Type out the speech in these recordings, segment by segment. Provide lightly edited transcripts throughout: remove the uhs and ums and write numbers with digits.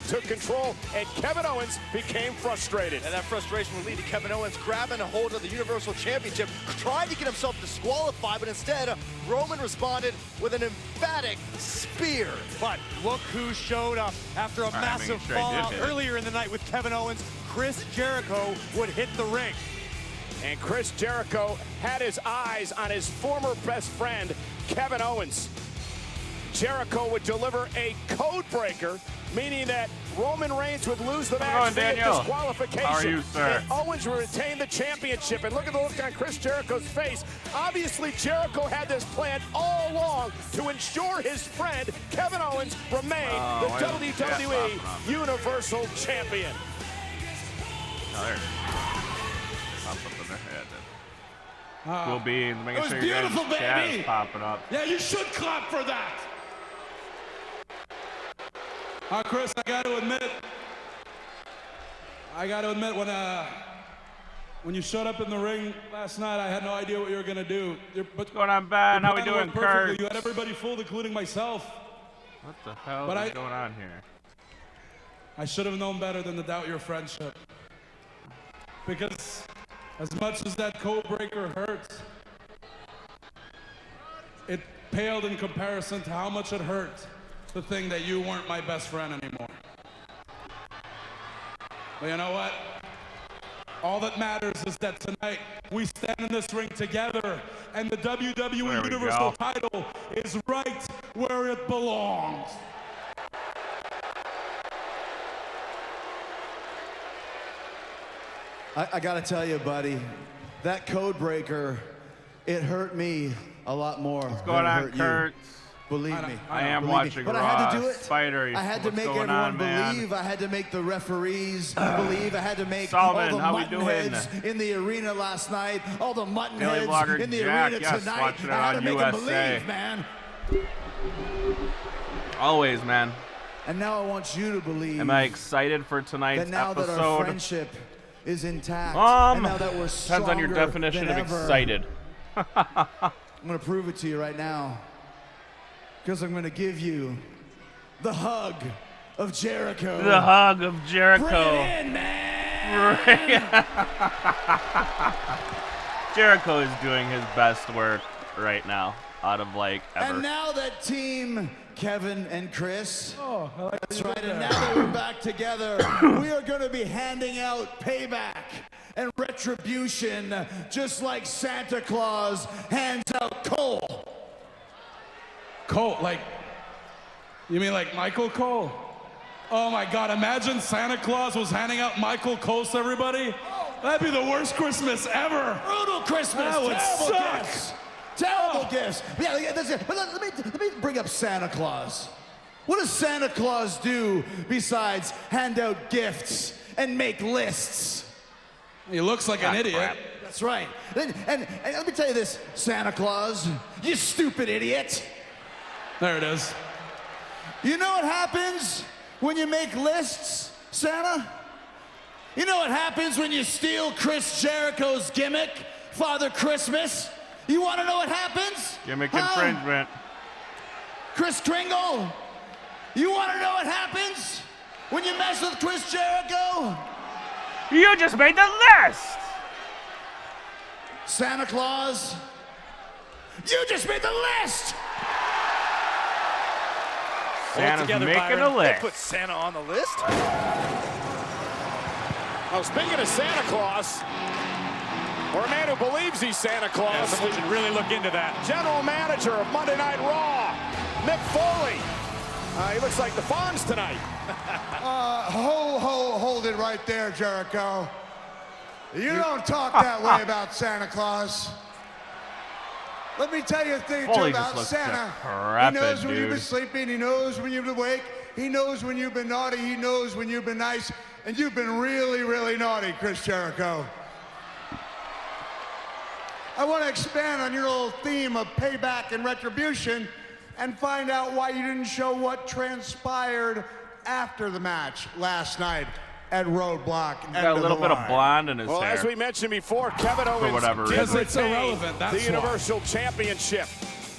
took control, and Kevin Owens became frustrated. And that frustration would lead to Kevin Owens grabbing a hold of the Universal Championship, trying to get himself disqualified, but instead, Roman responded with an emphatic spear. But look who showed up after a massive fallout earlier in the night with Kevin Owens. Chris Jericho would hit the ring. And Chris Jericho had his eyes on his former best friend, Kevin Owens. Jericho would deliver a code breaker, meaning that Roman Reigns would lose the match via disqualification. How are you, sir? And Owens would retain the championship. And look at the look on Chris Jericho's face. Obviously, Jericho had this planned all along to ensure his friend, Kevin Owens, remained the WWE Universal Champion. Oh, there it is. Pops up in their head. Cool beans. Making sure your guys' chat is popping up. Yeah, you should clap for that. Chris, I got to admit, when you showed up in the ring last night, I had no idea what you were gonna do. What's going on, Ben? How we doing, Kurt? You had everybody fooled, including myself. What the hell is going on here? I should have known better than to doubt your friendship. Because as much as that code breaker hurts, it paled in comparison to how much it hurt to think that you weren't my best friend anymore. But you know what? All that matters is that tonight we stand in this ring together, and the WWE Universal title is right where it belongs. I gotta tell you, buddy, that code breaker, it hurt me a lot more. What's going on, Kurt? Believe me. I am watching But Raw. I had to do it. Spider, I had to make everyone believe. I had to make the referees believe. I had to make Solomon, all the mutton heads in the arena last night, all the mutton heads in the arena tonight. I had to make them believe, man. Always, man. And now I want you to believe. Am I excited for tonight's that now episode? that our friendship is intact, and now that we're stronger depends on your definition of excited. I'm gonna prove it to you right now, because I'm gonna give you the hug of Jericho. The hug of Jericho. Bring it in, man. Jericho is doing his best work right now, out of like ever. And now that team Kevin and Chris, that's right, and now that we're back together, we are going to be handing out payback and retribution, just like Santa Claus hands out coal. Colt, like, you mean like Michael Cole? Oh my God, imagine Santa Claus was handing out Michael Coles to everybody. That'd be the worst Christmas ever. Brutal Christmas. That would suck. Gifts. Terrible gifts. Yeah, that's it. But let me bring up Santa Claus. What does Santa Claus do besides hand out gifts and make lists? He looks like an idiot. Crap. That's right. And let me tell you this, Santa Claus, you stupid idiot. There it is. You know what happens when you make lists, Santa? You know what happens when you steal Chris Jericho's gimmick, Father Christmas? You want to know what happens? Gimmick infringement. Chris Kringle, you want to know what happens when you mess with Chris Jericho? You just made the list! Santa Claus, you just made the list! Santa's making a list. Put Santa on the list? Now, speaking of Santa Claus, or a man who believes he's Santa Claus, Yeah, someone should really look into that. General Manager of Monday Night Raw, Mick Foley. He looks like the Fonz tonight. Hold it right there, Jericho. You don't talk that way about Santa Claus. Let me tell you a thing Foley about just looks Santa. decrepit, He knows when you've been dude. sleeping. He knows when you've been awake. He knows when you've been naughty. He knows when you've been nice. And you've been really, really naughty, Chris Jericho. I want to expand on your little theme of payback and retribution and find out why you didn't show what transpired after the match last night at Roadblock. He's got a little bit of blonde in his hair. Well, as we mentioned before, Kevin Owens whatever did reason. It's retain irrelevant, that's the why. Universal Championship.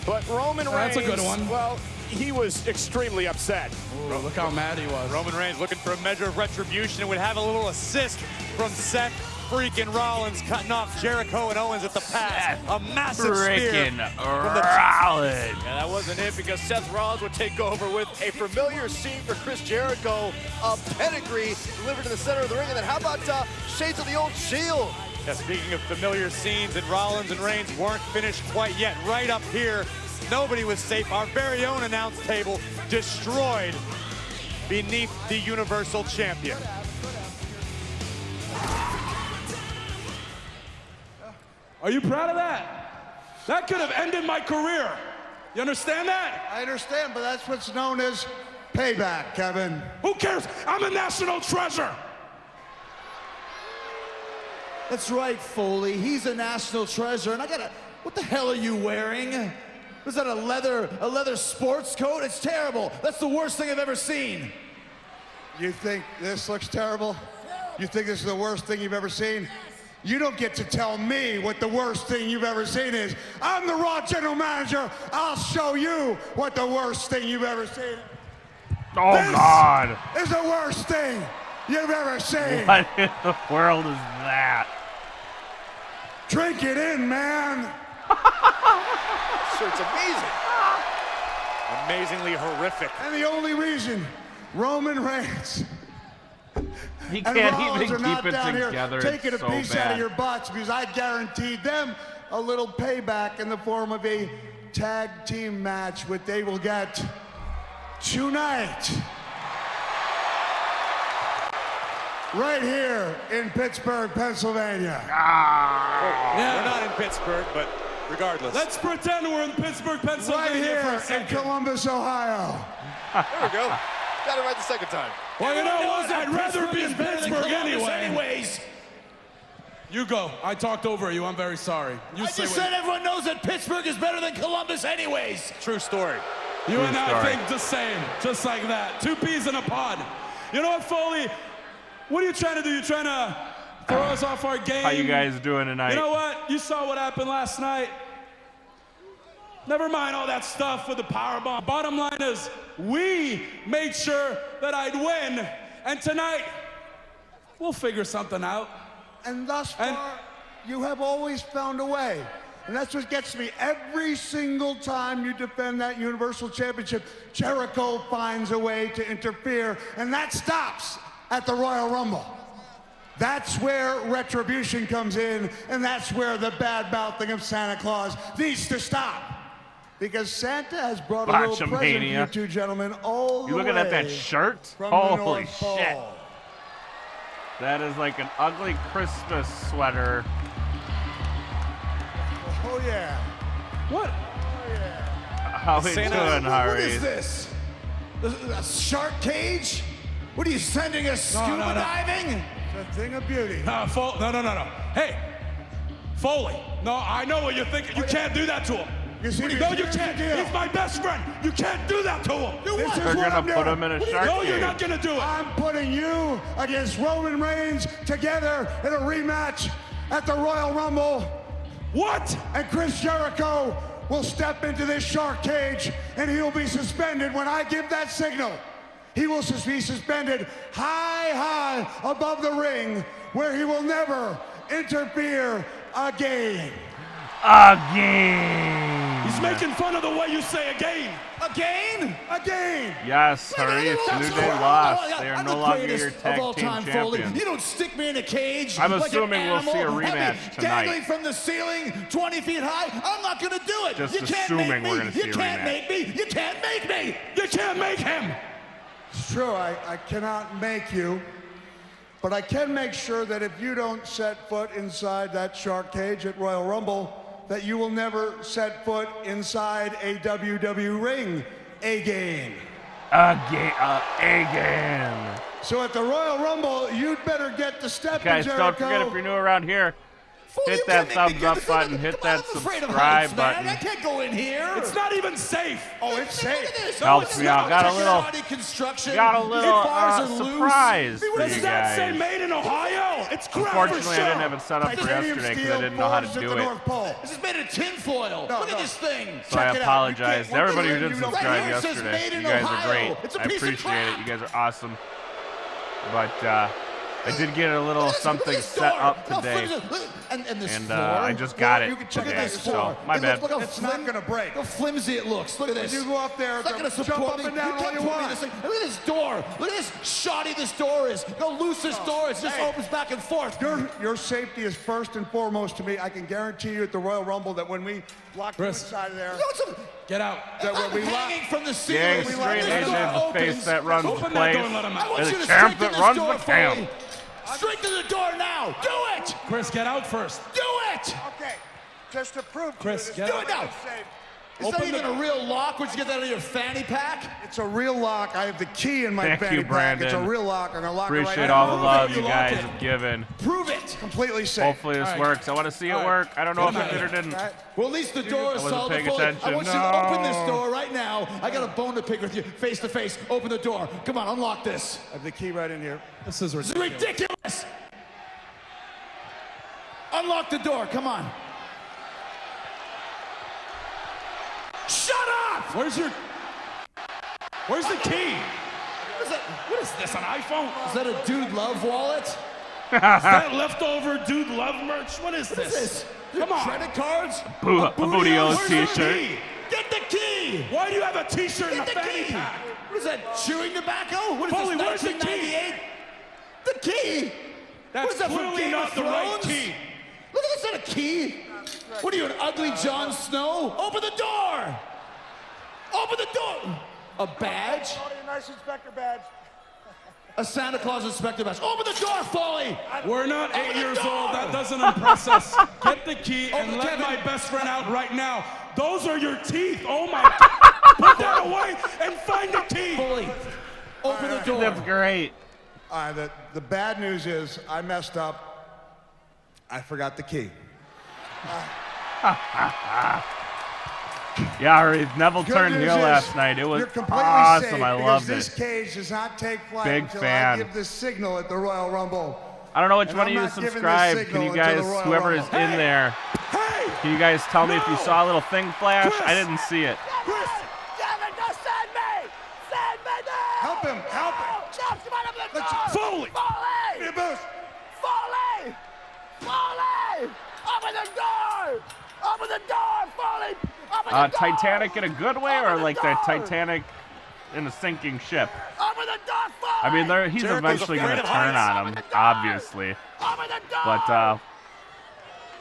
But Roman Reigns, That's a good one. well, he was extremely upset. Ooh, look how mad he was. Roman Reigns looking for a measure of retribution and would have a little assist from Seth freaking Rollins, cutting off Jericho and Owens at the pass. A massive spear. Rollins. Yeah, that wasn't it, because Seth Rollins would take over with a familiar scene for Chris Jericho of pedigree delivered to the center of the ring. And then how about Shades of the Old Shield? Yeah, speaking of familiar scenes, and Rollins and Reigns weren't finished quite yet. Right up here, nobody was safe. Our very own announce table destroyed beneath the Universal Champion. Are you proud of that? That could have ended my career. You understand that? I understand, but that's what's known as payback, Kevin. Who cares? I'm a national treasure. That's right, Foley. He's a national treasure, and I gotta. What the hell are you wearing? Was that a leather sports coat? It's terrible. That's the worst thing I've ever seen. You think this looks terrible? You think this is the worst thing you've ever seen? You don't get to tell me what the worst thing you've ever seen is. I'm the Raw general manager. I'll show you what the worst thing you've ever seen. Oh, God. This is the worst thing you've ever seen. What in the world is that? Drink it in, man. Shirt's amazing. Amazingly horrific. And the only reason Roman Reigns He and can't Rollins even are not keep it down together. here taking It's a so piece out of bad. your butts, because I guaranteed them a little payback in the form of a tag team match, which they will get tonight. Right here in Pittsburgh, Pennsylvania. We're not in Pittsburgh, but regardless. Let's pretend we're in Pittsburgh, Right Pennsylvania for a here in second. Columbus, Ohio. There we go. Got it right the second time. Well, you know what? I'd rather be in Pittsburgh anyway. Anyways, You go. I talked over you. I'm very sorry. You I say just what said everyone knows that Pittsburgh is better than Columbus anyways. True story. you and I story. think the same, just like that. Two peas in a pod. You know what, Foley? What are you trying to do? You trying to throw us off our game? How you guys doing tonight? You know what? You saw what happened last night. Never mind all that stuff with the powerbomb. Bottom line is, we made sure that I'd win, and tonight we'll figure something out. And thus far, you have always found a way. And that's what gets me. Every single time you defend that Universal Championship, Jericho finds a way to interfere, and that stops at the Royal Rumble. That's where retribution comes in, and that's where the bad mouthing of Santa Claus needs to stop. Because Santa has brought a little present for you two gentlemen all the way. You looking at that shirt? from the Holy North Pole. shit. That is like an ugly Christmas sweater. Oh, yeah. What? Oh, yeah. How we Santa- doing, What Harvey? is this? A shark cage? What are you sending us scuba no. diving? It's a thing of beauty. No. Hey, Foley. No, I know what you're thinking. You can't do that to him. You see, No, you here's the can't. deal. He's my best friend. You can't do that to him. This is They're what gonna I'm put doing. him in a shark No, you're cage. not gonna do it. I'm putting you against Roman Reigns together in a rematch at the Royal Rumble. What? And Chris Jericho will step into this shark cage, and he'll be suspended when I give that signal. He will be suspended high above the ring, where he will never interfere again. Again. He's making fun of the way you say again. Again? Again! Yes, Harvey, it's New Day lost. They are I'm no the longer greatest your tag of all team time, Foley. champions. You don't stick me in a cage. I'm like assuming an we'll see a animal, have me rematch tonight. dangling from the ceiling 20 feet high. I'm not going to do it. Just you can't assuming make me. we're gonna see You a can't rematch. make me. You can't make me. You can't make him. It's true, I cannot make you, but I can make sure that if you don't set foot inside that shark cage at Royal Rumble, that you will never set foot inside a WWE ring again. Again. So at the Royal Rumble, you'd better get the step Guys, in, don't Jericho. forget if you're new around here, Foley, hit you that can't make me thumbs do up this. button, hit Come on, that I'm afraid of subscribe heights, man. button. I can't go in here. It's not even safe. Oh, it's Look at safe. this. Helps it's me not out. Got a little- construction. Got a These little bars are loose. surprise for Does you that say guys. made in Ohio? It's crap Unfortunately, for I didn't show. have it set up for Titanium yesterday because steel I didn't know how to forged at do the it. North Pole. This is made of tinfoil. Look at this thing. So I Check it out. apologize You to everybody who can't- did you don't- subscribe Right here it says yesterday. made in You guys Ohio. are great. It's a I piece of appreciate it. crap. You guys are awesome. But I did get a little Look at something this set door. up Look how today. flimsy- look- and this And floor. I just got You it can check Look it at today. this out. floor. So, my It bad. looks- look how It's not flim- gonna break. Look how flimsy it looks. Look at this. You go up there, It's not gonna jump support up me. and down You all can't you put me in want. this thing. Look at this door. Look at this shoddy this door is. Look how loose this door is. It just Hey. opens back and forth. Your safety is first and foremost to me. I can guarantee you at the Royal Rumble that when we lock you Chris. inside of there, You know what's Get out. that when I'm we hanging lock, from the Yeah, ceiling. straight This into door the face opens. that runs the Open that place. door and let him I out. want And you the to champ strengthen that this runs door the for camp. me. Strengthen the door now. Do it. Chris, get out first. Do it. okay, just to prove to Chris, you get that Do it's it now. safe. It's not even a real lock. Where'd you get that out of your fanny pack? It's a real lock. I have the key in my Thank fanny you, pack. It's a Brandon. real lock. I'm gonna lock it right Appreciate now. all the Move love it, you you guys lock it. have given. Prove it. Completely safe. Hopefully this All right. works. I want to see it All right. work. I don't know if Get it did or him out of didn't. Right? Well, at least the door is wasn't solid. paying Fully. I attention. want you to open this No. door right now. I got a bone to pick with you, face to face. Open the door. Come on, unlock this. I have the key right in here. This is This is ridiculous. ridiculous. Unlock the door. Come on. Shut up! Where's the key? What is this, an iPhone? Is that a Dude Love wallet? Is that leftover Dude Love merch? What is What is this? this? Come on. Credit cards? A Bootio Where's your t-shirt. key? Get the key! Why do you have a t-shirt in a Get the fanny key! pack? What is that, chewing tobacco? What is Foley, this, where's the key? 1998? The key? That's What is that, from clearly Game not of the right Thrones? key. Look at this, not a key. What are you, an ugly Jon Snow? Open the door! Open the door! A badge? Nice inspector badge. A Santa Claus inspector badge. Open the door, Foley! We're not 8 Open the years door! old. That doesn't impress us. Get the key and Open, let Kevin. my best friend out right now. Those are your teeth. Oh my God. Put that away and find the key. Foley, open the door. That's great. All right, the bad news is I messed up. I forgot the key. Yeah, Neville Good turned news heel is last night. It was you're completely awesome. safe I because loved this it. cage does not take flight Big until fan. I give the signal at the Royal Rumble. I don't know which And one I'm of you not giving this subscribed. signal Can you until guys, the Royal whoever is Rumble. in there, Hey! can you guys tell me if you No! saw a little thing flash? Chris! I didn't see it. Chris! Kevin, just send me! Send me there! Help him! Help him! No, come on, open the Let's- door! Foley! Foley! Give me a boost. Foley! Foley! Open the door! Open the door, Foley! Open the door! Titanic in a good way, or Open the like the door! Titanic in a sinking ship? Open the door, Foley! I mean, he's Jericho's eventually going afraid to of turn heights. on him, obviously. Open the door! But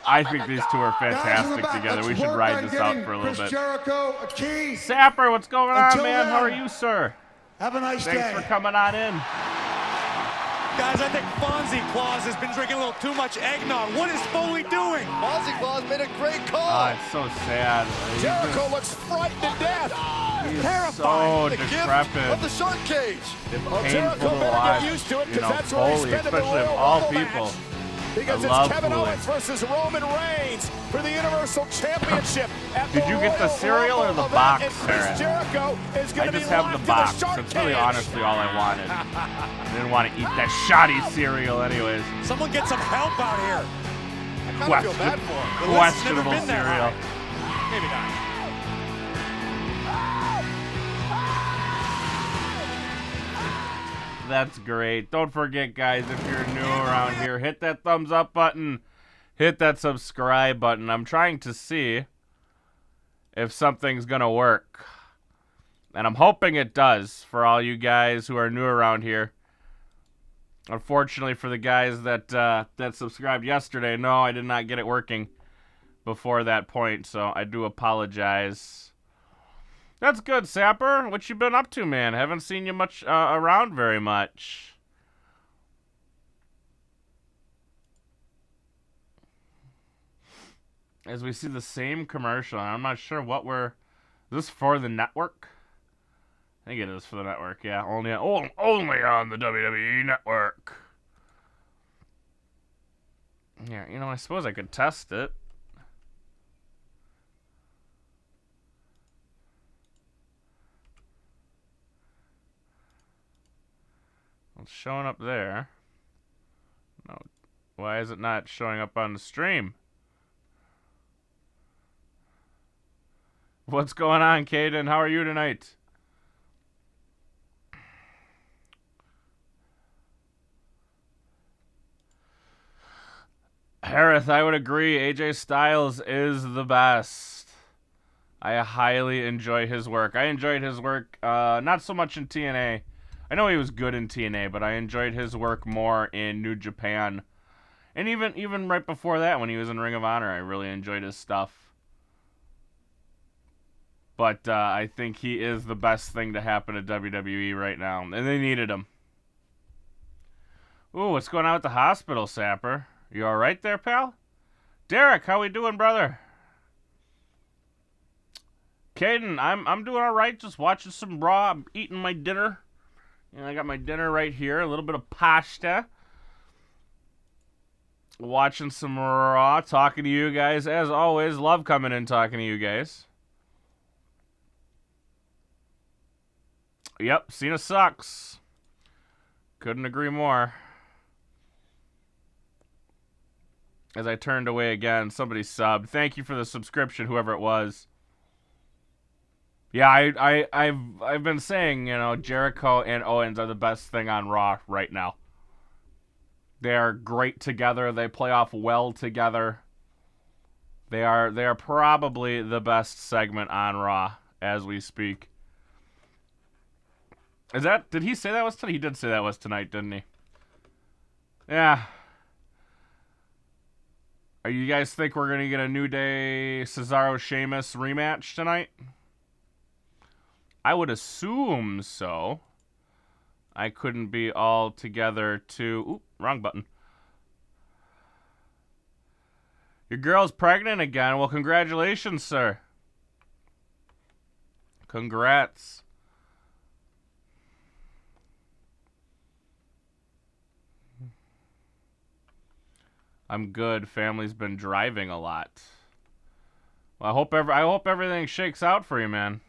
I think these two are Guys in the fantastic back, together. let's We should work ride on this out getting for a little Chris bit. Jericho a key. Sapper, what's going on, Until man? How are then. you, sir? Have a nice Thanks day. for coming on in. Guys, I think Fonzie Claus has been drinking a little too much eggnog. What is Foley doing? Ozzy Claus made a great call. It's so sad. Jericho looks frightened to death. He's terrifying. so The gift decrepit. of the shark cage. It's Well, painful Jericho to better watch. get used to it, You because know, that's where he Foley, spent the especially of Royal all Rumble people. match. Because I it's love Kevin Foley. Owens versus Roman Reigns for the Universal Championship. At Did the you get the Royal cereal or Rumble the event, box, and Chris Aaron? Jericho is I going to be just have locked the to box. the shark That's really cage. honestly all I wanted. I didn't want to eat that shoddy cereal anyways. Someone get some help out here. I kind of feel bad for him. The list's never Questionable been there cereal. high. Maybe not. That's great. Don't forget, guys, if you're new around here, hit that thumbs up button. Hit that subscribe button. I'm trying to see if something's going to work. And I'm hoping it does for all you guys who are new around here. Unfortunately for the guys that that subscribed yesterday, no, I did not get it working before that point, so I do apologize. That's good, Sapper. What you been up to, man? Haven't seen you much around very much. As we see the same commercial, I'm not sure what we're... Is this for the network? I think it is for the network, yeah. Only on the WWE network. Yeah, you know, I suppose I could test it. It's showing up there. No, Why is it not showing up on the stream? What's going on, Caden? How are you tonight? Harith, I would agree. AJ Styles is the best. I highly enjoy his work. I enjoyed his work, not so much in TNA. I know he was good in TNA, but I enjoyed his work more in New Japan. And even right before that, when he was in Ring of Honor, I really enjoyed his stuff. But I think he is the best thing to happen to WWE right now. And they needed him. Ooh, what's going on at the hospital, Sapper? You alright there, pal? Derek, how we doing, brother? Caden, I'm doing alright, just watching some Raw. I'm eating my dinner. And I got my dinner right here, a little bit of pasta. Watching some Raw, talking to you guys. As always, love coming in talking to you guys. Yep, Cena sucks. Couldn't agree more. As I turned away again, somebody subbed. Thank you for the subscription, whoever it was. Yeah, I've been saying, you know, Jericho and Owens are the best thing on Raw right now. They are great together. They play off well together. They are probably the best segment on Raw as we speak. Did he say that was tonight? He did say that was tonight, didn't he? Yeah. You guys think we're going to get a New Day Cesaro-Sheamus rematch tonight? I would assume so. I couldn't be all together to... Oop, wrong button. Your girl's pregnant again. Well, congratulations, sir. Congrats. I'm good. Family's been driving a lot. Well, I hope everything shakes out for you, man.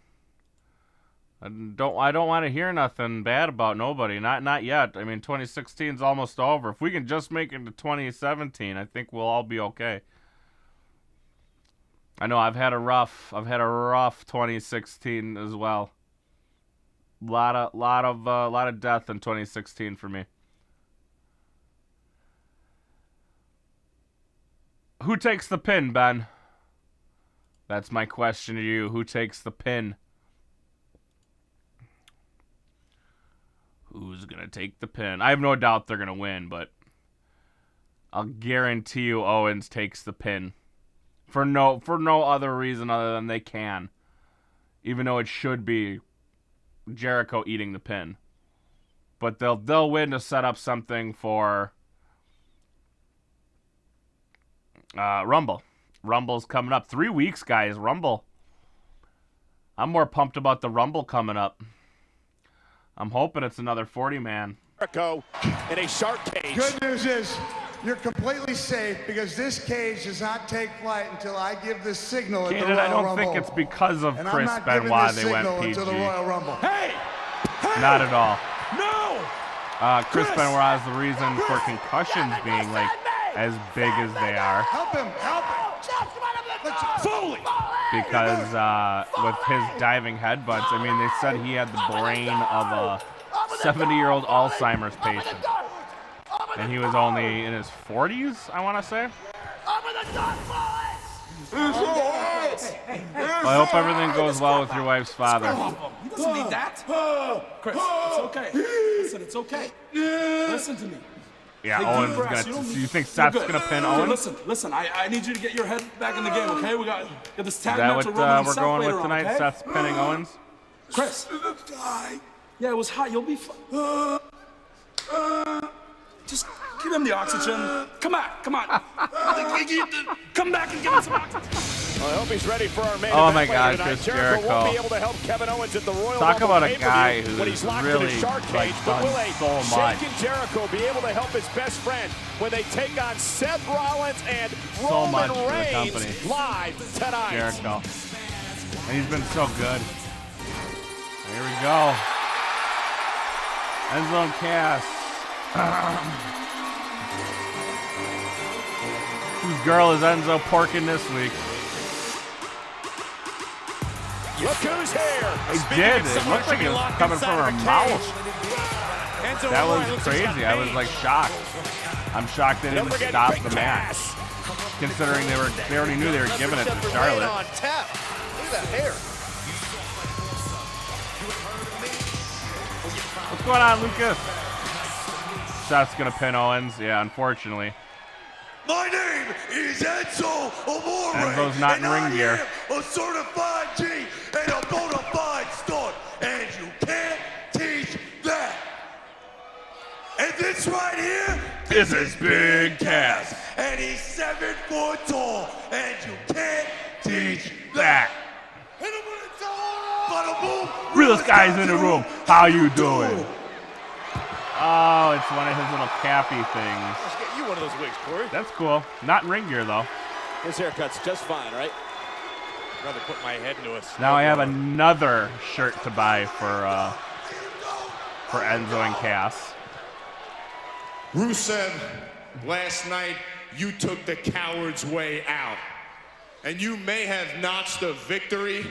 I don't want to hear nothing bad about nobody. Not yet. I mean, 2016's almost over. If we can just make it to 2017, I think we'll all be okay. I know I've had a rough 2016 as well. Lot of death in 2016 for me. Who takes the pin, Ben? That's my question to you. Who takes the pin? Who's going to take the pin? I have no doubt they're going to win, but I'll guarantee you Owens takes the pin. For no other reason other than they can. Even though it should be Jericho eating the pin. But they'll win to set up something for Rumble. Rumble's coming up. 3 weeks, guys. Rumble. I'm more pumped about the Rumble coming up. I'm hoping it's another 40-man. Jericho in a shark cage. Good news is you're completely safe because this cage does not take flight until I give the signal at the Royal I don't Rumble. think it's because of And Chris I'm not Benoit they giving went this PG. signal until the Royal Rumble. Hey! Hey! Not at all. No! Chris Benoit is the reason for concussions being like as big as they are. Help him! Help him! Foley! Because with his diving headbutts, I mean, they said he had the brain of a 70-year-old Alzheimer's patient. And he was only in his 40s, I want to say. Well, I hope everything goes well with your wife's father. He doesn't need that. Chris, it's okay. Listen, it's okay. Listen to me. Yeah, Take Owens deep is breaths. going to... You Do you think you're Seth's good. going to pin Okay, Owens? listen. I need you to get your head back in the game, okay? We got this Is tag that match what with Roman and we're Seth going later with on, tonight? okay? Seth's pinning Owens? Chris. Yeah, it was hot. You'll be fine. Just give him the oxygen. Come on. Come back and give him some oxygen. Well, I hope he's ready for our main Oh event my later God, tonight. Chris Jericho won't Jericho. be able to help Kevin Owens at the Royal Talk Rumble about a pay-per-view guy when who's he's locked really, in a shark like, cage. But done will a so much. shaken Jericho be able to help his best friend when they take on Seth Rollins and So much Roman for the Reigns company. live tonight? Jericho. And he's been so good. Here we go. End zone cast. girl is Enzo porking this week. Look who's here. He did. It looked like it was coming from her mouth. That was crazy. I was like shocked. I'm shocked they didn't stop the match, considering they already knew they were giving it to Charlotte. On tap. Look at that hair. What's going on, Lucas? Seth's gonna pin Owens. Yeah, unfortunately. My name is Enzo Amore. Enzo's not in ring gear. A certified G and a bona fide stud, and you can't teach that. And this right here, This is Big Cass. and he's 7 foot tall, and you can't teach That. Hit him with a toe. Bada boom. Realest guys in the room. How you doing? Oh, it's one of his little cappy things. Let's get you one of those wigs, Corey. That's cool. Not in ring gear though. His haircut's just fine, right? I'd rather put my head into a Now I have another shirt to buy for Enzo and Cass. Rusev, last night you took the coward's way out. And you may have notched a victory,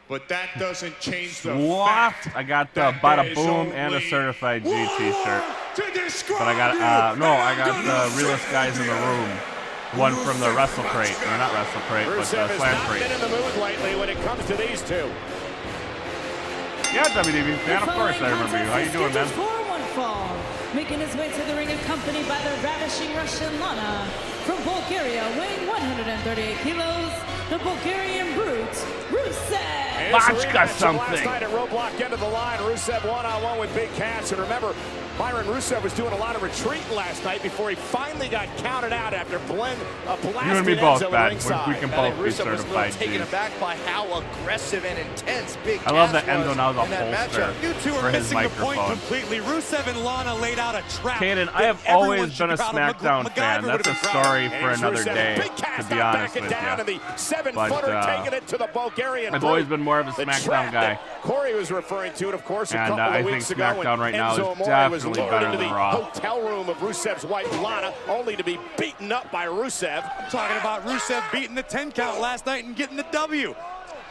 but that doesn't change the What? fact I got the that Bada there is Boom and a only certified G t-shirt. to describe But I got you. I got the realest guys in the room. One from the Wrestle Crate, or not Wrestle Crate, but Rusev has Slam not been Crate. in the mood lately when it comes to these two. Yeah, WWE fan, of course I remember you. How you doing, man? For one fall, making his way to the ring accompanied by the ravishing Russian Lana. From Bulgaria, weighing 138 kilos, the Bulgarian brute, Rusev. Botchka Last something. night at Roadblock end of the line, Rusev one-on-one with Big Cass. And remember, Byron Rusev was doing a lot of retreating last night before he finally got counted out after blasting You and me both, Enzo Ben. ringside. We can I think both be Rusev was a little certified taken Gs. aback by how aggressive and intense Big I love Cass that Enzo was now has a in that holster matchup. You two for are his missing the point microphone. completely. Rusev and Lana laid out a trap. Caden, I that have everyone always should been a be proud of. SmackDown fan. MacGyver That's a would've been proud. story And for here's another Rusev. day, Big Cass to be not honest backing with down, you. and the 7-footer taking it to the Bulgarian I've brute. always been more of a The SmackDown trap guy. that Corey was referring to, and of course, a And, couple I of think weeks ago when SmackDown right now is Enzo Amore was definitely lured better into the than Raw. hotel room of Rusev's wife Lana, only to be beaten up by Rusev. I'm talking about Rusev beating the 10 count last night and getting the W.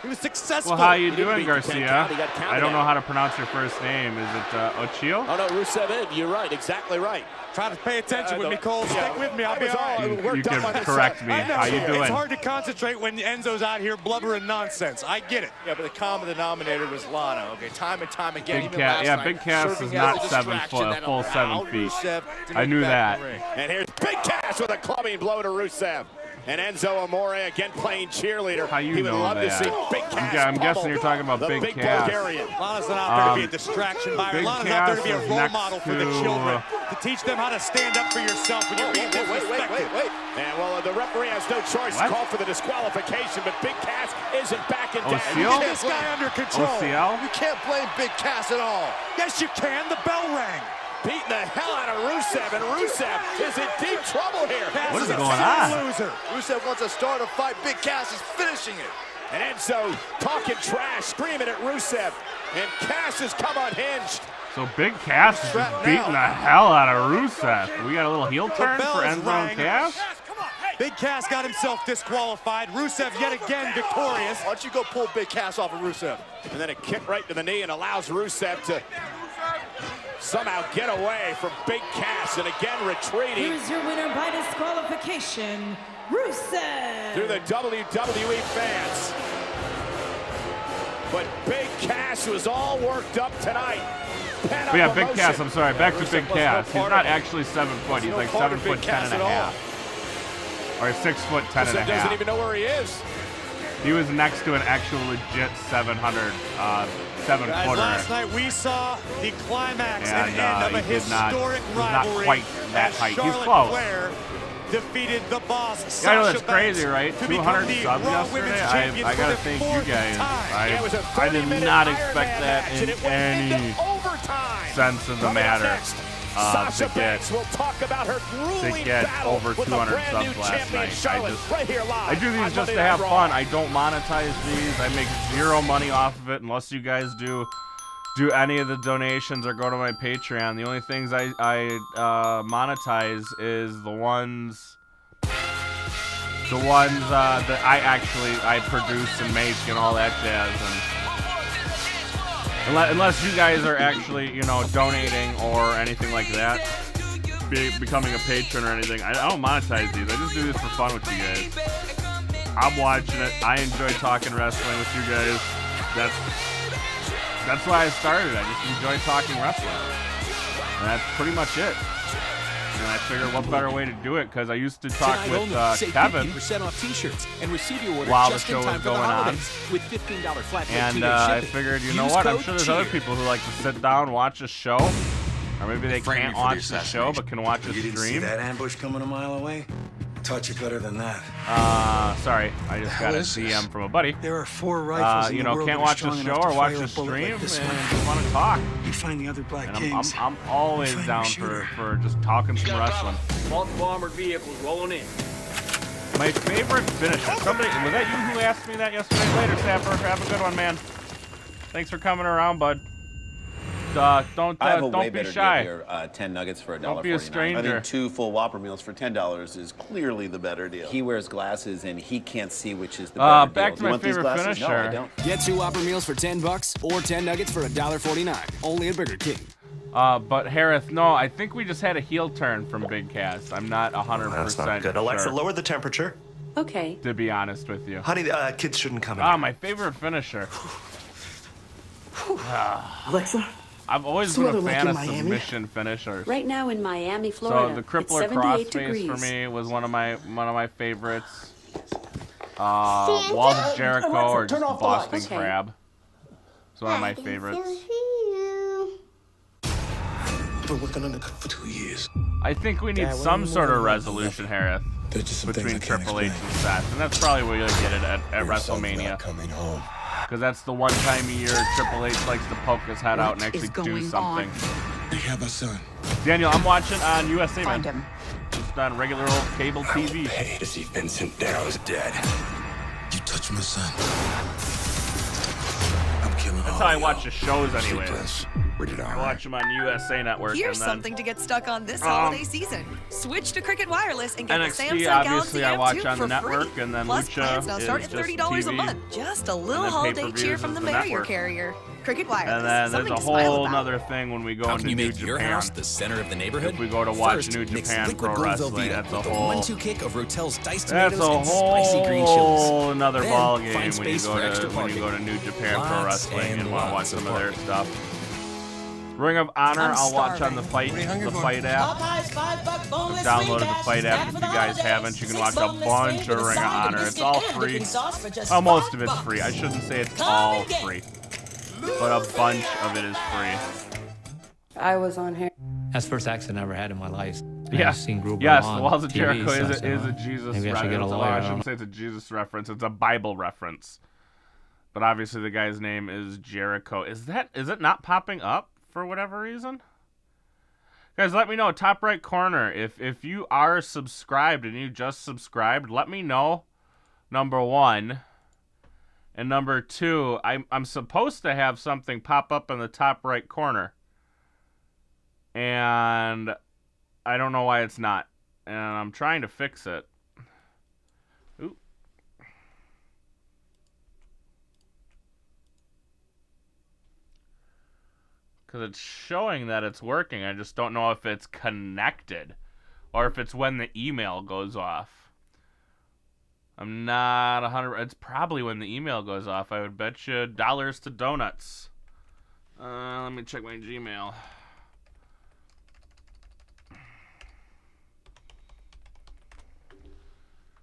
He was successful. Well, how you didn't doing, beat the 10 Garcia? count. He got counted I don't know out. how to pronounce your first name. Is it Ochio? Oh no, Rusev, you're right, exactly right. Try to pay attention with me, Cole. Stick with me. I'll be all right. You can correct me. I know. How you It's doing? hard to concentrate when Enzo's out here blubbering nonsense. I get it. Yeah, but the common denominator was Lana. Okay, time and time again. Big even Cass, last yeah, night, Big Cass is serving not as a 7 distraction foot, a that full 7 allowed feet. Rusev to I make knew it back that. in the ring. And here's Big Cass with a clubbing blow to Rusev. And Enzo Amore again playing cheerleader. How you he would know love that? to see Big Cass I'm guessing you're talking about the Big big Cass. Bulgarian. Lana's not out there to be a distraction, Byron. Big Lana's out there to be a Cass is role next model for the to, children, to teach them how to stand up for yourself when you're being disrespected. Wait. And well, the referee has no choice to What? call for the disqualification, but Big Cass isn't backing down. O'Seal? Get this guy under control. OCL? You can't blame Big Cass at all. Yes, you can. The bell rang. Beating the hell out of Rusev, and Rusev is in deep trouble here. Cass What is a going sore on? Loser. Rusev wants to start a fight. Big Cass is finishing it. And Enzo talking trash, screaming at Rusev. And Cass has come unhinged. So Big Cass is just Trapped beating now. the hell out of Rusev. We got a little heel turn bell for is Enzo rang. and Cass? Big Cass got himself disqualified. Rusev yet again victorious. Why don't you go pull Big Cass off of Rusev? And then a kick right to the knee and allows Rusev to somehow get away from Big Cass. And again retreating Here's your winner by disqualification, Rusev. through the WWE fans. But Big Cass was all worked up tonight. Pent up But yeah, Big emotion. Cass, I'm sorry, back to Rusev Big was no Cass. He's part not of it. actually 7 foot. He's no like part 7 of Big foot 10 Cass and a at all. half. Or 6 foot 10 and a Rusev doesn't half. even know where he is. He was next to an actual legit 700, 7 Guys, footer. last night we saw the climax And, and end of a he did not- historic he's not rivalry quite that as height. He's Charlotte close. Flair defeated the boss, Yeah, I know Sasha that's crazy, Banks, right? to 200 become the subs Raw yesterday. Women's Champion I for gotta the thank you 4th guys. time. It was a I did 30-minute not Iron expect Man that match, in and it went any into overtime. sense of the Coming up matter. next, Sasha to Banks get will talk about her grueling battle over with 200 the brand new subs last champion night. Charlotte, right here live. I do on these just Monday to Night have Raw. fun. I don't monetize these. I make zero money off of it unless you guys do any of the donations or go to my Patreon. The only things I monetize is the ones The ones that I produce and make and all that jazz. And unless you guys are actually, you know, donating or anything like that, becoming a patron or anything, I don't monetize these. I just do this for fun with you guys. I'm watching it. I enjoy talking wrestling with you guys. That's why I started. I just enjoy talking wrestling. And that's pretty much it. And I figured what better way to do it, because I used to talk with Kevin off t-shirts and receive your order while the just show in time was for the going on. holidays with $15 flat rate And two-day I shipping. figured, you know Use what, I'm code sure there's other CHEER. people who like to sit down, watch a show. Or maybe they can't watch the show, but can watch a You didn't see stream. that ambush coming a mile away? Taught you better than that. Sorry, I just got a DM from a buddy. There are 4 rifles in you the know, world can't that are watch a strong show enough to or watch fire a a bullet stream like this and one. just want to talk. You find the other black And kings. I'm always Find down your for just talking some wrestling. Multiple armored vehicles rolling in. My favorite finisher. Somebody, was that you who asked me that yesterday? Later, Sapper. Have a good one, man. Thanks for coming around, bud. Don't be shy. Deal here, 10 nuggets for $1.49. Don't be a stranger. I think 2 full Whopper meals for $10 is clearly the better deal. He wears glasses and he can't see which is the better back deal. to my favorite finisher. No, I don't. Get 2 Whopper meals for $10 or 10 nuggets for $1.49. Only at Burger King. But Harris, no, I think we just had a heel turn from Big Cass. I'm not 100% That's not good. Alexa, sure, lower the temperature. Okay. to be honest with you. Honey, kids shouldn't come in. My favorite finisher. Alexa? I've always been a fan of submission finishers. Right now in Miami, Florida. So the crippler crossface for me was one of my favorites. Walls of Jericho or just the Boston Crab. It's one of my favorites. I've been working undercover for 2 years. I think we need some sort of resolution, Harris, between Triple H and Seth, and that's probably where you'll get it at WrestleMania. Coming home. Because that's the one time a year Triple H likes to poke his head out and actually do something. They have a son. Daniel, I'm watching on USA, Find man. him. Just on regular old cable TV. Pay to see Vincent Darrow's dead. You touch my son. I'm killing That's all how I of watch you. the shows anyway. Sleepless. Rated R. I watch them on USA Network. Here's and then something to get stuck on this holiday season. Switch to Cricket Wireless and get the NXT, Samsung obviously, Galaxy I watch M2 on for the network, free. and then Plus, Lucha plans now start is at just $30 a TV, month. Just a little then holiday pay-per-views cheer is from the the barrier network. carrier. Cricket Wireless. And then there's Something a to smile whole about. nother thing when we go How into can you New make your Japan. house the center of the neighborhood? If we go to watch First, New mix Japan liquid Pro gold Wrestling, Velveeta that's a with whole... 1-2 kick of Rotel's diced That's tomatoes a and spicy green chilies. whole another Then, ball find game when you space go for to extra when you go to parking. New Japan Pro Lots Wrestling and want to watch lots some of of their parking. stuff. Ring of Honor, I'll watch on the Fight app. Downloaded the Fight app. If you guys haven't, you can watch a bunch of Ring of Honor. It's all free. Oh, most of it's free. I shouldn't say it's all free, but a bunch of it is free. I was on here. That's the first accident I ever had in my life. Yeah. I've seen Gruber Yes, on the Walls of TV, Jericho so I is said, a Jesus maybe I should get a reference. lawyer. I shouldn't say it's a Jesus reference. It's a Bible reference. But obviously the guy's name is Jericho. Is it not popping up for whatever reason? Guys, let me know. Top right corner. If you are subscribed and you just subscribed, let me know. Number one. And number two, I'm supposed to have something pop up in the top right corner. And I don't know why it's not. And I'm trying to fix it. Ooh. Because it's showing that it's working. I just don't know if it's connected. Or if it's when the email goes off. I'm not 100. It's probably when the email goes off. I would bet you dollars to donuts. Let me check my Gmail.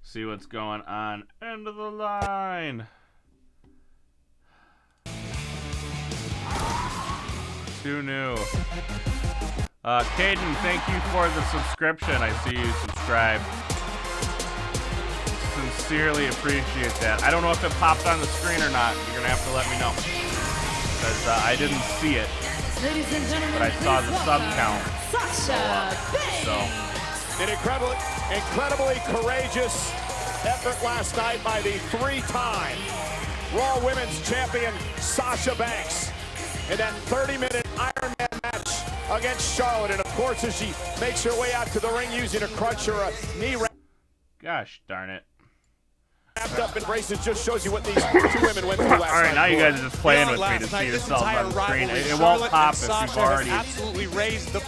See what's going on. End of the line. Too new. Caden, thank you for the subscription. I see you subscribed. Sincerely appreciate that. I don't know if it popped on the screen or not. You're going to have to let me know. Because I didn't see it. Ladies and gentlemen, But I saw the sub count. Sasha Banks. So. An incredibly courageous effort last night by the three-time Raw Women's Champion Sasha Banks in that 30-minute Iron Man match against Charlotte. And of course, as she makes her way out to the ring using a crutch or a knee wrap. Gosh darn it. wrapped up in braces just shows you what these two women went through last night. All right, now you guys are just playing with me to see yourself on the screen. It won't pop if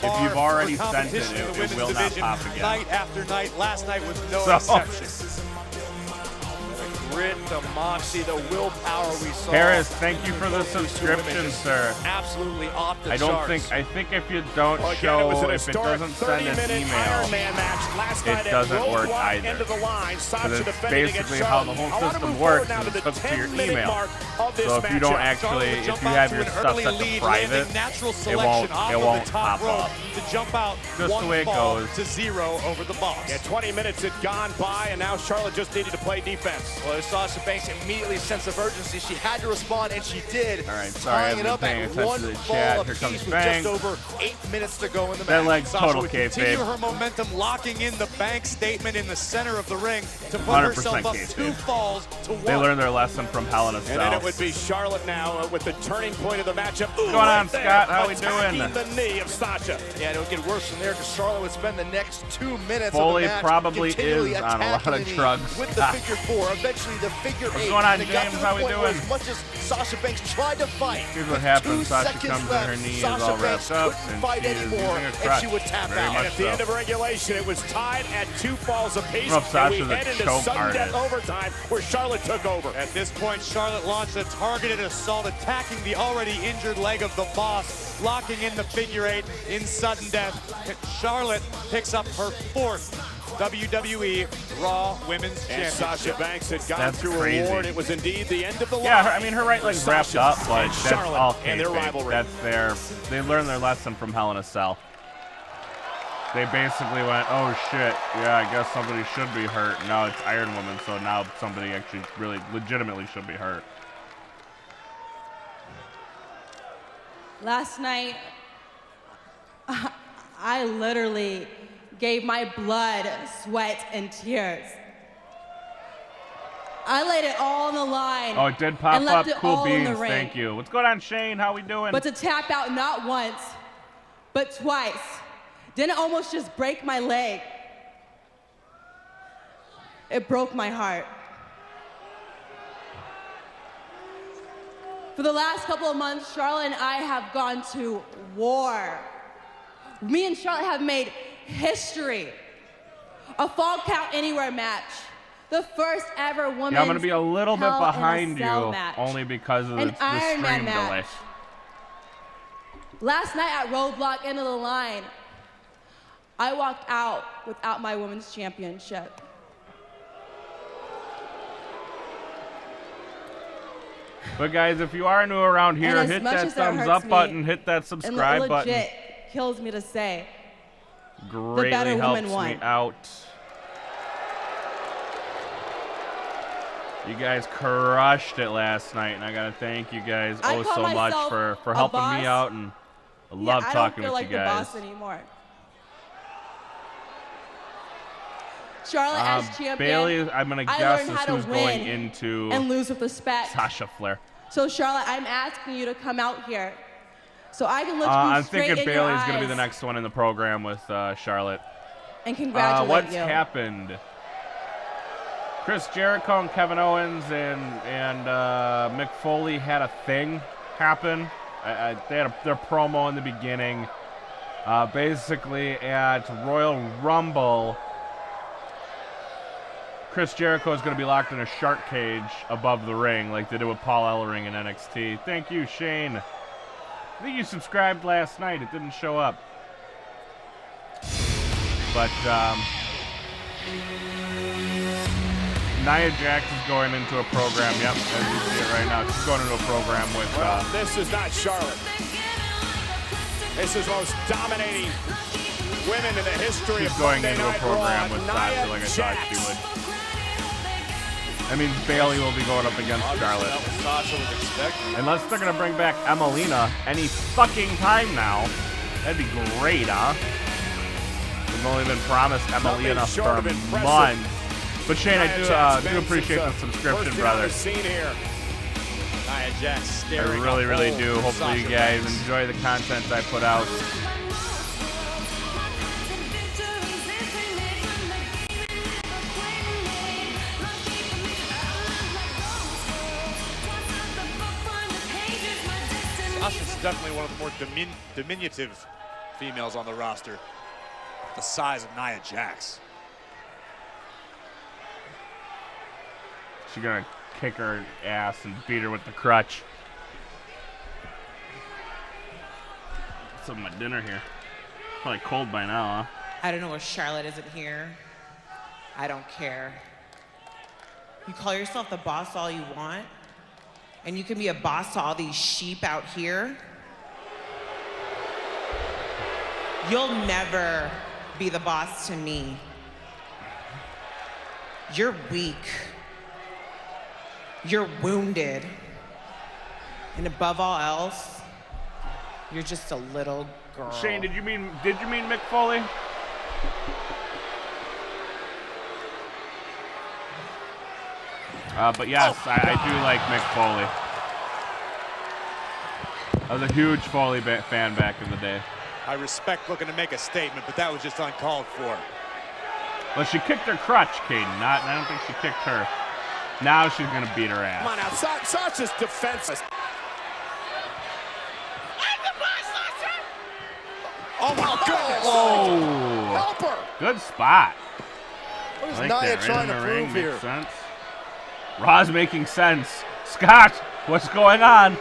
you've already sent it. It will not pop again. Night after night. Last night was no exception. Grit, the moxie, the willpower we saw. Harris, thank you for the subscription, sir. Absolutely off the I think if you don't show, if it doesn't send an email, it doesn't work either. Because it's basically how the whole system works, is it's hooked to your email. So if you don't actually, if you have your stuff set to private, it won't pop up. To jump out just the way it goes. To 0 over the boss. Yeah, 20 minutes had gone by, and now Charlotte just needed to play defense. Well, Sasha Banks immediately sensed of urgency. She had to respond, and she did. All right, sorry, I haven't been paying attention to the chat. Here comes Banks. Just over 8 minutes to go in the match. That leg's total kayfabe. Continue her momentum, locking in the Banks statement in the center of the ring to put herself up 2 falls to 1. They learned their lesson from Hell in a Cell. And then it would be Charlotte now with the turning point of the matchup. What's going on, Scott? How we doing? The knee of Sasha. Yeah, it would get worse from there because Charlotte would spend the next 2 minutes Foley of the match probably is on a lot of drugs. With the figure 4, eventually the figure 8. What's going on, James? How we doing? As much as Sasha Banks tried to fight, here's what happens. Sasha comes in, her knee is all wrapped up, and she is using a crutch. She would tap Very out. much And at the end of regulation, it was tied at 2 falls apiece. And we head into sudden death overtime where Charlotte took over. At this point, Charlotte launched a targeted assault, attacking the already injured leg of the boss, locking in the figure 8 in sudden death. Charlotte picks up her 4th WWE Raw Women's Championship. Sasha Banks had gone through a war, and it was indeed the end of the line. Yeah, I mean, her right leg's wrapped up, but that's all and their rivalry. They learned their lesson from Hell in a Cell. They basically went, oh shit, yeah, I guess somebody should be hurt. Now it's Iron Woman, so now somebody actually really legitimately should be hurt. Last night, I literally gave my blood, sweat, and tears. I laid it all on the line. Oh, it did pop and up. left it Cool all in beans. the ring. Thank you. What's going on, Shane? How we doing? But to tap out not once, but twice, didn't almost just break my leg. It broke my heart. For the last couple of months, Charlotte and I have gone to war. Me and Charlotte have made history. A Fall Count Anywhere match. The first ever women's Yeah, I'm going to be a little bit behind you, match. only because of the Iron Man stream match. delay. Last night at Roadblock, end of the line, I walked out without my women's championship. But guys, if you are new around here, hit that thumbs up button, hit that subscribe button. Legit kills me to say. Greatly helps me out. You guys crushed it last night, and I gotta thank you guys so much for helping me out, and I love talking with you guys. I don't feel like the boss anymore. Charlotte as champion. Bailey, I'm gonna guess is who's going into and lose with respect. Sasha Flair. So Charlotte, I'm asking you to come out here, so I can look you I'm straight thinking in your Bailey's eyes gonna be the next one in the program with Charlotte. and congratulate what's you. happened? Chris Jericho and Kevin Owens and Mick Foley had a thing happen. They had their promo in the beginning. Basically, at Royal Rumble, Chris Jericho is going to be locked in a shark cage above the ring like they did with Paul Ellering in NXT. Thank you, Shane. I think you subscribed last night. It didn't show up. But Nia Jax is going into a program. Yep, as you see it right now. She's going into a program with... this is not Charlotte. This is most dominating women in the history of going Monday into a Night program Raw, with Nia Sasha like I thought Jax. she would. That means Bailey will be going up against Charlotte. That was Sasha was expecting. Unless they're going to bring back Emelina any fucking time now. That'd be great, huh? We've only been promised Emelina for months. But Shane, I do appreciate the subscription, brother. Nia Jax staring. I really, really do. Hopefully you guys enjoy the content I put out. definitely one of the more diminutive females on the roster. The size of Nia Jax. She's gonna kick her ass and beat her with the crutch. Some of my dinner here. Probably cold by now, huh? I don't know if Charlotte isn't here. I don't care. You call yourself the boss all you want, and you can be a boss to all these sheep out here. You'll never be the boss to me. You're weak. You're wounded. And above all else, you're just a little girl. Shane, did you mean Mick Foley? But yes, I do like Mick Foley. I was a huge Foley fan back in the day. I respect looking to make a statement, but that was just uncalled for. Well, she kicked her crutch, Caden. I don't think she kicked her. Now she's gonna beat her ass. Come on now, Sasha's defenseless. Oh my goodness! Oh, Help her! good spot. What is I like Nia that. trying to Right in the ring, prove here? makes sense. Raw's making sense. Scott, what's going on?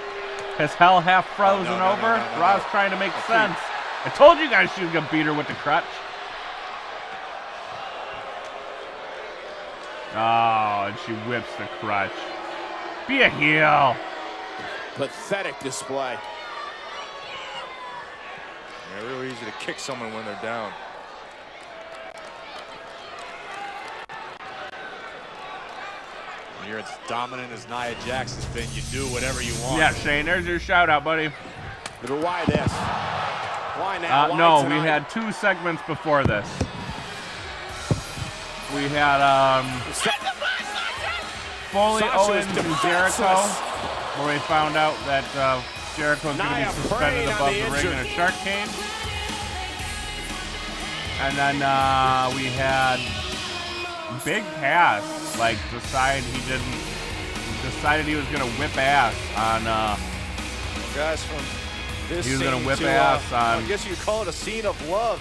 Has hell half frozen over? Raw's trying to make sense. I told you guys she was gonna beat her with the crutch. Oh, and she whips the crutch. Be a heel. Pathetic display. Yeah, really easy to kick someone when they're down. When you're as dominant as Nia Jax has been, you do whatever you want. Yeah, Shane, there's your shout out, buddy. But why this? Why now? Why no, tonight? we had 2 segments before this. We had Foley, Sasha Owens, is and Jericho, defenseless. where we found out that Jericho's going to be Nia suspended preying on above the the ring in a injured. shark cage. And then we had Big Cass decided he was going to whip ass on Guys, from this he was going scene to whip to, ass on I guess you could call it a scene of love.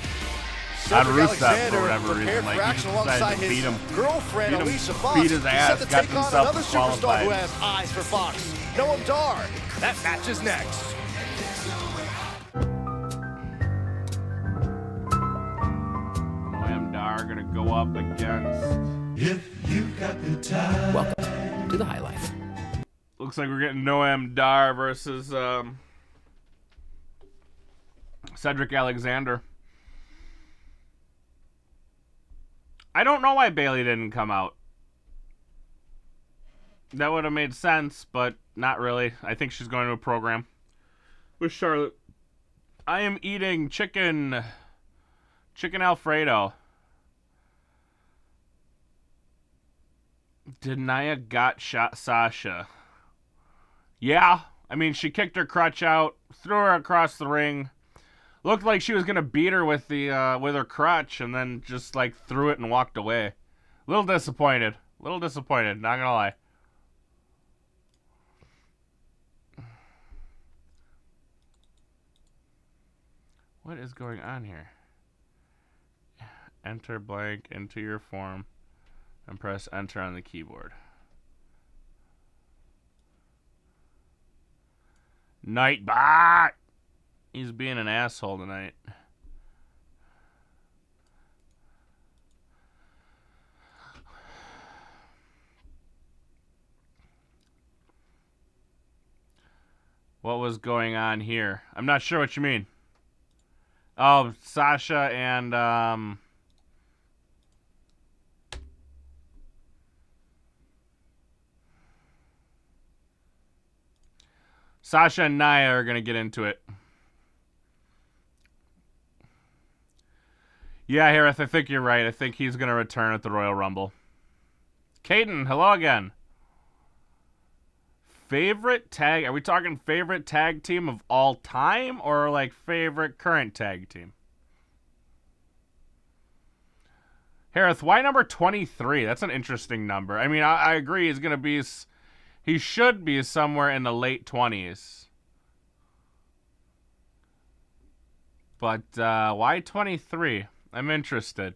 on Cedric Rusev Alexander for whatever prepared reason. for Like, he action just decided alongside to beat his him. girlfriend, Beat him, Alicia Fox. beat his He's ass, set to got take on himself another superstar disqualified. who has eyes for Fox. Noam Dar. That match is next. Noam Dar going to go up against... If you've got the time. Welcome to the High Life. Looks like we're getting Noam Dar versus Cedric Alexander. I don't know why Bayley didn't come out. That would have made sense, but not really. I think she's going to a program with Charlotte. I am eating chicken Alfredo. Did Nia got Sasha? Yeah. I mean, she kicked her crutch out, threw her across the ring. Looked like she was gonna beat her with the with her crutch, and then just like threw it and walked away. A little disappointed. Not gonna lie. What is going on here? Enter blank into your form and press enter on the keyboard. Nightbot! He's being an asshole tonight. What was going on here? I'm not sure what you mean. Oh, Sasha and Nia are going to get into it. Yeah, Harith, I think you're right. I think he's going to return at the Royal Rumble. Caden, hello again. Favorite tag? Are we talking favorite tag team of all time or like favorite current tag team? Harith, why number 23? That's an interesting number. I mean, I agree he's going to be... He should be somewhere in the late 20s. but why 23? I'm interested.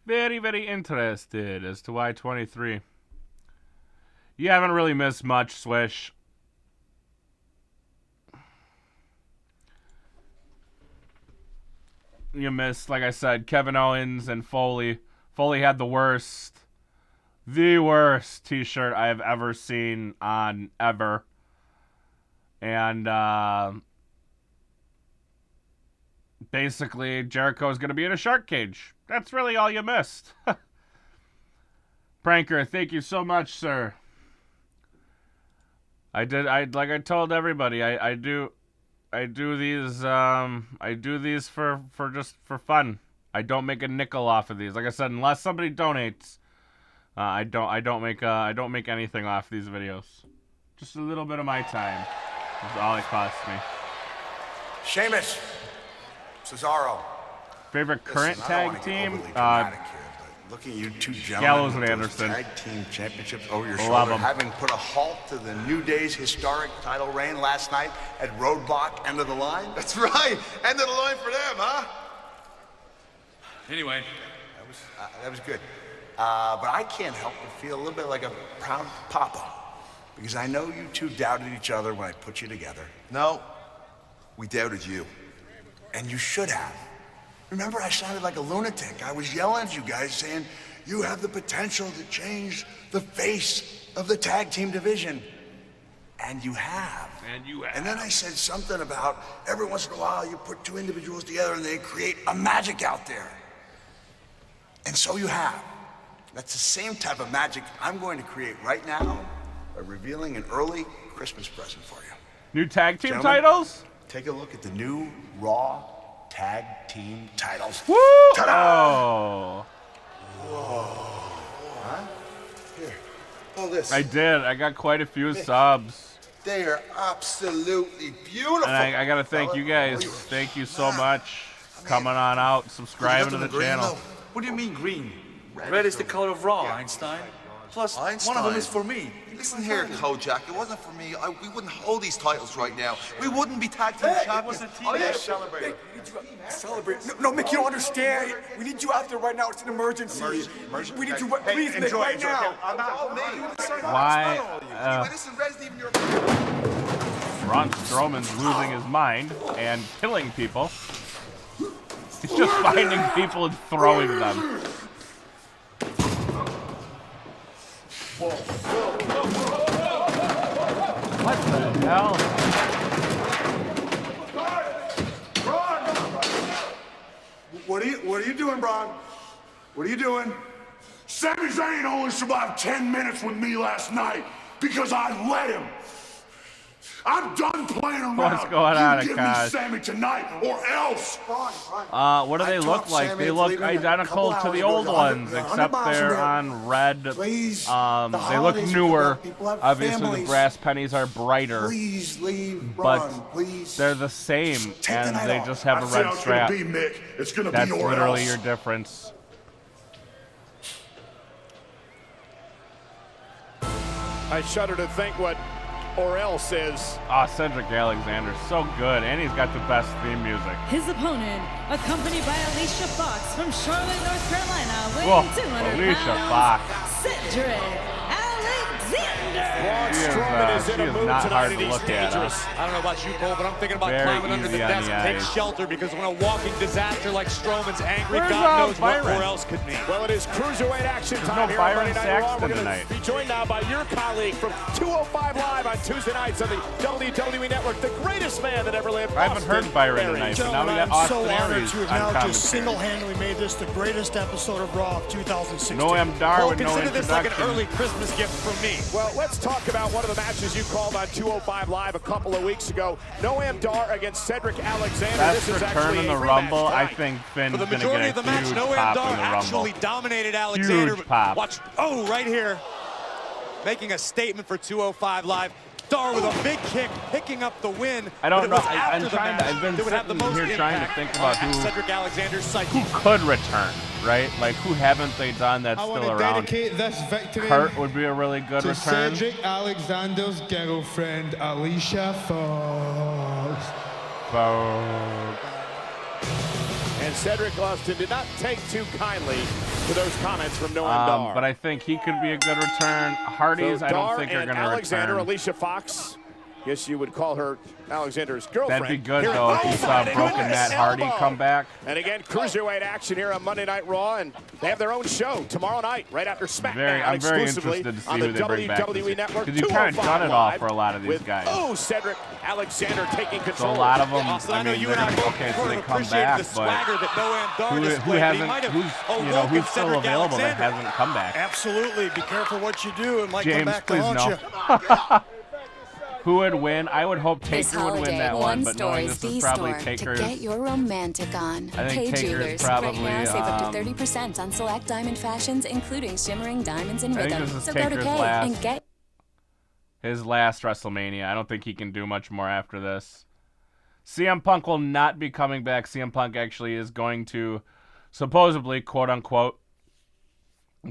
Very, very interested as to why 23. You haven't really missed much, Swish. You missed, like I said, Kevin Owens and Foley. Foley had the worst t-shirt I have ever seen on ever. And basically, Jericho is going to be in a shark cage. That's really all you missed. Pranker, thank you so much, sir. Like I told everybody, I do these for just for fun. I don't make a nickel off of these. Like I said, unless somebody donates, I don't make anything off these videos. Just a little bit of my time. That's all it costs me. Sheamus, Cesaro. Favorite current tag team? Looking at you two gentlemen, Gallows and Anderson. Tag team championships over your Love shoulder, 'em. having put a halt to the New Day's historic title reign last night at Roadblock, end of the line. That's right. End of the line for them, huh? Anyway, that was good. But I can't help but feel a little bit like a proud papa, because I know you two doubted each other when I put you together. No, we doubted you. And you should have. Remember, I sounded like a lunatic. I was yelling at you guys saying, you have the potential to change the face of the tag team division. And you have. And then I said something about every once in a while you put two individuals together and they create a magic out there. And so you have. That's the same type of magic I'm going to create right now by revealing an early Christmas present for you. New tag team Gentlemen, titles? Take a look at the new Raw Tag Team titles. Woo! Ta-da! Oh. Whoa. Huh? Here. All this. I did. I got quite a few subs. They are absolutely beautiful. And I gotta thank you guys. Thank you so much. Coming on out, subscribing to the channel. What do you mean green? Red is the color of Raw, Einstein. Plus, one of them is for me. Listen here, Kojak. It wasn't for me. We wouldn't hold these titles right now. We wouldn't be tag team champions. Oh, yeah, celebrate. Celebrate. No, Mick, you don't understand. We need you out there right now. It's an emergency. We need you, please, Mick, right now. Why? Braun Strowman's losing his mind and killing people. He's just finding people and throwing them. What the hell? What are you doing, Braun? What are you doing? Sami Zayn only survived 10 minutes with me last night because I let him. I'm done playing around. What's going on, You give Akash? me Sami tonight or else. What do they look like? They look identical to the old ones, except they're on red. They look newer. Obviously, the brass pennies are brighter, but they're the same, and they just have a red strap. That's literally your difference. I shudder to think what or else is. Cedric Alexander's so good, and he's got the best theme music. His opponent, accompanied by Alicia Fox from Charlotte, North Carolina, Whoa, weighing 200 Alicia pounds, Fox. Cedric Alexander. She is not hard to look at. I don't know about you, Cole, but I'm thinking about Very climbing under the easy on desk the and take eyes. shelter, because when a walking disaster like Strowman's angry, Where's, God knows Byron? what or else could mean. Well, it is Cruiserweight action There's time no here Byron on Monday Night Raw. Saxton We're going tonight. to be joined now by your colleague from 205 Live on Tuesday nights on the WWE Network, the greatest man that ever lived. I haven't heard Byron tonight, but now we got Austin Aries to have on now commentary. just single-handedly made this the greatest episode of Raw of 2016. Noam Dar Well, with no consider this like an introduction. early Christmas gift from me. Well, let's talk about one of the matches you called on 205 Live a couple of weeks ago. Noam Dar against Cedric Alexander. Best This is return actually in the a rematch Rumble. I tonight. think Finn's For the going to majority get of the a match, huge Noam pop Dar in the Rumble. actually dominated Alexander. Huge pop. Watch, right here, making a statement for 205 Live. Dar with a big kick, picking up the win. I don't But it know. was after I'm the trying to. match I've been that would have the sitting most here trying to impact think about on who Cedric Alexander's psyche. could return. right? Like, who haven't they done that's still around? Dedicate this victory Kurt would be a really good to return. Cedric Alexander's girlfriend, Alicia Fox. And Cedric Austin did not take too kindly to those comments from Noam Dar. But I think he could be a good return. Hardys, So I don't Dar think are and going to Alexander, return. Alicia Fox. Guess you would call her Alexander's girlfriend. That'd be good, though, if you saw Broken Matt Hardy come back. And again, cruiserweight action here on Monday Night Raw, and they have their own show tomorrow night, right after SmackDown, I'm very exclusively interested to see on who the they bring back. WWE Network. Because you kind of done it all for a lot of these with, guys. Oh, Cedric Alexander taking So control. a lot of them, Austin, I mean, you they're and I both okay, so sort they of come appreciated back, the swagger but that Noam Dar who's displayed. who's still available that hasn't come back? Absolutely. Be careful what you do. It might come James, back to please haunt no. Who would win? I would hope This Taker would win holiday, that one, but knowing Store's this is B probably Store Taker's. to get your romantic on. I think Kay Taker's Jewelers. probably, Right now, save up to 30% on select diamond fashions, including shimmering diamonds and I think rhythm. this is So go to Taker's Kay and get his last WrestleMania. I don't think he can do much more after this. CM Punk will not be coming back. CM Punk actually is going to supposedly, quote unquote,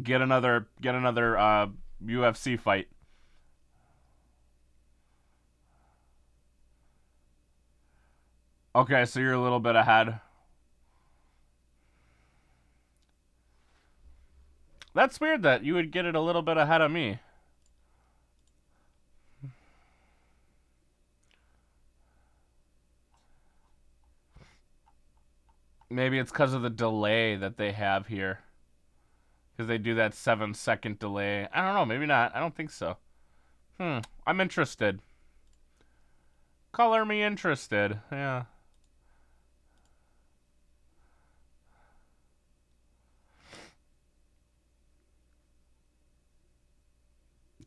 get another UFC fight. Okay, so you're a little bit ahead. That's weird that you would get it a little bit ahead of me. Maybe it's because of the delay that they have here. Because they do that 7-second delay. I don't know, maybe not. I don't think so. I'm interested. Color me interested. Yeah.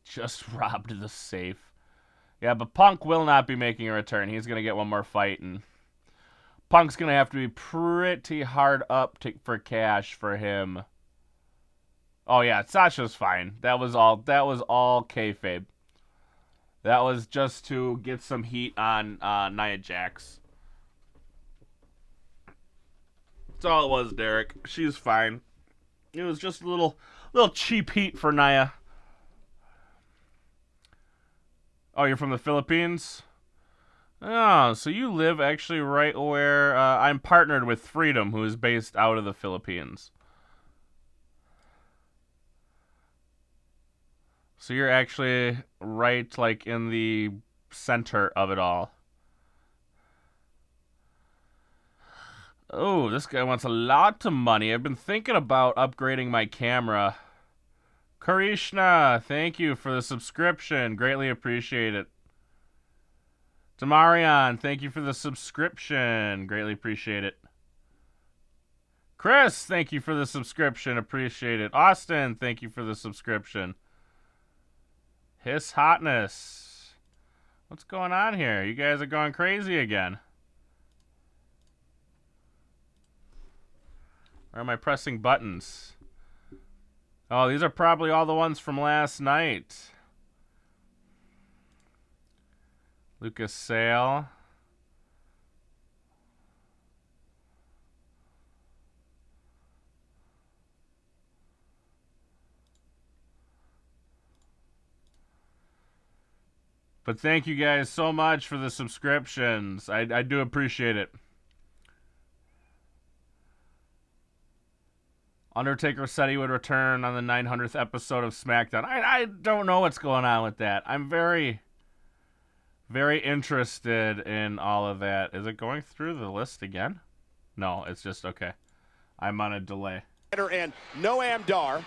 Just robbed the safe. Yeah, but Punk will not be making a return. He's going to get one more fight, and Punk's going to have to be pretty hard up for cash for him. Oh, yeah, Sasha's fine. That was all kayfabe. That was just to get some heat on Nia Jax. That's all it was, Derek. She's fine. It was just a little cheap heat for Nia. Oh, you're from the Philippines? Oh, so you live actually right where I'm partnered with Freedom, who is based out of the Philippines. So you're actually right, like, in the center of it all. Oh, this guy wants a lot of money. I've been thinking about upgrading my camera. Karishna, thank you for the subscription. Greatly appreciate it. Damarion, thank you for the subscription. Greatly appreciate it. Chris, thank you for the subscription. Appreciate it. Austin, thank you for the subscription. His Hotness. What's going on here? You guys are going crazy again. Where am I pressing buttons? Oh, these are probably all the ones from last night. Lucas Sale. But thank you guys so much for the subscriptions. I do appreciate it. Undertaker said he would return on the 900th episode of SmackDown. I don't know what's going on with that. I'm very, very interested in all of that. Is it going through the list again? No, it's just okay. I'm on a delay. And Noam Dar.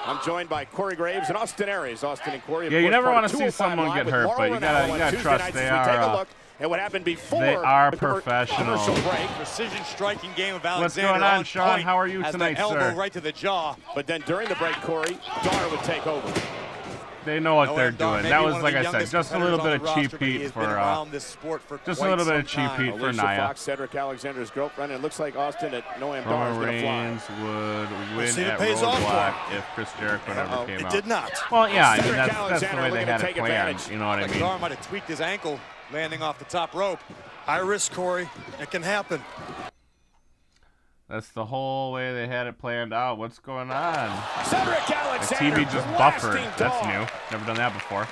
I'm joined by Corey Graves and Austin Aries. Austin and Corey. Yeah, you never want to see someone get hurt, but you gotta trust they are. Take a look at what happened before. They are professional. Precision striking game of Alexander. What's going on, Sean? How are you tonight, elbow sir? Right to the jaw. But then during the break, Corey, Dar would take over. They know what they're doing. That was, like I said, just a little bit of cheap heat for just a little bit of cheap heat for Nia. Fox, Cedric Alexander's girlfriend, and it looks like Austin at Noam Dar is going to fly. Reigns would win at Roadblock if Chris Jericho never came out. It did not. Well, yeah, I mean, that's the way they had it planned. You know what I mean? Dar might have tweaked his ankle landing off the top rope. High risk, Corey. It can happen. That's the whole way they had it planned out. What's going on? Cedric The Alexander TV just buffered. blasting That's dog. new. Never done that before.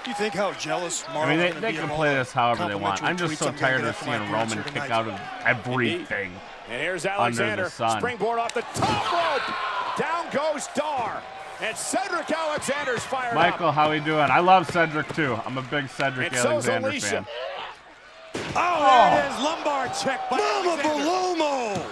You think how jealous Marlon's I mean, gonna they be can of all play the this however they want. complimentary I'm just tweets so I'm gonna tired get of after seeing my appearance Roman here kick tonight. out of everything And here's under Alexander. the sun. Springboard off the top rope. Down goes Dar. And Cedric Alexander's fired Michael, up. how we doing? I love Cedric too. I'm a big Cedric And so's Alexander Alicia. fan. Oh, there it is. Lumbar check by Mama Alexander.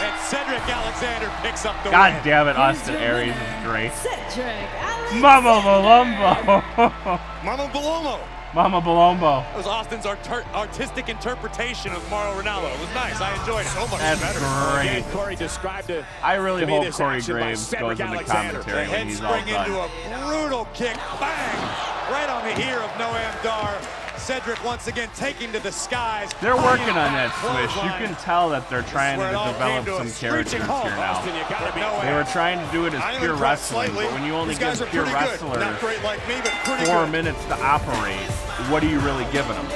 And Cedric Alexander picks up the God win. damn it, Austin Aries is great. Cedric Alexander. Mama Balombo. Mama Balomo. Mama Balombo. That was Austin's artistic interpretation of Mauro Ranallo. It was nice. I enjoyed it. So much That's better. great. Again, Corey described it. I really to me hope this Corey action by Graves Cedric goes into Alexander. commentary The when head he's all spring into done. a brutal kick. Bang! Right on the ear of Noam Dar. Cedric once again taking to the skies. They're working on that Clothesline. switch. You can tell that they're trying to Where it all develop came to a some screeching characters halt. here now. Austin, you gotta be. No They were trying to do it as I am pure impressed wrestling, slightly. but when you only These guys give are pure pretty good. wrestlers Not great like me, but pretty 4 good. minutes to operate, what are you really giving them?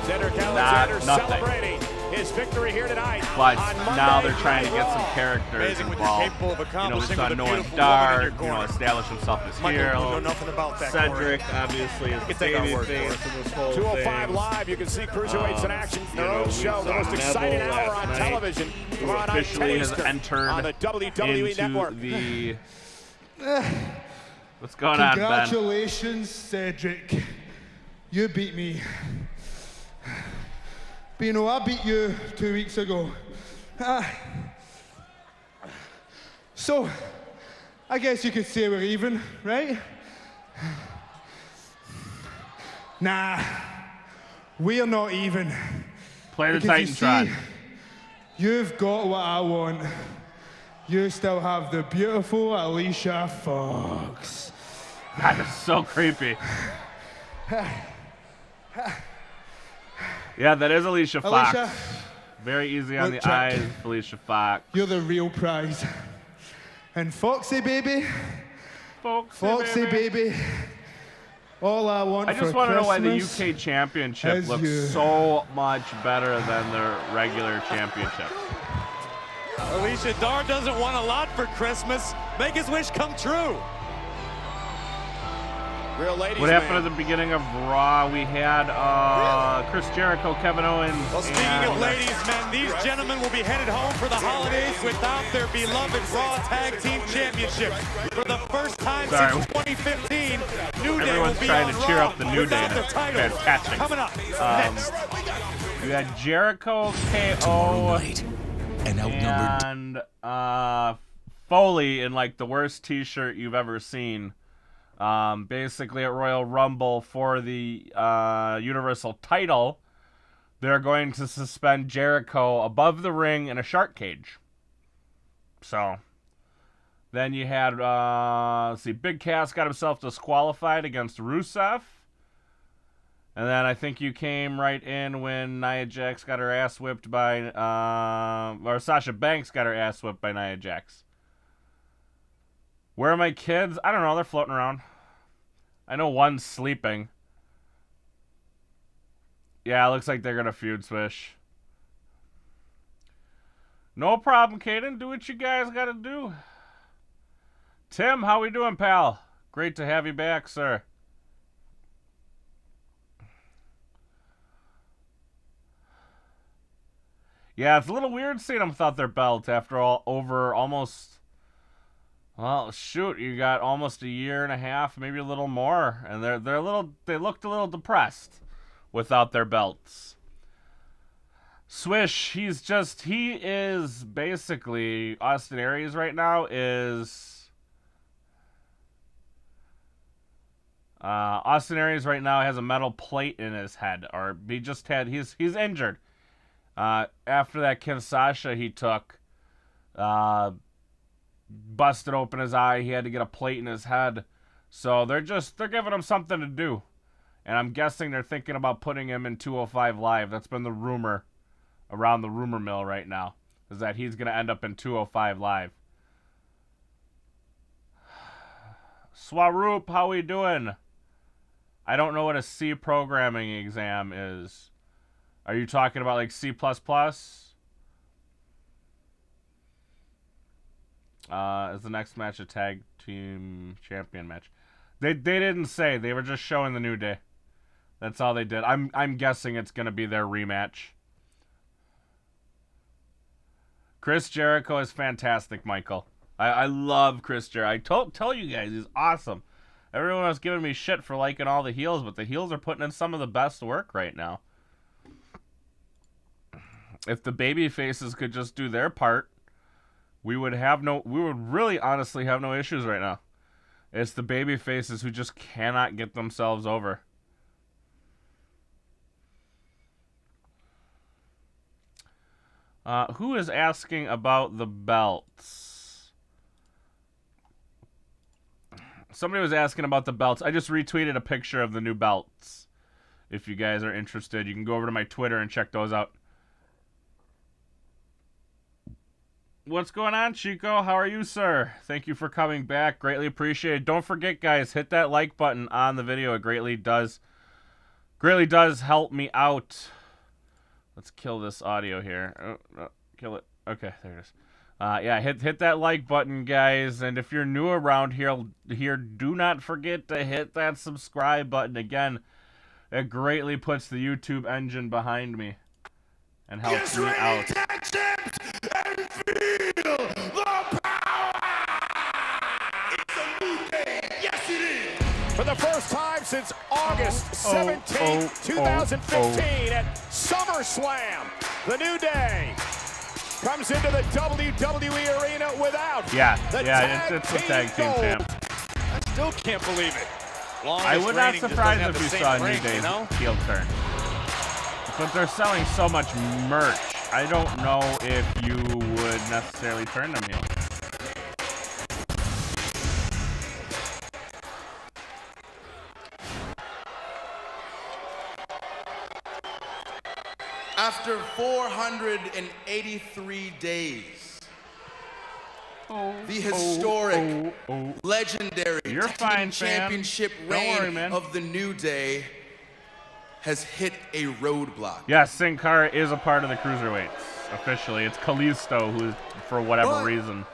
Cedric Alexander nothing. celebrating his victory here tonight. But on Monday now they're trying to Night get some Raw. characters Amazing what you're involved. capable of You know, we accomplishing saw with a Noam beautiful woman in Dar, your you corner. know, establish himself as Michael, you know hero. nothing about that, Cedric, obviously, is the take our baby word face for it. of this whole 205 thing. Live, you can see Cruiserweights in action. you Their know, own we show, the saw most exciting Neville hour last on night, television. who Tomorrow night, officially 10 has Eastern, entered on the WWE into Network. the... What's going on, Ben? Congratulations, Cedric. You beat me. But you know, I beat you 2 weeks ago. So, I guess you could say we're even, right? Nah, we're not even. Play the Because you Titantron. see, you've got what I want. You still have the beautiful Alicia Fox. That is so creepy. Yeah, that is Alicia Fox. Alicia, Very easy on look, the check. eyes, Alicia Fox. You're the real prize. And Foxy baby, Foxy baby, all I want I for just want to know why the Christmas UK Championship is looks you. so much better than the regular championship. Alicia Dar doesn't want a lot for Christmas. Make his wish come true. Real ladies What happened man. at the beginning of Raw? We had Chris Jericho, Kevin Owens. Well, speaking of ladies, men, these gentlemen will be headed home for the holidays without their beloved Raw Tag Team Championship. For the first time since 2015, New Day will Everyone's be trying on to cheer Raw up the New Day. without their titles. Fantastic. Coming up next. You had Jericho, KO, and outnumbered and Foley in like the worst T-shirt you've ever seen. Basically at Royal Rumble for the Universal title, they're going to suspend Jericho above the ring in a shark cage. So, then you had, let's see, Big Cass got himself disqualified against Rusev. And then I think you came right in when Nia Jax got her ass whipped by, or Sasha Banks got her ass whipped by Nia Jax. Where are my kids? I don't know. They're floating around. I know one's sleeping. Yeah, it looks like they're going to feud Swish. No problem, Caden. Do what you guys got to do. Tim, how we doing, pal? Great to have you back, sir. Yeah, it's a little weird seeing them without their belt after all over almost... Well, shoot, you got almost a year and a half, maybe a little more, and they looked a little depressed without their belts. Swish, he is basically Austin Aries right now is Austin Aries right now has a metal plate in his head, or he's injured. After that Kinshasa he took, busted open his eye. He had to get a plate in his head. So they're giving him something to do. And I'm guessing they're thinking about putting him in 205 Live. That's been the rumor around the rumor mill right now, is that he's going to end up in 205 Live. Swaroop, how we doing? I don't know what a C programming exam is. Are you talking about like C++? Is the next match a tag team champion match? They didn't say. They were just showing the New Day. That's all they did. I'm guessing it's gonna be their rematch. Chris Jericho is fantastic, Michael. I love Chris Jericho. I tell you guys, he's awesome. Everyone was giving me shit for liking all the heels, but the heels are putting in some of the best work right now. If the baby faces could just do their part, we would really honestly have no issues right now. It's the baby faces who just cannot get themselves over. Who is asking about the belts? Somebody was asking about the belts. I just retweeted a picture of the new belts. If you guys are interested, you can go over to my Twitter and check those out. What's going on, Chico? How are you, sir? Thank you for coming back. Greatly appreciated. Don't forget, guys, hit that like button on the video. It greatly does help me out. Let's kill this audio here. Oh, kill it. Okay, there it is. Yeah, hit that like button, guys. And if you're new around here, do not forget to hit that subscribe button. Again, it greatly puts the YouTube engine behind me and helps me out. And feel the power! It's a new day. Yes, it is. For the first time since August 17, 2015 at SummerSlam, the New Day comes into the WWE arena without it's a tag team champ. I still can't believe it. I would not surprise if we saw a New Day heel turn. But they're selling so much merch. I don't know if you would necessarily turn them heel. After 483 days, the historic, legendary tag team championship reign of the New Day has hit a roadblock. Yes, Sin Cara is a part of the Cruiserweights. Officially, it's Kalisto who, for whatever reason,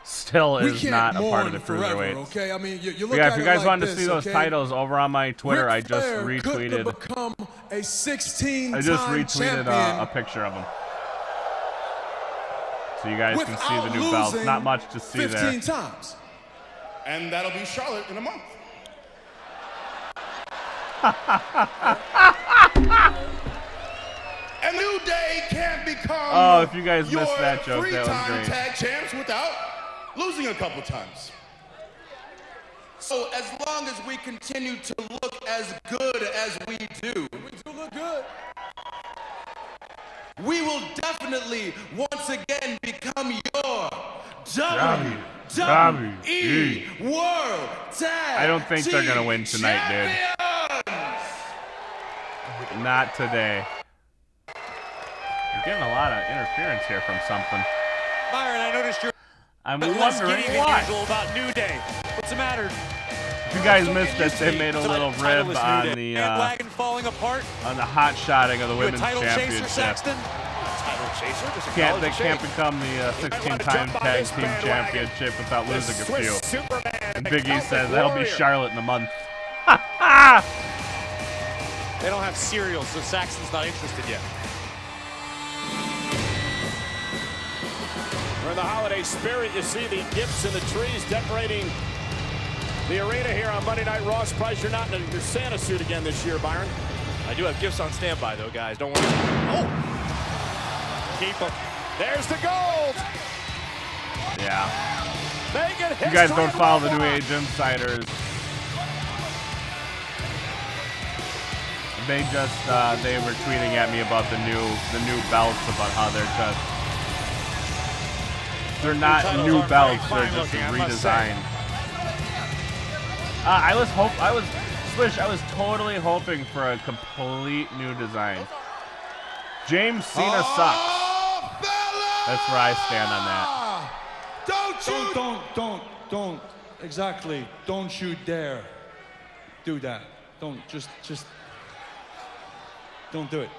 still is not a part of the Cruiserweights. Okay? I mean, you look yeah, at if you it guys like wanted this, to see those titles over on my Twitter, I just retweeted. Become a 16-time I just retweeted champion a picture of him, so you guys can see the new belts. Not much to see 15 there. times. And that'll be Charlotte in a month. A New Day can't become if you guys missed that joke, that was great. tag champs without losing a couple times. So as long as we continue to look as good as we do, look good. We will definitely once again become your WWE World Tag I don't think they're gonna win tonight, dude. Not today. You're getting a lot of interference here from something. Byron, I noticed you're less giddy than usual about New Day. What's the matter? If you guys missed it, they made a little rib on the bandwagon falling apart. On the hot shotting of the women's title championship. chaser, Saxton? Title chaser? They can't become the 16-time tag team championship without losing a few. And Big E says that'll be Charlotte in a month. They don't have cereal, so Saxton's not interested yet. For the holiday spirit, you see the gifts and the trees decorating the arena here on Monday Night Raw. Surprised you're not in your Santa suit again this year, Byron. I do have gifts on standby, though, guys. Don't worry. Oh! Keep them. There's the gold! Yeah. Making you guys don't follow the New Age Insiders. They just, they were tweeting at me about the new belts, about how they're not new belts, they're just redesigned. I was totally hoping for a complete new design. James Cena sucks. That's where I stand on that. Don't exactly. Don't you dare do that. Don't do it.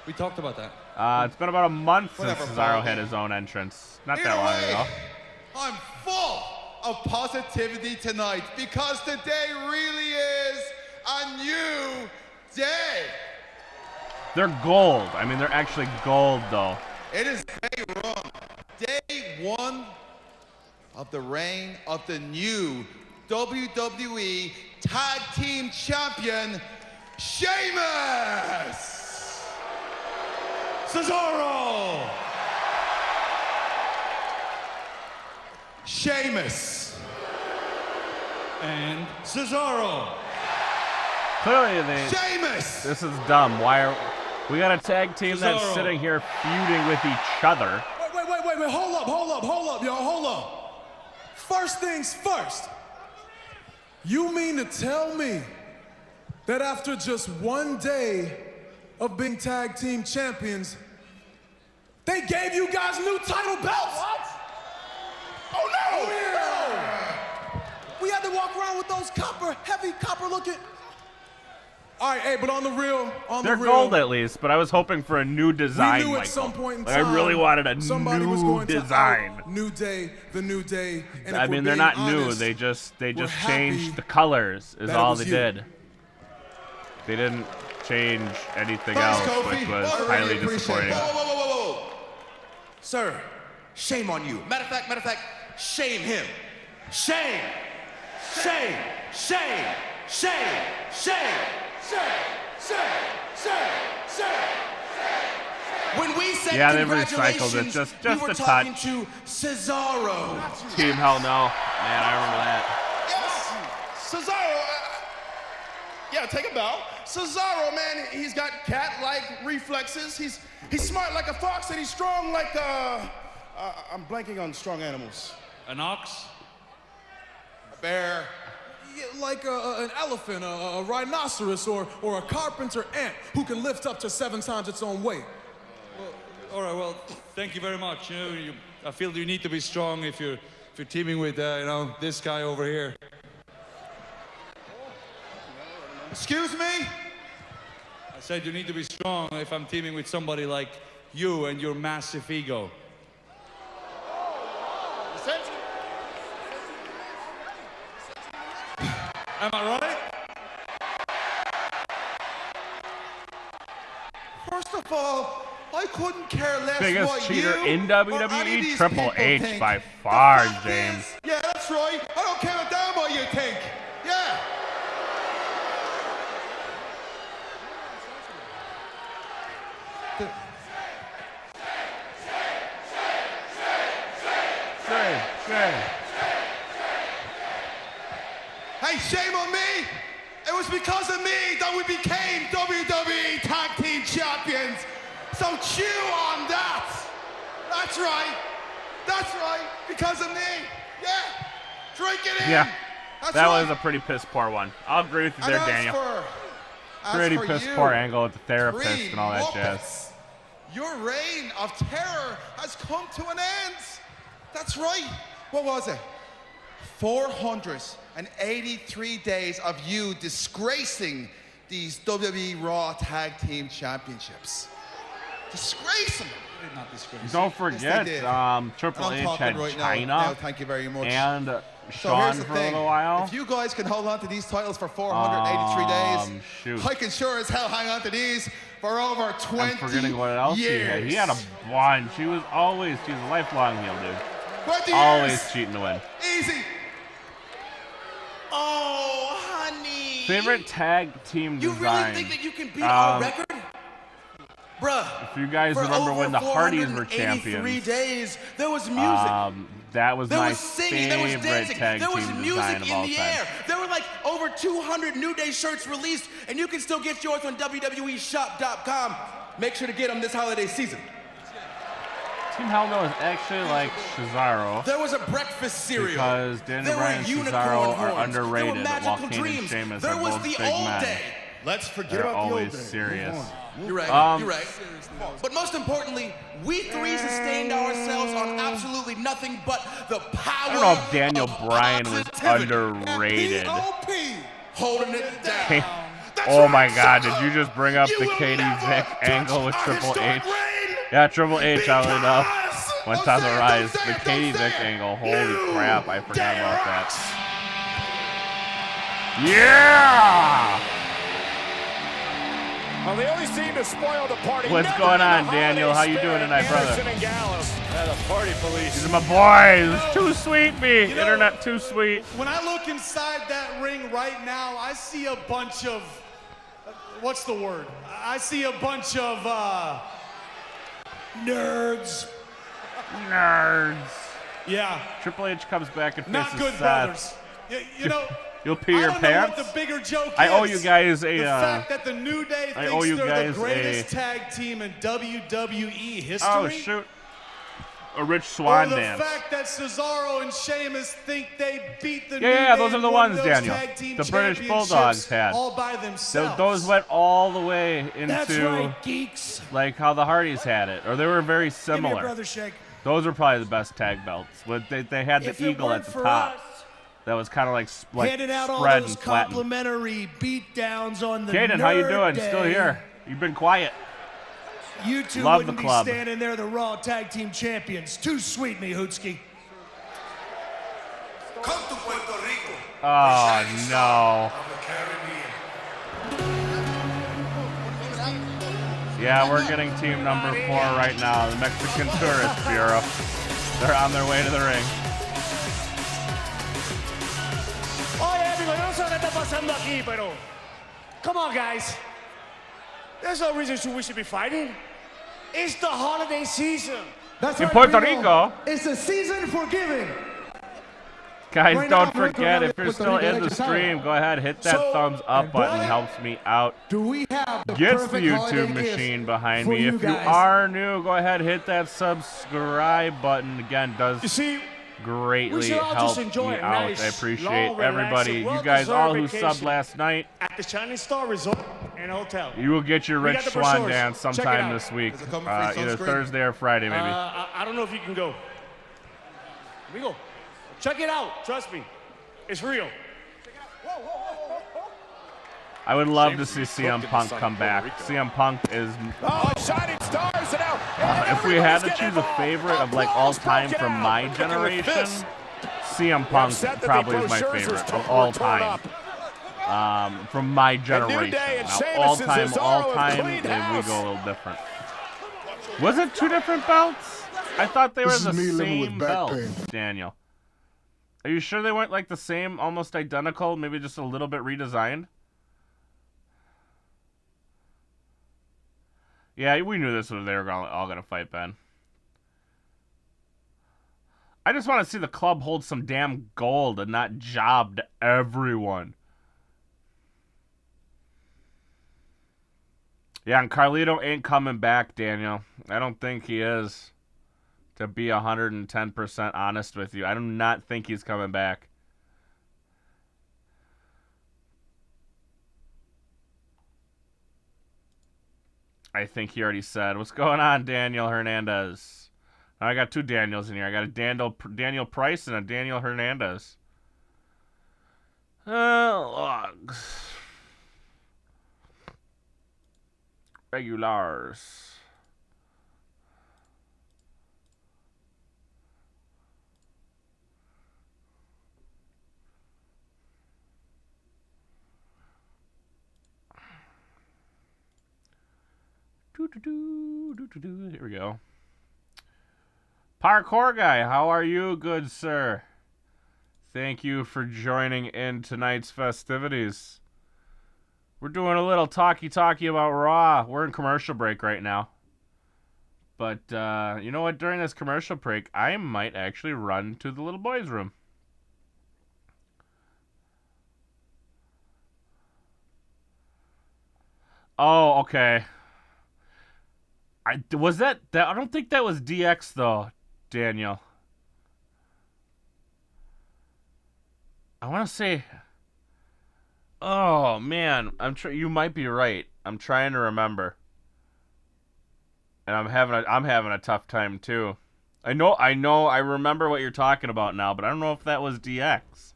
We talked about that. It's been about a month since Whatever, Cesaro Paul. had his own entrance. Not Either that long way, ago. I'm full of positivity tonight because today really is a new day. They're gold. I mean, they're actually gold, though. It is day one. Day one of the reign of the new WWE Tag Team Champion, Sheamus! Cesaro! Sheamus. And Cesaro. Clearly, Sheamus! This is dumb. Why are we got a tag team that's Cesaro. sitting here feuding with each other? Wait, hold up, y'all, hold up. First things first. You mean to tell me that after just one day of being tag team champions, they gave you guys new title belts? What? Oh no! We had to walk around with those heavy copper looking. All right, hey, but on the real, They're gold at least, but I was hoping for a new design. we knew Michael. at some point in Like, time I really wanted a somebody was new going design. To New Day, the new day. And I if we're mean, they're being not new. honest, They just we're changed happy the colors. Is that it all was they you. did. They didn't change anything Thanks, else, Kofi. which was I really highly appreciate disappointing. it. Whoa. Sir, shame on you. Matter of fact, shame him. Shame. When we said Yeah, they've recycled it congratulations, just we a were touch. talking to Cesaro. Team Hell No. Man, I remember that. Yes, Cesaro. Yeah, take a bow. Cesaro, man, he's got cat-like reflexes. He's smart like a fox, and he's strong like I'm blanking on strong animals. An ox? A bear. Yeah, like an elephant, a rhinoceros, or a carpenter ant who can lift up to 7 times its own weight. All right, well, thank you very much. You know, I feel you need to be strong if you're teaming with, this guy over here. Excuse me? I said you need to be strong if I'm teaming with somebody like you and your massive ego. Am I right? First of all, I couldn't care less Biggest what cheater you in or any of WWE, these Triple people H think. by The far, fact James. is, yeah, that's right. I don't care a damn what you think. Yeah. Hey, shame on me. It was because of me that we became WWE Tag Team Champions. So chew on that. That's right. That's right. Because of me. Yeah. Drink it in. Yeah, That's that right. was a pretty piss poor one. I'll agree with you And there, as Daniel. as Pretty for piss you, poor angle with the therapist Three and all that Muppets, jazz. Your reign of terror has come to an end. That's right. What was it? 483 days of you disgracing these WWE Raw Tag Team Championships. Disgrace them. Not disgrace. Don't Yes, forget, they did. Triple I'm H talking had right China now. Thank you very much. and So Sean here's the for a thing. little while. If you guys can hold on to these titles for 483 days, Shoot. I can sure as hell hang on to these for over 20 I'm forgetting what else years. he had. He had a bunch. She was a lifelong heel, dude. 20 Always years. cheating to win. Easy. Oh, honey. Favorite tag team You design. really think that you can beat our record? Bruh. If you guys for remember over when the Hardys were 483 champions, days, there was music. that was There my was singing, there was favorite dancing, tag there was team music design of all in the time. air. There were like over 200 New Day shirts released, and you can still get yours on WWEshop.com. Make sure to get them this holiday season. Team Hell No is actually like Cesaro. There was a breakfast cereal. Because Daniel There were Bryan and unicorn Cesaro are horns. underrated, There were while magical Kane and dreams. Sheamus There are was both the big old men. day. Let's forget They're about the old always day. serious. You're right. You're right. But most importantly, we three sustained ourselves on absolutely nothing but the power. I don't know if Daniel of Bryan was positivity. underrated. P.O.P. holding it down. Kane, Oh my God, did you just bring up the Katie Vick angle with Triple H? Yeah, Triple H, oddly enough, went on the rise. The Katie Vick angle, holy crap, I forgot about that. Yeah! Well, they always seem to spoil the party. What's going on, Daniel? How you doing tonight, brother? The party police. These are my boys. Too sweet, me. Internet too sweet. When I look inside that ring right now, I see a bunch of, what's the word? I see a bunch of, nerds. Nerds. Yeah. Triple H comes back and Not faces good Seth. brothers. You know, You'll pee your I don't pants. know what the bigger joke I owe is. you guys a. The fact that the New Day I thinks owe you they're guys the greatest tag team in WWE history. Oh shoot! A Rich Swan or the dance. fact that Cesaro and Sheamus think they beat the New Yeah, Day those are and the won ones, those Daniel. tag team The British Bulldogs championships had. all by themselves. Those went all the way into That's right, geeks. like how the Hardys had it, or they were very similar. Give me a brother shake. Those were probably the best tag belts. But they had the If it eagle weren't at the for top. us, That was kind of like handing out all spread those and flattened. complimentary beatdowns on the Kaden, how you doing? Day, Still here? You've been quiet. You two Love the wouldn't be club. standing there, the Raw Tag Team Champions. Too sweet, me Hootski. Come to Puerto Rico. Oh no. Yeah, we're getting team number 4 right now, the Mexican Tourist Bureau. They're on their way to the ring. Oye, amigo, yo no sé qué está pasando aquí, pero come on, guys. There's no reason to we should be fighting. It's the holiday season. That's In right, Puerto people. Rico. It's a season for giving. Guys, Right don't now, forget, if you're Puerto still Rico, in the exercise. stream, go ahead, hit that So, thumbs up and button. boy, Helps me out. Do we have the Gets the perfect holiday YouTube gifts machine behind for me. you If you guys? are new, go ahead, hit that subscribe button. Again, does greatly we should all help just enjoy me a out. nice, I appreciate long, everybody. relaxing, You guys all who well-deserved subbed last night, at the Shining Star Resort and Hotel. you will get your We Rich got the Swan brochures. dance Check it sometime out. this week. Does it come with free Either sunscreen? Thursday or Friday, maybe. I don't know if you can go. Amigo, check it out. Trust me. It's real. I would love to see CM Punk come back. CM Punk is... Oh, shining stars and out. if we had to choose a favorite of like all time from my generation, CM Punk probably is my favorite of all time. From my generation. Now, all time, we go a little different. Was it 2 different belts? I thought they were the same belts, Daniel. Are you sure they weren't like the same, almost identical, maybe just a little bit redesigned? Yeah, we knew this was they were all gonna fight, Ben. I just want to see the club hold some damn gold and not jobbed everyone. Yeah, and Carlito ain't coming back, Daniel. I don't think he is. To be 110% honest with you, I do not think he's coming back. I think he already said. What's going on, Daniel Hernandez? Now I got 2 Daniels in here. I got a Daniel Price and a Daniel Hernandez. Logs. Regulars. Here we go. Parkour guy, how are you, good sir? Thank you for joining in tonight's festivities. We're doing a little talkie about Raw. We're in commercial break right now. But, you know what? During this commercial break, I might actually run to the little boys' room. Oh, okay. I don't think that was DX though, Daniel. I want to say. Oh man, you might be right. I'm trying to remember, and I'm having a tough time too. I remember what you're talking about now, but I don't know if that was DX.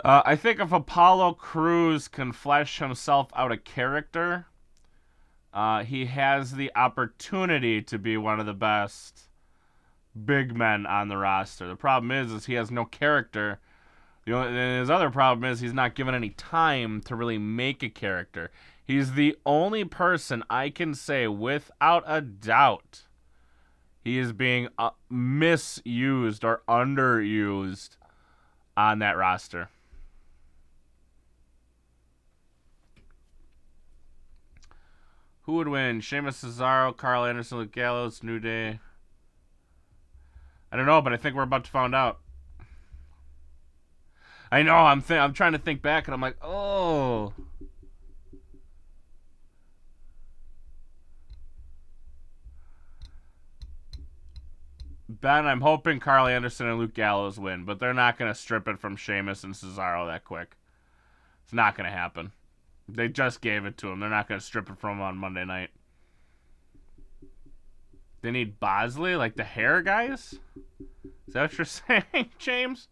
I think if Apollo Crews can flesh himself out of character, he has the opportunity to be one of the best big men on the roster. The problem is he has no character. His other problem is he's not given any time to really make a character. He's the only person I can say without a doubt he is being misused or underused on that roster. Who would win? Sheamus, Cesaro, Carl Anderson, Luke Gallows, New Day? I don't know, but I think we're about to find out. I know, I'm trying to think back, and I'm like, oh. Ben, I'm hoping Carl Anderson and Luke Gallows win, but they're not going to strip it from Sheamus and Cesaro that quick. It's not going to happen. They just gave it to him. They're not going to strip it from him on Monday night. They need Bosley, like the hair guys? Is that what you're saying, James?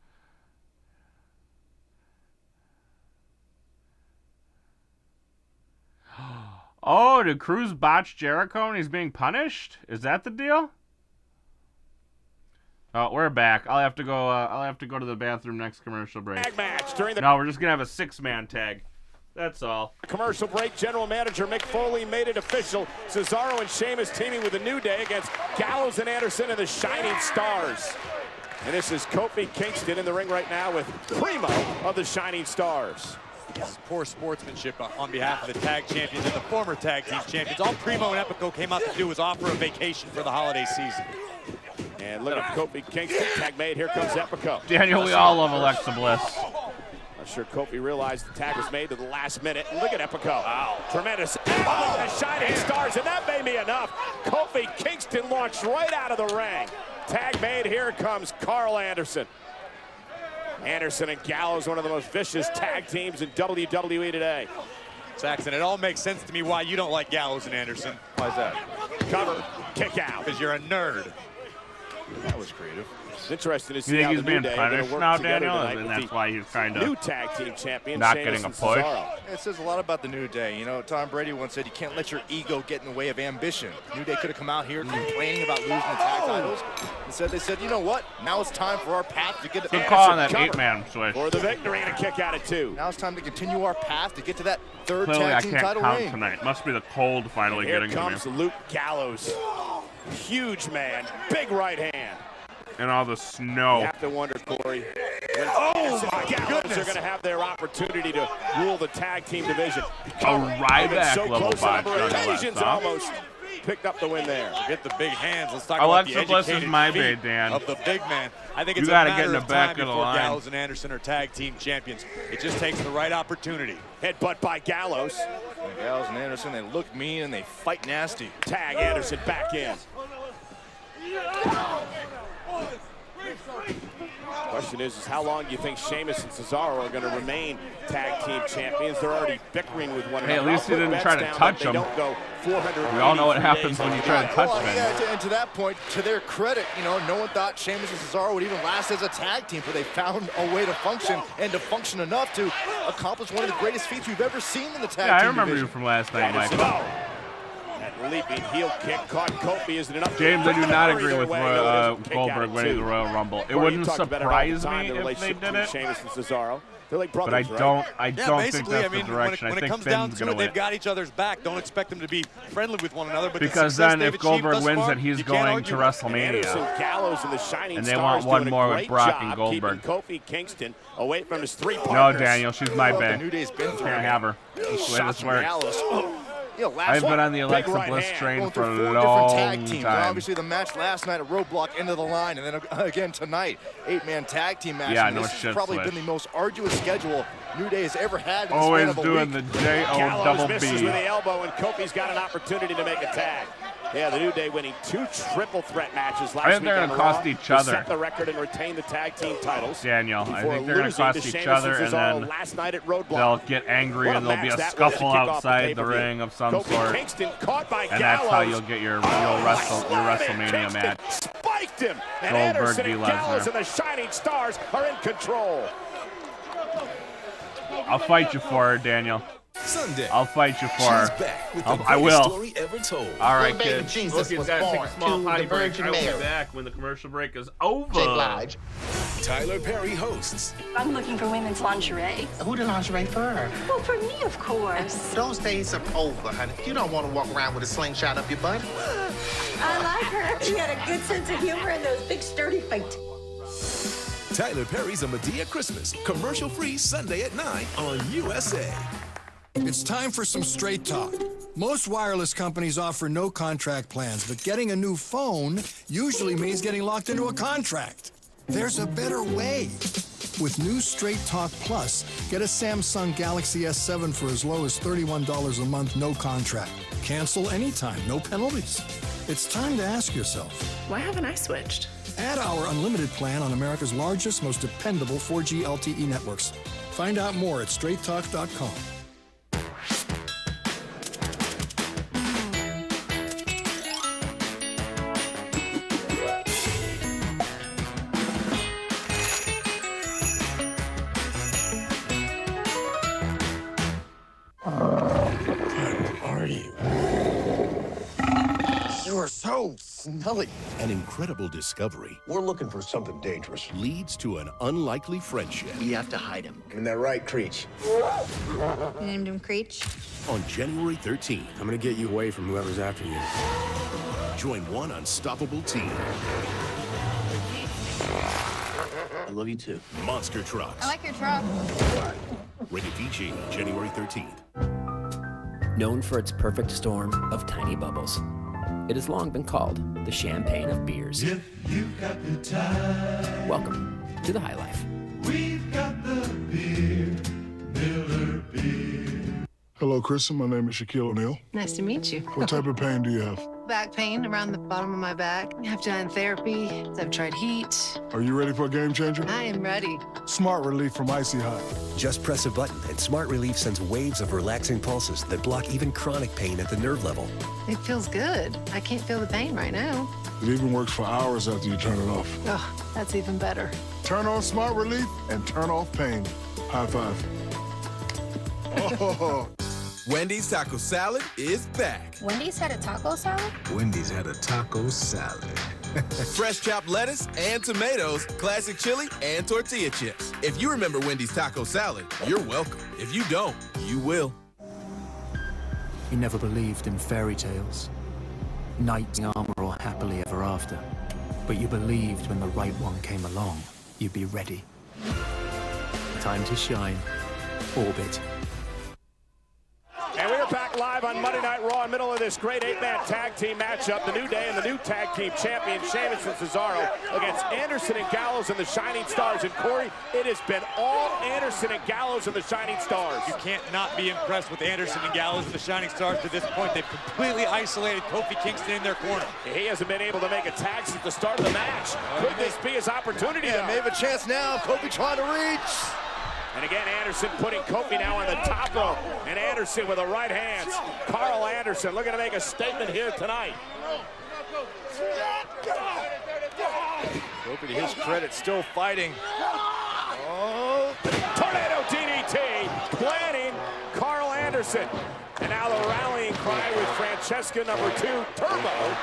Oh, did Cruz botch Jericho and he's being punished? Is that the deal? Oh, we're back. I'll have to go to the bathroom next commercial break. Tag match during the... No, we're just gonna have a 6-man tag. That's all. Commercial break. General Manager Mick Foley made it official. Cesaro and Sheamus teaming with the New Day against Gallows and Anderson and the Shining Stars. And this is Kofi Kingston in the ring right now with Primo of the Shining Stars. This is poor sportsmanship on behalf of the tag champions and the former tag team champions. All Primo and Epico came out to do was offer a vacation for the holiday season. And look at Kofi Kingston, tag made. Here comes Epico. Daniel, we all love Alexa Bliss. Not sure Kofi realized the tag was made to the last minute. Look at Epico. Wow. Tremendous. Oh, the Shining Stars, and that may be enough. Kofi Kingston launched right out of the ring. Tag made. Here comes Carl Anderson. Anderson and Gallows, one of the most vicious tag teams in WWE today. Saxon, it all makes sense to me why you don't like Gallows and Anderson. Why is that? Cover, kick out. Because you're a nerd. That was creative. It's interesting to see You think how he's the New being Day punished work now, together Daniel? tonight And with that's the why he's kind of new tag team champion, not Sheamus getting a and push. Cesaro. It says a lot about the New Day. You know, Tom Brady once said you can't let your ego get in the way of ambition. New Day could have come out here complaining about losing the tag titles. Instead, they said, you know what? Now it's time for our path to get to Good call on that 8-man switch. For the victory and a kick out at 2. Now it's time to continue our path to get to that third Clearly, tag I team can't title count reign. tonight. Must be the cold finally Here getting to me. comes Luke Gallows. Huge man, big right hand. And all the snow. You have to wonder, Corey, when my Gallows goodness. are going to have their opportunity to rule the tag team division. A Ryback so level close botch on nonetheless, occasions, huh? almost picked up the win there. Forget the big hands. Let's talk Alexa about the Bliss is educated my feet bait, Dan. of the big man. I think You it's a gotta matter get in the of back time of the before line. Gallows and Anderson are tag team champions. It just takes the right opportunity. Headbutt by Gallows. Gallows and Anderson, they look mean and they fight nasty. Tag Anderson back in. Question is how long do you think Sheamus and Cesaro are going to remain tag team champions? They're already bickering with one Hey, another. at least he I'll put didn't bets try to down touch that they him. don't go 483 We all know what days happens when on you the try to dot. touch Well, them. yeah, and to that point, to their credit, you know, no one thought Sheamus and Cesaro would even last as a tag team, but they found a way to function and to function enough to accomplish one of the greatest feats we've ever seen in the tag team Yeah, I remember division. you from last night, Anderson, Michael. that leaping heel kick caught Kofi. Isn't enough? James, I do not agree with Either way, no, it is a kick out Goldberg at winning 2. the Royal Rumble. It Corey, you wouldn't talked about it all the surprise time, me the if they relationship did between it. Sheamus and Cesaro. They're like brothers, But I right? don't Yeah, think basically, that's I mean, the direction. when I it think comes down Finn's to gonna it, they've win. got each other's back. Don't expect them to be friendly with one another. But Because the success then they've if Goldberg achieved thus wins far, it, he's you can't going argue to with. Anderson, WrestleMania. Gallows, and the Shining And they Stars want one doing a more with great Brock job and Goldberg. keeping Kofi Kingston away from his 3 No, partners. Daniel, she's my Well, the bae. New Day's been through Can't it. have her. That's the way Shots this from works. Gallows. You know, last I've been on the Big Alexa right Bliss hand. train going for through a 4 different tag long teams. And time. obviously, the match last night at Roadblock, end of the line, and then again tonight, 8-man tag team match. Yeah, and no this shit, has probably Swish. been the most arduous schedule New Day has ever had in the Always span of a doing week. the J-O Gallows double misses B. with the elbow, and Kofi's got an opportunity to make a tag. Yeah, the New Day winning 2 triple threat matches last I week. think they're going to cost each other. set the record and retain the tag team titles. Daniel, I before think they're going to losing cost to each Sheamus other, and and Cesaro then last night at Roadblock. they'll get angry What a and there'll be a match that was to scuffle kick off the outside the pay-per-view. ring of some Kofi sort. Kingston caught by And Gallows. that's how you'll get your WrestleMania Kingston match. spiked him, and Goldberg Anderson v. and Gallows Lesnar. and the Shining Stars are in control. I'll fight you for her, Daniel. Sunday. I'll fight you for her. She's back with the I greatest will. story ever told. All right, When baby kids. Jesus Look, was gotta take born a small to potty the break. Virgin I will be Mary. back when the commercial break is over. Jake Lodge. Tyler Perry hosts. I'm looking for women's lingerie. Who the lingerie for? Well, for me, of course. Those days are over, honey. You don't want to walk around with a slingshot up your butt. I like her. She had a good sense of humor and those big sturdy feet. Tyler Perry's A Medea Christmas. Commercial-free Sunday at 9 on USA. It's time for some straight talk. Most wireless companies offer no contract plans, but getting a new phone usually means getting locked into a contract. There's a better way. With new Straight Talk Plus, get a Samsung Galaxy S7 for as low as $31 a month, no contract. Cancel anytime, no penalties. It's time to ask yourself, why haven't I switched? add our unlimited plan on America's largest, most dependable 4G LTE networks. Find out more at straighttalk.com. You're so smelly. An incredible discovery We're looking for something dangerous. leads to an unlikely friendship. We have to hide him. Isn't that right, Creech? You named him Creech? On January 13th, I'm gonna get you away from whoever's after you. join one unstoppable team. I love you too. Monster Trucks. I like your truck. Rated PG, January 13th. Known for its perfect storm of tiny bubbles, it has long been called the champagne of beers. If you've got the time, Welcome to the High Life. we've got the beer, Miller Beer. Hello, Kristen. My name is Shaquille O'Neal. Nice to meet you. What type of pain do you have? Back pain around the bottom of my back. I've done therapy. I've tried heat. Are you ready for a game changer? I am ready. Smart Relief from Icy Hot. Just press a button and Smart Relief sends waves of relaxing pulses that block even chronic pain at the nerve level. It feels good. I can't feel the pain right now. It even works for hours after you turn it off. Oh, that's even better. Turn on Smart Relief and turn off pain. High five. Oh. Wendy's taco salad is back. Wendy's had a taco salad? Wendy's had a taco salad. Fresh chopped lettuce and tomatoes, classic chili and tortilla chips. If you remember Wendy's taco salad, you're welcome. If you don't, you will. You never believed in fairy tales, knights in armor or happily ever after. But you believed when the right one came along, you'd be ready. Time to shine. Orbit. And we're back live on Monday Night Raw in the middle of this great 8-man tag team matchup. The New Day and the new tag team champion, Sheamus and Cesaro, against Anderson and Gallows and the Shining Stars. And Corey, it has been all Anderson and Gallows and the Shining Stars. You can't not be impressed with Anderson and Gallows and the Shining Stars to this point. They've completely isolated Kofi Kingston in their corner. He hasn't been able to make a tag since the start of the match. Could this be his opportunity? Yeah, may have a chance now. Kofi trying to reach. And again, Anderson putting Kofi now on the top rope. And Anderson with the right hands. Carl Anderson looking to make a statement here tonight. Kofi, to his credit, still fighting. Oh. Tornado DDT, planning Carl Anderson. And now the rallying cry with Francesca number 2, Turbo,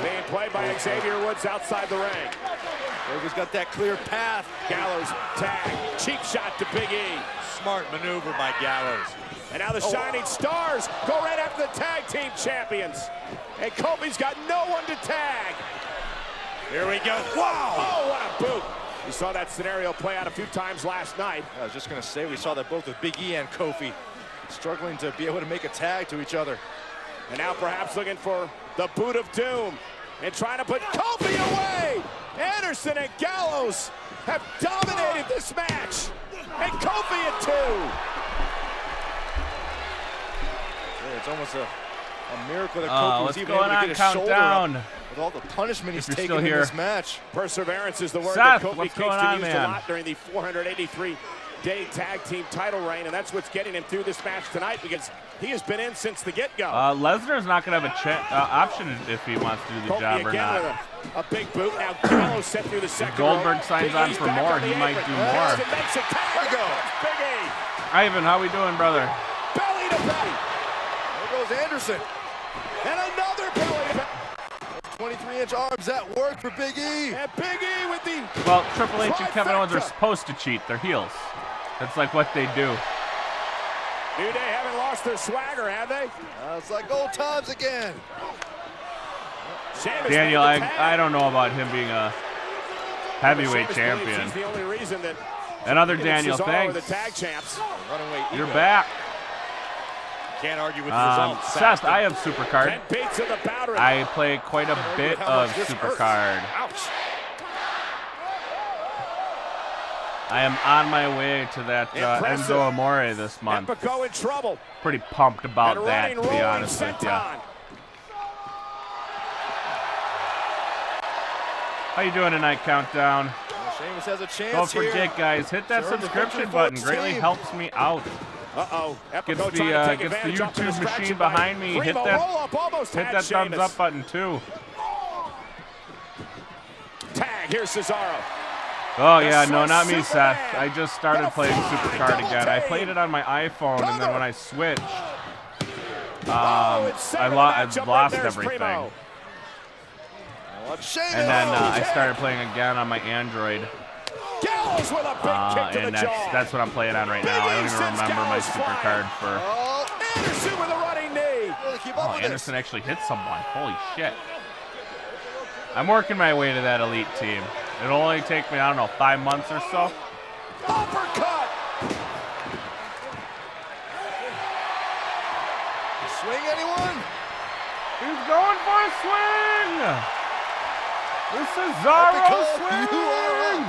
being played by Xavier Woods outside the ring. Kofi's got that clear path. Gallows tag, cheap shot to Big E. Smart maneuver by Gallows. And now the Shining Stars go right after the tag team champions. And Kofi's got no one to tag. Here we go. Wow! Oh, what a boot. We saw that scenario play out a few times last night. I was just going to say, we saw that both with Big E and Kofi struggling to be able to make a tag to each other. And now perhaps looking for the boot of doom and trying to put Kofi away. Anderson and Gallows have dominated this match. And Kofi at 2. Yeah, it's almost a miracle that Kofi was even able to get his shoulder up with all the punishment he's taken in this match. Perseverance is the word Seth, that Kofi Kingston used a lot during the 483-day tag team title reign, and that's what's getting him through this match tonight because he has been in since the get-go. Lesnar's not going to have a option if he wants to do the job or not. With a big boot. Now Gallows set through the second If Goldberg rope. signs on for more, he might do more. Makes it. There we go. Big E Ivan, how we doing, brother? Belly to belly. There goes Anderson. And another belly to belly. 23-inch arms at work for Big E. And Big E with the... Well, Triple H and Kevin Owens are supposed to cheat. They're heels. That's like what they do. New Day haven't lost their swagger, have they? It's like old times again. Daniel, I don't know about him being a heavyweight champion. He's the only reason that Another Daniel, thanks. The tag champs. You're back. Can't argue with the results. Seth, I have Supercard. I play quite a bit of Supercard. Ouch. I am on my way to that Enzo Amore this month. Epico in trouble. Pretty pumped about that, to be honest with you. How you doing tonight, Countdown? Sheamus has a chance. Don't forget, guys, hit that subscription button. Greatly helps me out. Gets the YouTube machine behind me. Hit that thumbs up button too. Tag, here's Cesaro. Oh yeah, no, not me, Seth. I just started playing Supercard again. I played it on my iPhone, and then when I switched, I lost everything. And then I started playing again on my Android. And that's what I'm playing on right now. I don't even remember my Supercard for. Anderson with a running knee. Oh, Anderson actually hit someone. Holy shit. I'm working my way to that elite team. It'll only take me, I don't know, 5 months or so. Uppercut. Swing, anyone? He's going for a swing. The Cesaro swing.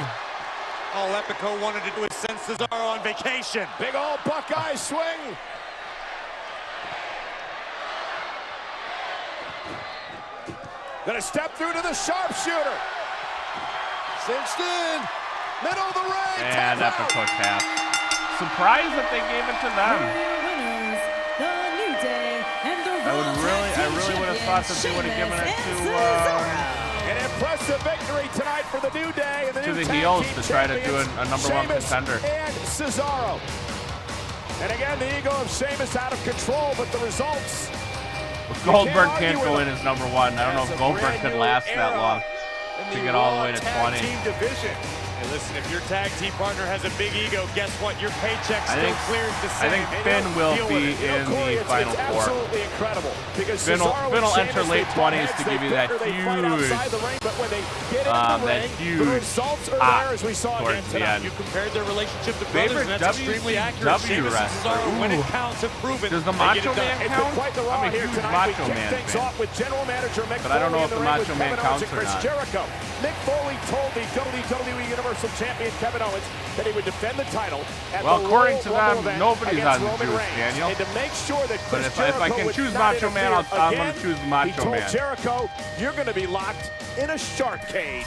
All Epico wanted to do is send Cesaro on vacation. Big old Buckeye swing. Gonna step through to the sharpshooter. Cinched in. Middle of the ring. And Epico tap. Surprised that they gave it to them. I really would have thought that they would have given it to an impressive victory tonight for the New Day and to the heels to try to do a number one contender. And Cesaro. And again, the ego of Sheamus out of control, but the results. Goldberg can't go in as number one. I don't know if Goldberg could last that long to get all the way to 20. Hey, listen, if your tag team partner has a big ego, guess what? Your paycheck still clears the same. I think Finn will be in the Final Four. Absolutely incredible. Finn will enter late 20s to give you that huge, towards the end. You compared their relationship to brothers, and that's extremely accurate. WCW wrestler. When it counts, have proven. Does the Macho Man count? I'm a huge Macho Man fan. But I don't know if the Macho Man counts or not. Mick Foley told the WWE Universal Champion Kevin Owens that he would defend the title at well, the according to Royal them, Rumble nobody's on the juice, Daniel. And to make sure that but if I can choose Macho Man, I'm going to choose Macho Man. He told Jericho, you're going to be locked in a shark cage.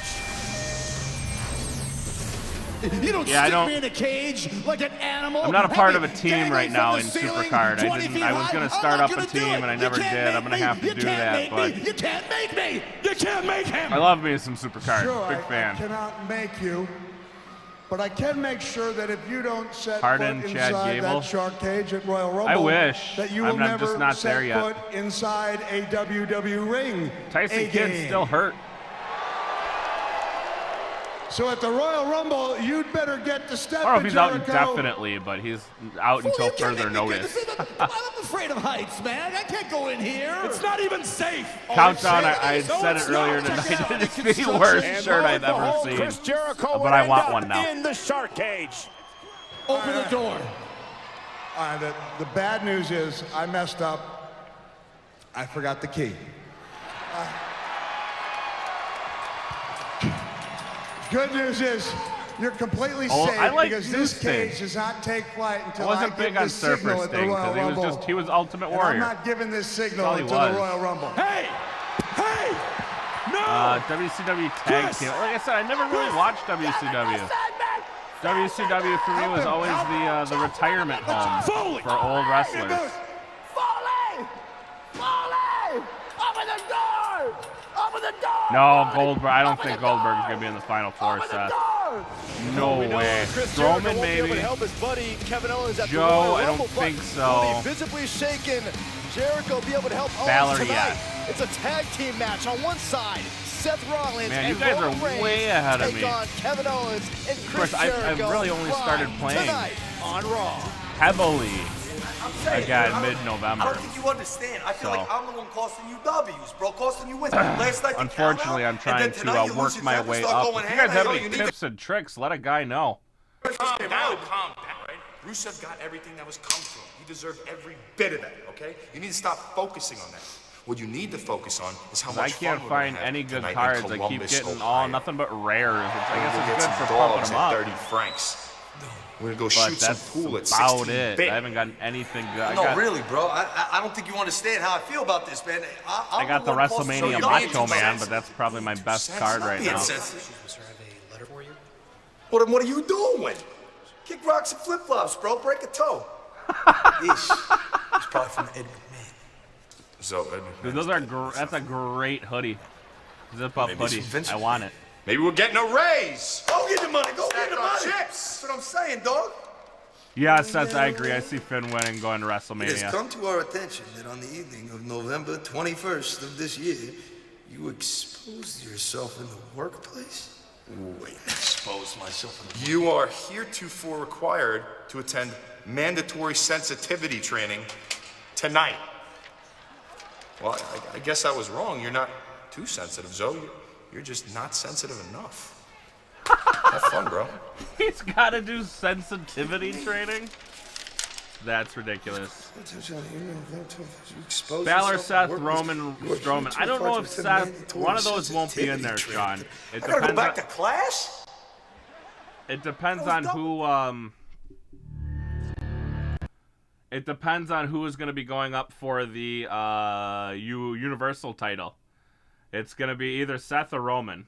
You don't stick me in a cage like an animal. I'm not a part of a team right now in Supercard. I was going to start up a team, and I never did. I'm going to have to do that. But you can't make me. You can't make him. I love me some Supercard. Sure, Big fan. I cannot make you, but I can make sure that if you don't set Pardon, foot Chad inside Gable. that shark cage at Royal Rumble, I wish. that you I'm will not, never just not set there yet. foot inside a WWE ring. Tyson Kidd's still hurt. So at the Royal Rumble, you'd better get to step. I don't know if he's out indefinitely, but he's out until further notice. I'm afraid of heights, man. I can't go in here. It's not even safe. Countdown, I had said it earlier tonight. It's the worst shirt I've ever seen. But I want one now. In the shark cage. Open the door. The bad news is I messed up. I forgot the key. Good news is you're completely safe because this cage does not take flight until I give this signal at the Royal Rumble. He was Ultimate Warrior. I'm not giving this signal until the Royal Rumble. Hey! Hey! No! WCW Tag Team. Like I said, I never really watched WCW. WCW for me was always the retirement home for old wrestlers. Foley! Open the door! Open the door! No, Goldberg. I don't think Goldberg's gonna be in the Final Four, Seth. No we know way. Chris Jericho Strowman, won't be able maybe? to help his buddy Kevin Owens at the Joe, Royal I don't Rumble, think but so. Will the visibly shaken Jericho be able to help Balor, Owens tonight? yes. It's a tag team match. On one side, Seth Rollins Man, you and guys Roman are Reigns way ahead of take me. on Kevin Owens and Of Chris course, I've Jericho really only started live playing tonight on Raw. heavily I'm saying, again I don't mid-November. think you understand. I feel So. like I'm the one costing you W's, bro. Costing you wins. Last night, Unfortunately, I'm trying to work my way up. If you guys have any tips and tricks, let a guy know. Calm down, right? Rusev got everything that was coming to him. He deserved every bit of that, okay? You need to stop focusing on that. What you need to focus on is how much I can't fun find we're gonna any have good tonight in cards. I keep Columbus, getting Ohio. nothing but rares. I guess We'll get it's good some for pumping dogs them at up. 30 francs. We're gonna go But shoot some that's pool at about 16 it. bit. I haven't gotten anything good. No, really, bro. I don't think you understand how I feel about this, man. I got the WrestleMania Macho Man, but that's probably my best card right now. Well, then what are you doing? Kick rocks and flip-flops, bro. Break a toe. Ish. It's probably from Ed McMahon. So, Ed McMahon. Dude, those are that's a great hoodie. Zip up hoodie. I want it. Maybe we're getting a raise. Go get the money. Go get the money. Chips. That's what I'm saying, dog. Yes, that's, I agree. I see Finn winning going to It has WrestleMania. come to our attention that on the evening of November 21st of this year, you exposed yourself in the workplace? Wait, expose myself in the You are heretofore required to attend mandatory sensitivity training tonight. Well, I guess I was wrong. You're not too sensitive, Zoe. You're just not sensitive enough. Have fun, bro. He's got to do sensitivity training? That's ridiculous. Balor, Seth, Roman, Strowman. I don't know if Seth, one of those won't be in there, Sean. It I gotta go depends back on, to class? it depends on who, it depends on who is going to be going up for the, Universal title. It's going to be either Seth or Roman.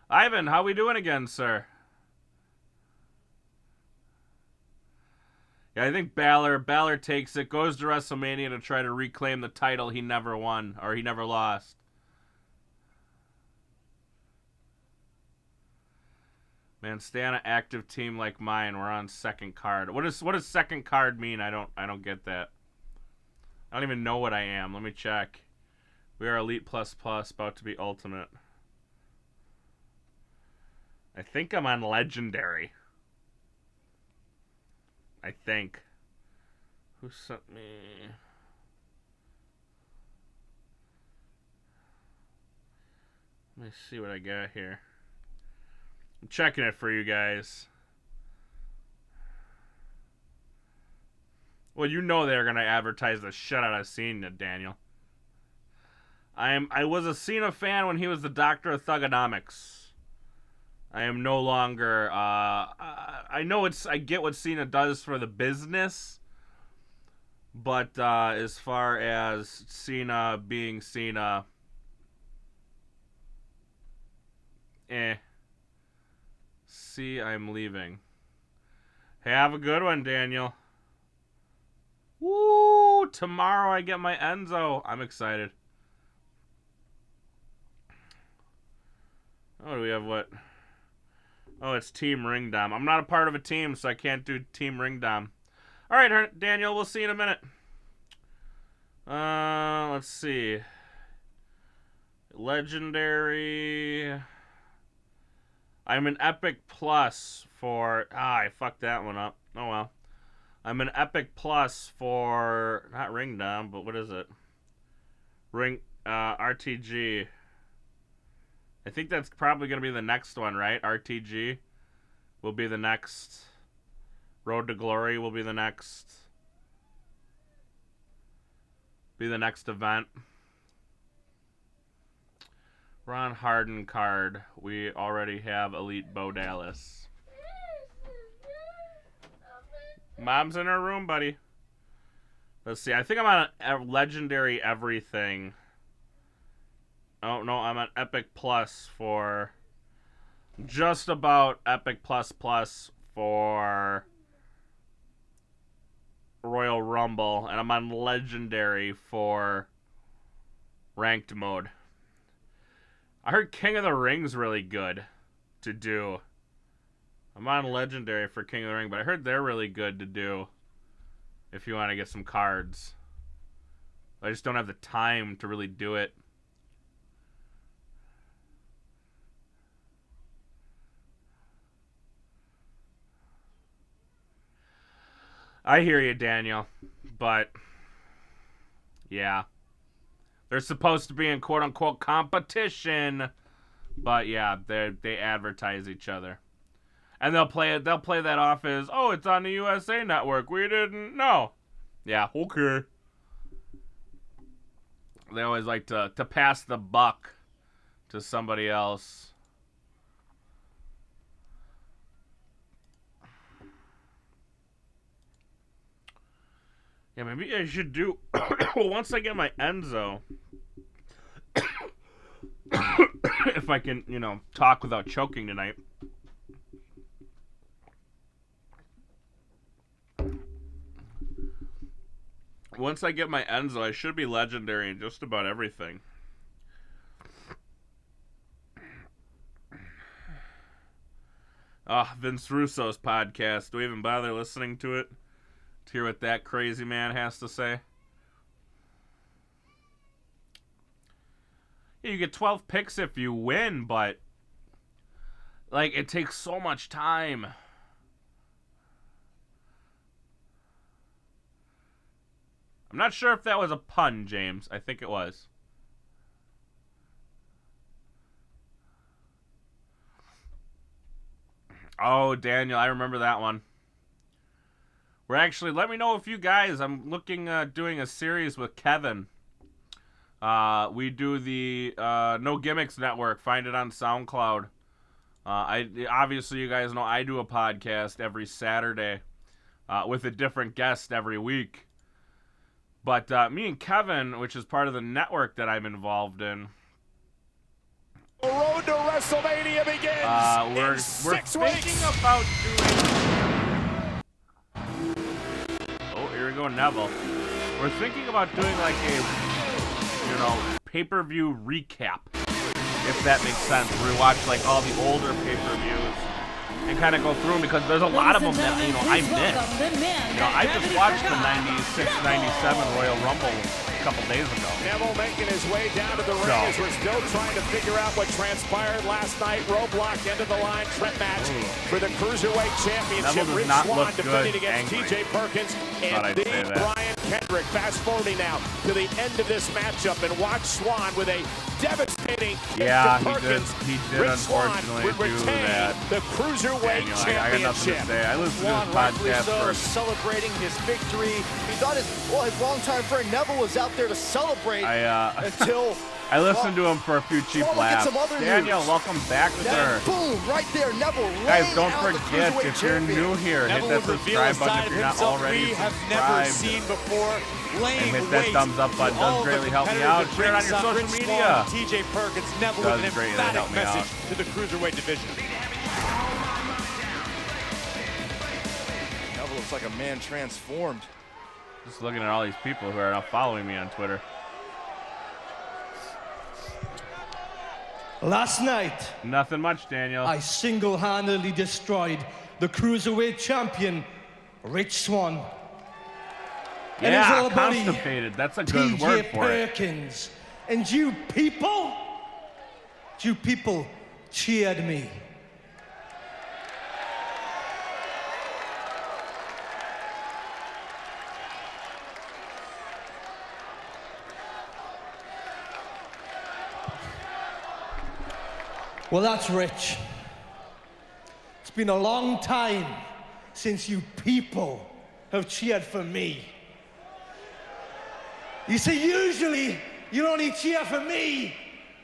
Ivan, how we doing again, sir? Yeah, I think Balor takes it, goes to WrestleMania to try to reclaim the title he never won, or he never lost. Man, stay on an active team like mine. We're on second card. What does second card mean? I don't get that. I don't even know what I am. Let me check. We are Elite Plus Plus, about to be Ultimate. I think I'm on Legendary. I think. Who sent me? Let me see what I got here. I'm checking it for you guys. Well, you know they're gonna advertise the shit out of Cena, Daniel. I was a Cena fan when he was the Doctor of Thugonomics. I am no longer. I know I get what Cena does for the business, but as far as Cena being Cena, See, I'm leaving. Have a good one, Daniel. Woo! Tomorrow I get my Enzo. I'm excited. Oh, do we have what? Oh, it's Team Ringdom. I'm not a part of a team, so I can't do Team Ringdom. All right, Daniel, we'll see you in a minute. Let's see. Legendary. I'm an Epic Plus for... I fucked that one up. Oh, well. I'm an Epic Plus for... Not Ringdom, but what is it? RTG. I think that's probably going to be the next one, right? RTG will be the next. Road to Glory will be the next. Event. Ron Harden card. We already have Elite Bo Dallas. Mom's in her room, buddy. Let's see. I think I'm on a Legendary everything. Oh, no, I'm on Epic Plus for just about Epic Plus Plus for Royal Rumble, and I'm on Legendary for Ranked Mode. I heard King of the Ring's really good to do. I'm on Legendary for King of the Ring, but I heard they're really good to do if you want to get some cards. I just don't have the time to really do it. I hear you, Daniel, but yeah. They're supposed to be in quote-unquote competition, but yeah, they advertise each other. And they'll play that off as, oh, it's on the USA Network. We didn't know. Yeah, okay. They always like to pass the buck to somebody else. Yeah, maybe I should do... well, once I get my Enzo... if I can, you know, talk without choking tonight. Once I get my Enzo, I should be legendary in just about everything. Vince Russo's podcast. Do we even bother listening to it? To hear what that crazy man has to say? Yeah, you get 12 picks if you win, but like it takes so much time. I'm not sure if that was a pun, James. I think it was. Oh, Daniel, I remember that one. We're actually, let me know if you guys, I'm looking, doing a series with Kevin. We do the No Gimmicks Network. Find it on SoundCloud. Obviously, you guys know I do a podcast every Saturday with a different guest every week. But me and Kevin, which is part of the network that I'm involved in, The road to WrestleMania begins. We're thinking about doing... Oh, here we go, Neville. We're thinking about doing like a, you know, pay-per-view recap, if that makes sense. Where we watch like all the older pay-per-views and kind of go through them, because there's a lot of them that, you know, I missed. You know, I just watched the 96-97 Royal Rumble a couple days ago. Neville making his way down to the ring as we're still trying to figure out what transpired last night. Roadblock, end of the line, trip match for the Cruiserweight Championship. Rich Swann defending against TJ Perkins and the Brian Kendrick. Fast forwarding now to the end of this matchup, and watch Swann with a devastating kick to Perkins. He did Rich Swann unfortunately would retain that. the Cruiserweight Championship. I got nothing to say. I listened to Swann, this rightfully podcast so, for... celebrating his victory. He thought his longtime friend Neville was out there to celebrate until... I listened to him for a few cheap laughs. Daniel, welcome back, sir. Boom, right there, Neville. Guys, don't forget, if you're new here, hit that subscribe button if you're not already subscribed. And hit that thumbs up button. Does greatly help me out. Share it on your social media. TJ Perkins, Neville with an emphatic message to the Cruiserweight division. Neville looks like a man transformed. Just looking at all these people who are now following me on Twitter. Last night, nothing much, Daniel. I single-handedly destroyed the Cruiserweight champion, Rich Swann. And his little buddy, constipated. That's a good word for Perkins. And you people cheered me. Well, that's rich. It's been a long time since you people have cheered for me. You see, usually you only cheer for me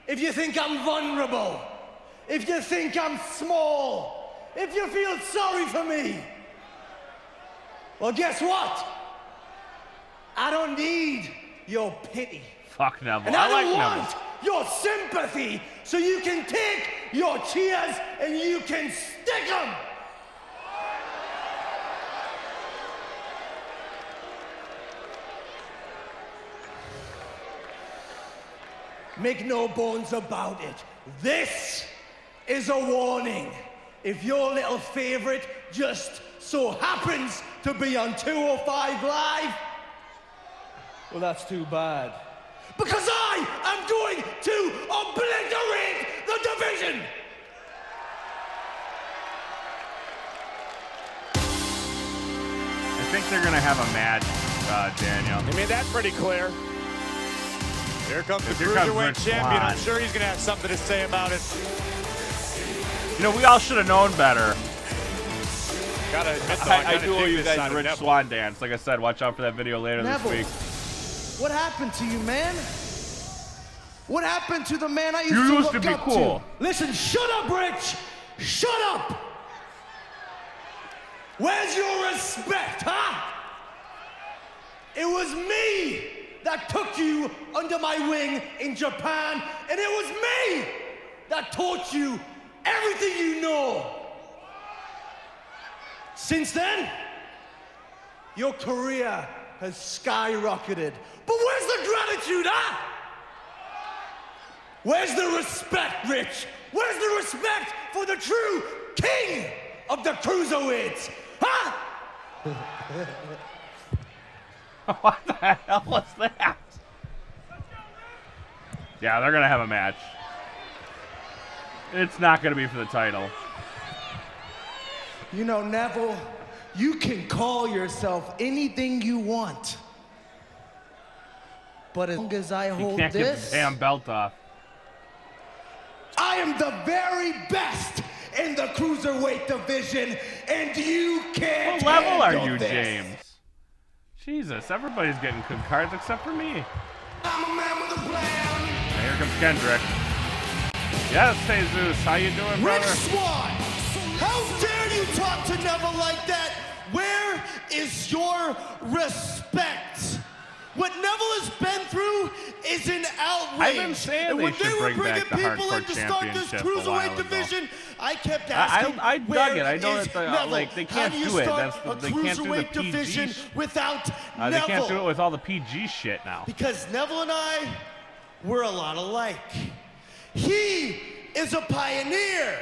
if you think I'm vulnerable, if you think I'm small, if you feel sorry for me. Well, guess what? I don't need your pity. Fuck Neville. And I like don't Neville. want your sympathy, so you can take your cheers and you can stick them. Make no bones about it. This is a warning. If your little favorite just so happens to be on 205 Live, well, that's too bad. Because I am going to obliterate the division! I think they're gonna have a match, Daniel. I mean, that's pretty clear. Here comes the Cruiserweight Champion. I'm sure he's gonna have something to say about it. You know, we all should have known better. Gotta admit, though, I do owe you guys a Rich Swan dance. Like I said, watch out for that video later Neville, this week. what happened to you, man? What happened to the man I used You to used look to be up cool. to? Listen, shut up, Rich! Shut up! Where's your respect, huh? It was me that took you under my wing in Japan, and it was me that taught you everything you know. Since then, your career has skyrocketed. But where's the gratitude, huh? Where's the respect, Rich? Where's the respect for the true king of the cruiserweights, huh? What the hell was that? Yeah, they're gonna have a match. It's not gonna be for the title. You know, Neville, you can call yourself anything you want. But as long as I You hold can't get this, the damn belt off. I am the very best in the cruiserweight division, and you can't What level are handle you, this. James? Jesus, everybody's getting good cards except for me. I'm a man with a plan. And here comes Kendrick. Yes, Jesus, how you doing, brother? Rich Swan, how dare you talk to Neville like that? Where is your respect? What Neville has been through is an outrage. I've been saying and they when should they were bring bringing back the people Hardcore in to start this Championship a while cruiserweight ago. division, I kept asking, I dug where it. I know is that the, Neville? like they How can't do you do it. start That's a they can't do the cruiserweight PG. division without They Neville? can't do it with all the PG shit now. Because Neville and I, we're a lot alike. He is a pioneer.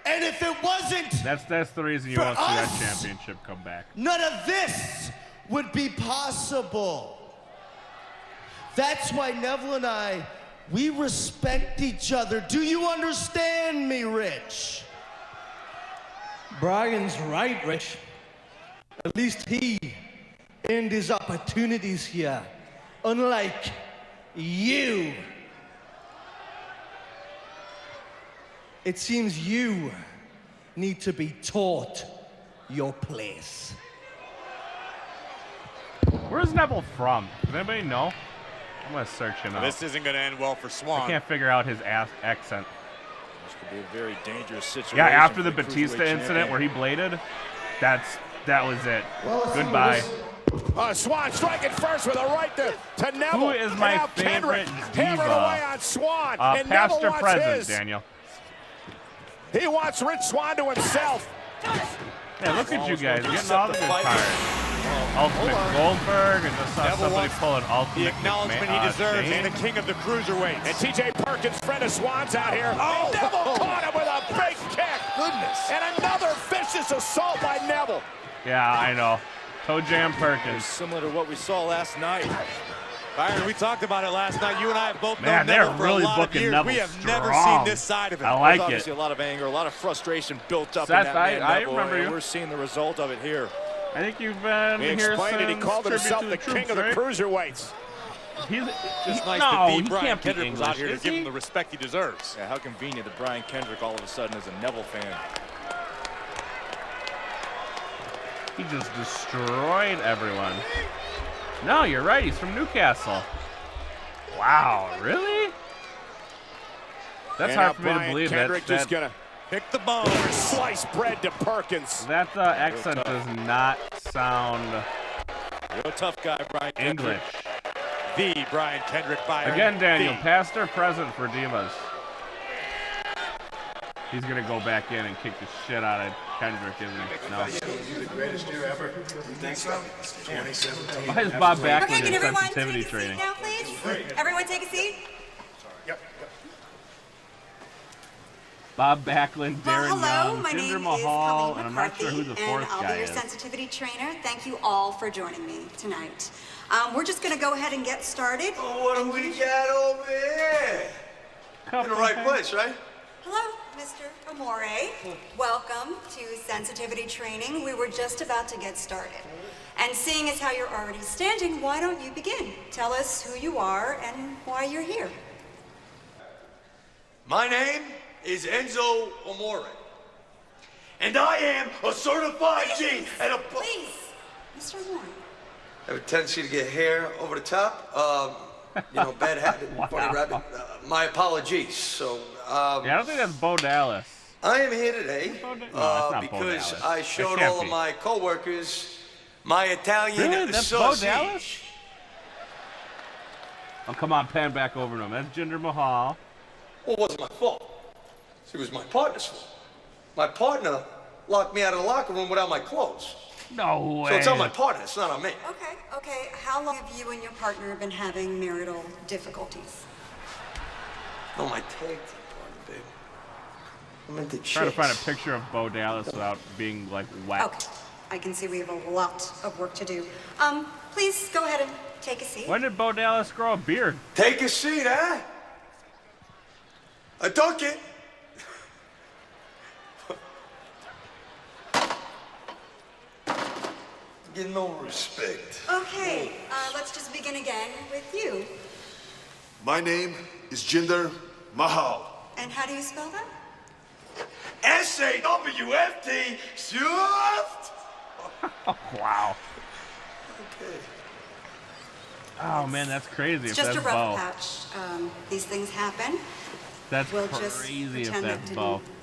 And if it wasn't That's the reason you for won't see that us, championship come back. none of this would be possible. That's why Neville and I, we respect each other. Do you understand me, Rich? Brian's right, Rich. At least he earned his opportunities here, unlike you. It seems you need to be taught your place. Where's Neville from? Does anybody know? I'm gonna search him out. This isn't going to end well for Swan. I can't figure out his accent. This could be a very dangerous situation. Yeah, after the for Batista Cruiserweight incident champion. where he bladed, that was it. Well, Goodbye. Swan striking first with a right to Neville. Who is my And now favorite Kendrick diva? hammering away on Swan. And Past Neville or wants present, his. Daniel? He wants Rich Swan to himself. Yeah, look at you guys getting all the good cards. Ultimate Goldberg, and just saw Neville somebody wants pull an Ultimate the acknowledgement he deserves. Shane. He's the king of the cruiserweights. And T.J. Perkins, friend of Swan's out here. And Neville caught him with a big kick. Goodness. And another vicious assault by Neville. Yeah, I know. Toe Jam Perkins. Similar to what we saw last night. Byron, we talked about it last night. You and I have both Man, known they're Neville for really a lot of booking years. Neville We have never strong. seen this side of him. I like There's it. obviously a lot of anger, a lot of frustration built up Seth, in that man, I Neville, remember and you. We're seeing the result of it here. I think you've been He here explained it. He since called Tribute himself to the Troops, king of the right? cruiserweights. He's Just nice no, to he be Brian can't be Kendrick was out English, here to is give he? him the respect he deserves. Yeah, how convenient that Brian Kendrick all of a sudden is a Neville fan. He just destroyed everyone. No, you're right. He's from Newcastle. Wow, really? That's And hard now for me to Brian believe. Kendrick just that gonna pick the bone. Slice bread to Perkins. that accent does not sound Real tough guy, Brian Kendrick. English. The Brian Kendrick Byron. Again, Daniel, The. past or present for Divas? He's gonna go back in and kick the shit out of Kendrick, isn't he? No. You the greatest year ever? Think so? 2017. Why is Bob Backlund Okay, can in everyone sensitivity take a training? seat now, please? Everyone take a seat. Yep. Bob Backlund, Darren hello, Young, my Jinder name is Mahal, Colleen and I'm not sure who the fourth and I'll guy be your is. sensitivity trainer. Thank you all for joining me tonight. We're just going to go ahead and get started. Oh, what do we got over here? In the right place, right? Hello, Mr. Amore. Welcome to sensitivity training. We were just about to get started. And seeing as how you're already standing, why don't you begin? Tell us who you are and why you're here. My name is Enzo Amore. And I am a certified G and a... Please, Mr. Amore. I have a tendency to get hair over the top. Bad habit, funny rabbit. My apologies. So, yeah, I don't think that's Bo Dallas. I am here today not because Bo Dallas. I showed That can't all of be. my coworkers my Italian Really? That's Bo sausage. Dallas? Oh, come on, pan back over to him. That's Jinder Mahal. Well, it wasn't my fault. It was my partner's fault. My partner locked me out of the locker room without my clothes. No way. So it's on my partner, it's not on me. Okay. How long have you and your partner been having marital difficulties? No, my tag team partner, babe. I'm into chicks. Trying to find a picture of Bo Dallas without being, like, wet. Okay. I can see we have a lot of work to do. Please go ahead and take a seat. When did Bo Dallas grow a beard? Take a seat, huh? I took it. Get no respect. Okay, let's just begin again with you. My name is Jinder Mahal. And how do you spell that? S-A-W-F-T, Swift. Oh, wow. Okay. Oh, man, that's crazy It's if just that's a rough Bo. patch. These things happen. That's We'll just crazy if pretend that's that Bo. didn't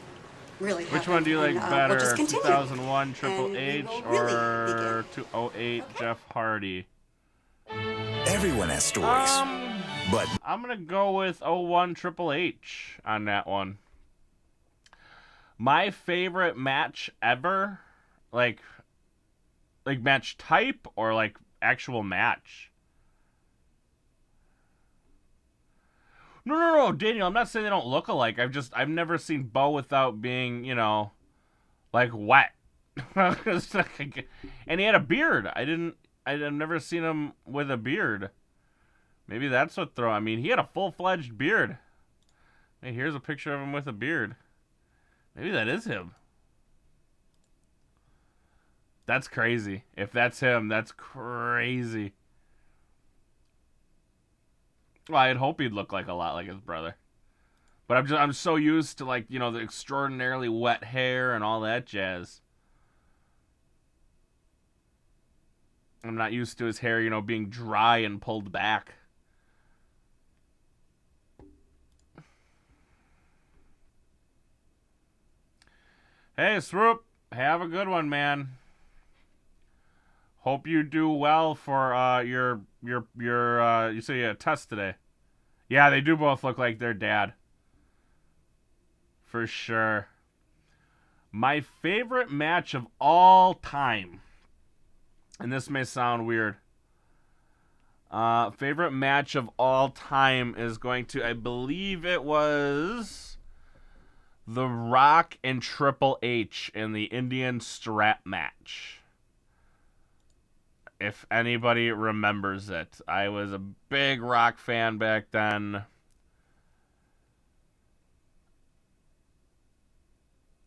really Which happen, one do you like and, better, we'll just continue. 2001 Triple And we H will really or 2008 Jeff Hardy? Everyone has stories, but I'm going to go with 01 Triple H on that one. My favorite match ever, like match type or like actual match? No, Daniel, I'm not saying they don't look alike. I've never seen Bo without being, like wet. And he had a beard. I've never seen him with a beard. Maybe that's what I mean, he had a full-fledged beard. Hey, here's a picture of him with a beard. Maybe that is him. That's crazy. If that's him, that's crazy. Well, I'd hope he'd look like a lot like his brother. But I'm so used to, like, the extraordinarily wet hair and all that jazz. I'm not used to his hair, being dry and pulled back. Hey, Swoop, have a good one, man. Hope you do well for your you say you had a test today. Yeah, they do both look like their dad. For sure. My favorite match of all time. And this may sound weird. Favorite match of all time is going to, I believe it was The Rock and Triple H in the Indian strap match. If anybody remembers it. I was a big Rock fan back then.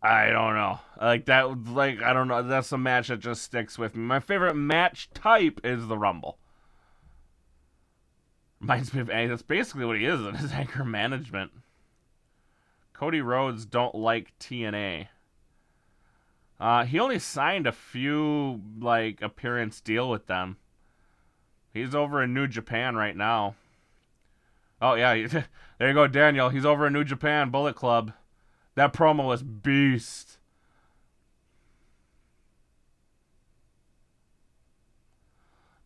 I don't know. I don't know. That's a match that just sticks with me. My favorite match type is the Rumble. Reminds me of, that's basically what he is in his anger management. Cody Rhodes don't like TNA. He only signed a few, appearance deal with them. He's over in New Japan right now. Oh, yeah. There you go, Daniel. He's over in New Japan, Bullet Club. That promo was beast.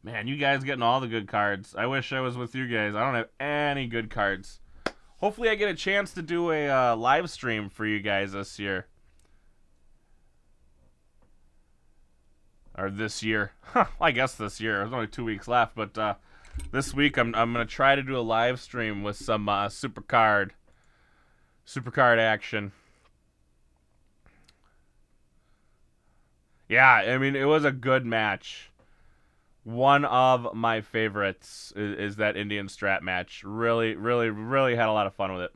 Man, you guys getting all the good cards. I wish I was with you guys. I don't have any good cards. Hopefully I get a chance to do a live stream for you guys this year. Or this year. Well, I guess this year. There's only 2 weeks left, but this week I'm going to try to do a live stream with some Supercard action. Yeah, I mean, it was a good match. One of my favorites is that Indian strap match. Really, really, really had a lot of fun with it.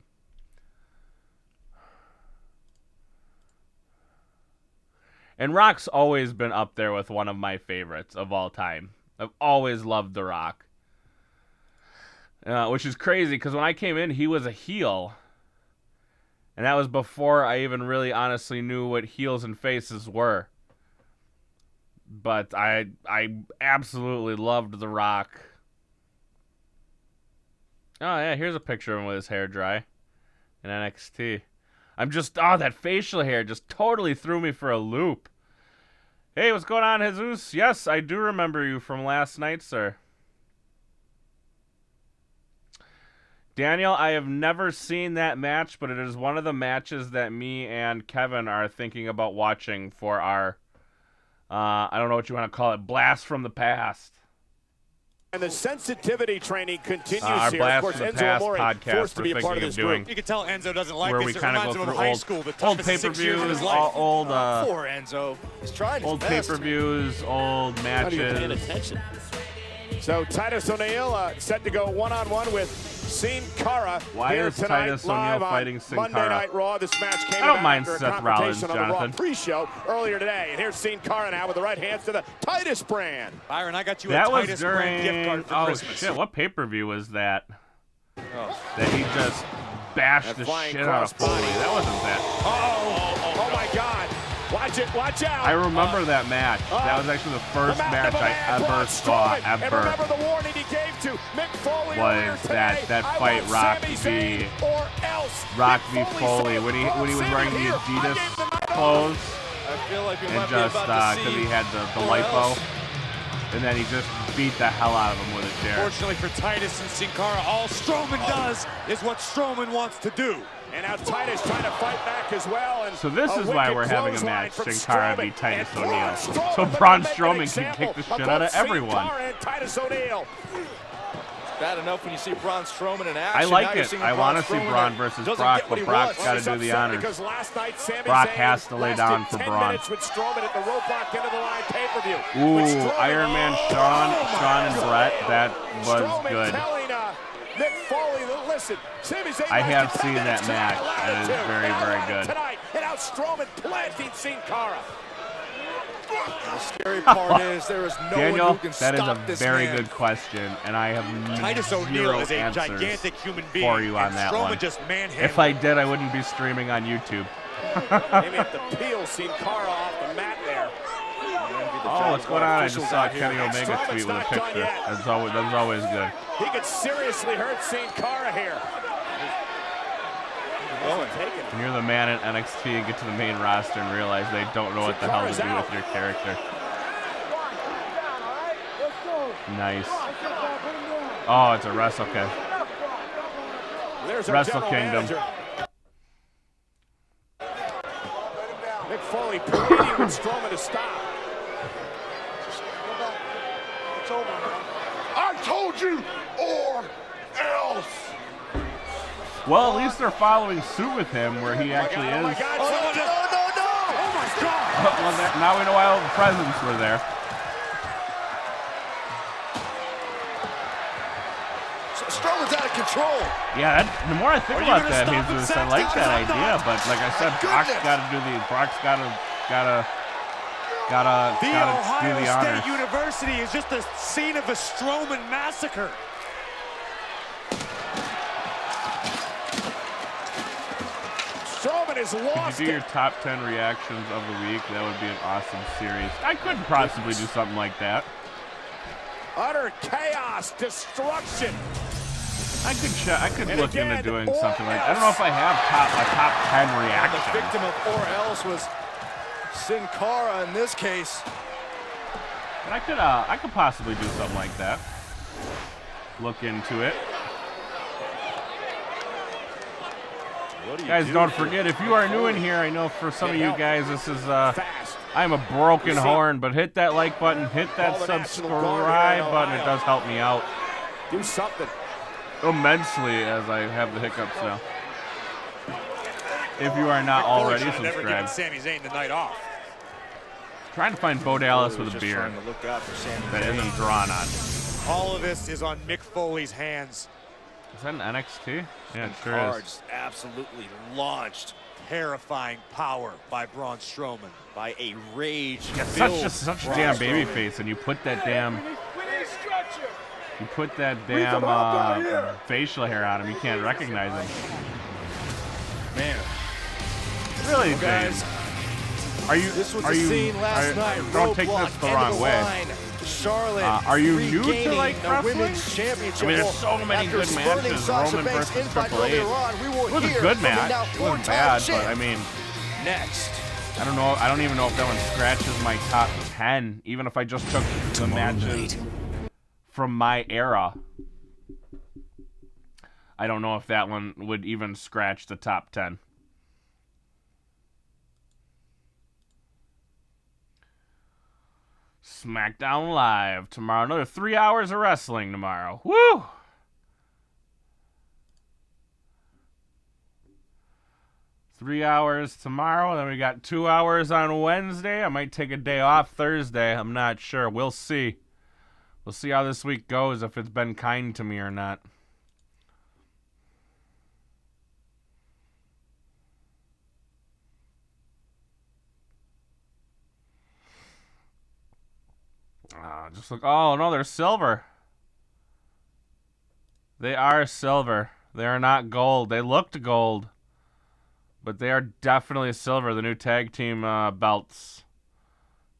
And Rock's always been up there with one of my favorites of all time. I've always loved The Rock. Which is crazy, because when I came in, he was a heel. And that was before I even really honestly knew what heels and faces were. But I absolutely loved The Rock. Oh, yeah, here's a picture of him with his hair dry in NXT. That facial hair just totally threw me for a loop. Hey, what's going on, Jesus? Yes, I do remember you from last night, sir. Daniel, I have never seen that match, but it is one of the matches that me and Kevin are thinking about watching for our, I don't know what you want to call it, blast from the past. And the sensitivity training continues our here. Blast Of course, from the Enzo Past Amore podcast forced to be a part of this group. You can tell Enzo doesn't like Where this. we It kind of reminds go him of through high school, the old toughest 6 years of his pay-per-views, life. old Poor Enzo. He's trying his old best. pay-per-views, old Not even paying matches. attention. So Titus O'Neil set to go one-on-one with Sin Cara. Why here is tonight, Titus live O'Neil on fighting Sin Monday Cara? Night Raw. This match came I don't about mind after a Seth Rollins, confrontation on the Raw Jonathan. pre-show earlier today. And here's Sin Cara now with the right hands to the Titus brand. Byron, I got you That a was Titus during. brand gift card for Oh Christmas. shit! What pay-per-view was that? Oh. That he just bashed That the flying shit out of Foley. crossbody. That wasn't that. Oh my God. Watch it, watch out. I remember that match. That was actually the first match I ever saw And remember the warning he gave to Mick Foley earlier was today. that I fight want Rock Sami v. Zayn or else. Rock Mick v. Foley when he was Sami wearing the here. Adidas clothes I feel like we and might just be about to because see he had the or lipo, else. and then he just beat the hell out of him with a chair. Fortunately for Titus and Sin Cara, all Strowman does is what Strowman wants to do. And now Titus trying to fight back as well. And So this a is why wicked we're having a clothesline match, from Sin Cara Strowman. v. Titus And O'Neil. Strowman So looking Braun to make an Strowman can example kick the of shit out of both Sin everyone. Cara and Titus O'Neil. Bad enough when you see Braun Strowman in action. I Now like you're it. seeing I Braun want to see Strowman Braun that versus doesn't Brock, get what but he Brock's wants. got to He's do the upset honors. because last night Sami Brock Zayn has to lay down lasted for 10 Braun. minutes with Strowman at the roadblock end of the line pay-per-view. Ooh, Iron Man Sean and Brett, that was Strowman good. telling Mick Foley, listen, Sami Zayn I have lasted seen 10 that minutes match, tonight, and it is very, and very allowed good. Tonight, and now Strowman planting Sin Cara. The scary part is there is no Daniel, one who can that is stop a this very man. good question, and I have Titus zero O'Neil is a answers gigantic human being, for you on and that Strowman one. just manhandled If I did, I wouldn't be streaming on YouTube. Maybe have to peel Sin Cara off the mat there. Oh, what's going on? I just saw Kenny Omega tweet with a picture. That's always good. He could seriously hurt Sin Cara here. When you're the man at NXT and get to the main roster and realize they don't know what the hell to do with your character. Nice. Oh, it's a Wrestle Kingdom. Wrestle Kingdom. Mick Foley pleading with Strowman to stop. It's over, man. I told you, or else. Well, at least they're following suit with him where he actually is. Oh my God! Oh my God! Well, now we know why all the presents were there. Strowman's out of control. Yeah, the more I think about that, Jesus, I like that idea. But like I said, Brock's got to do the. Brock's got to The do Ohio the State honors. University is just the scene of a Strowman massacre. Strowman is lost. If you do your top 10 reactions of the week, that would be an awesome series. I could possibly do something like that. Utter chaos, destruction. I could And look again, into doing or something like that. I don't know if I have a top 10 The reactions. victim of or else was Sin Cara in this case. But I could possibly do something like that. Look into it. Guys, don't forget, if you are new in here, I know for some of you guys this is I'm a broken horn, but hit that like button, hit that subscribe button. It does help me out Do something. immensely as I have the hiccups now. If you are not already Never given subscribed. Sami Zayn the night off. Trying to find Bo Dallas with a beard trying to look out for Sami that Zayn. isn't drawn on. All of this is on Mick Foley's hands. Is that an NXT? Yeah, it sure Cards absolutely launched. Terrifying power by Braun Strowman, by a rage. Yeah, such a damn baby face, and you put that damn facial hair on him, you can't recognize him. Man, really, guys. This was the scene last night. Don't take this the wrong way. Charlotte, are you new to like wrestling? Women's championship. I mean, there's so many good matches. Roman versus Triple H. It was a good match. It wasn't bad, but I mean, next. I don't know. I don't even know if that one scratches my top 10, even if I just took the matches from my era. I don't know if that one would even scratch the top 10. SmackDown Live tomorrow. Another 3 hours of wrestling tomorrow. Woo! Three hours tomorrow. Then we got 2 hours on Wednesday. I might take a day off Thursday. I'm not sure. We'll see. We'll see how this week goes, if it's been kind to me or not. Just look. Oh, no, they're silver. They are silver. They are not gold. They looked gold, but they are definitely silver. The new tag team belts.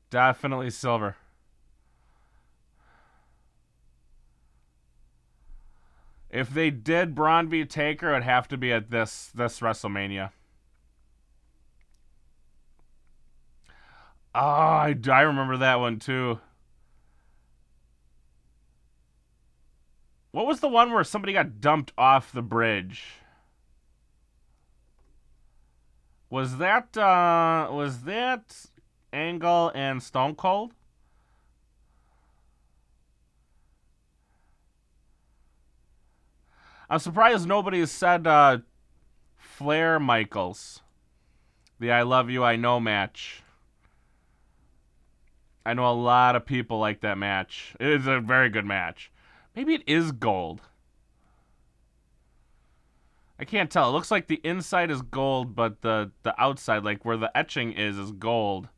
Definitely silver. If they did Braun v. Taker, it would have to be at this WrestleMania. Oh, I remember that one too. What was the one where somebody got dumped off the bridge? Was that Angle and Stone Cold? I'm surprised nobody has said Flair Michaels. The I Love You, I Know match. I know a lot of people like that match. It is a very good match. Maybe it is gold. I can't tell. It looks like the inside is gold, but the outside, like where the etching is gold.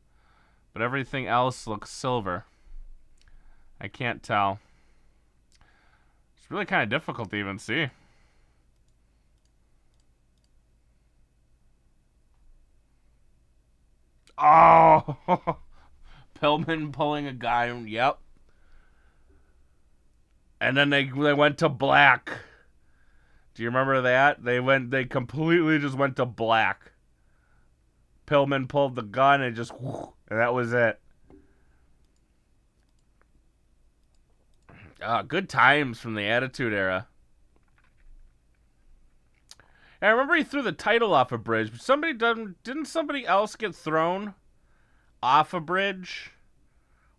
But everything else looks silver. I can't tell. It's really kind of difficult to even see. Oh! Pillman pulling a guy. Yep. And then they went to black. Do you remember that? They completely just went to black. Pillman pulled the gun and just, and that was it. Good times from the Attitude Era. And I remember he threw the title off a bridge, but didn't somebody else get thrown off a bridge?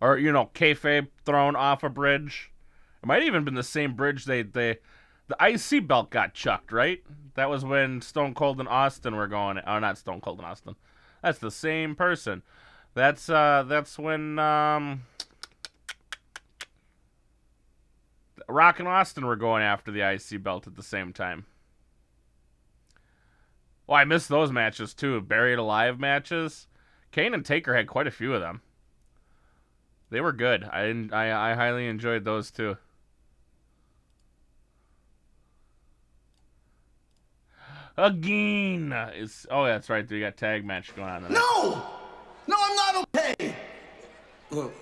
Or, kayfabe thrown off a bridge? It might have even been the same bridge the IC belt got chucked, right? That was when Stone Cold and Austin were going. Oh, not Stone Cold and Austin. That's the same person. That's when Rock and Austin were going after the IC belt at the same time. Well, I missed those matches too. Buried Alive matches. Kane and Taker had quite a few of them. They were good. I highly enjoyed those too. Again. Oh, that's right. We got tag match going on. No, I'm not okay. Look,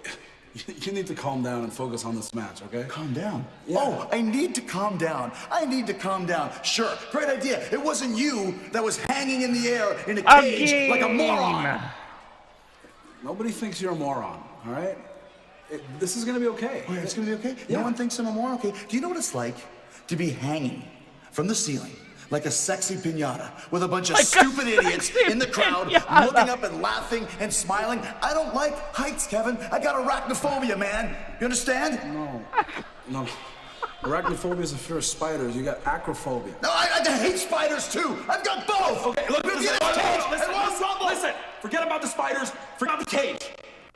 you need to calm down and focus on this match, okay? Calm down? Yeah. Oh, I need to calm down. Sure, great idea. It wasn't you that was hanging in the air in a cage like a moron. Nobody thinks you're a moron, all right? This is gonna be okay. Oh, yeah, it's gonna be okay? Yeah. No one thinks I'm a moron, okay? Do you know what it's like to be hanging from the ceiling like a sexy piñata with a bunch of stupid idiots in the crowd looking up and laughing and smiling? I don't like heights, Kevin. I got arachnophobia, man. You understand? No. Arachnophobia is a fear of spiders. You got acrophobia. No, I hate spiders too. I've got both. Okay, look, listen, forget about the spiders. Forget about the cage.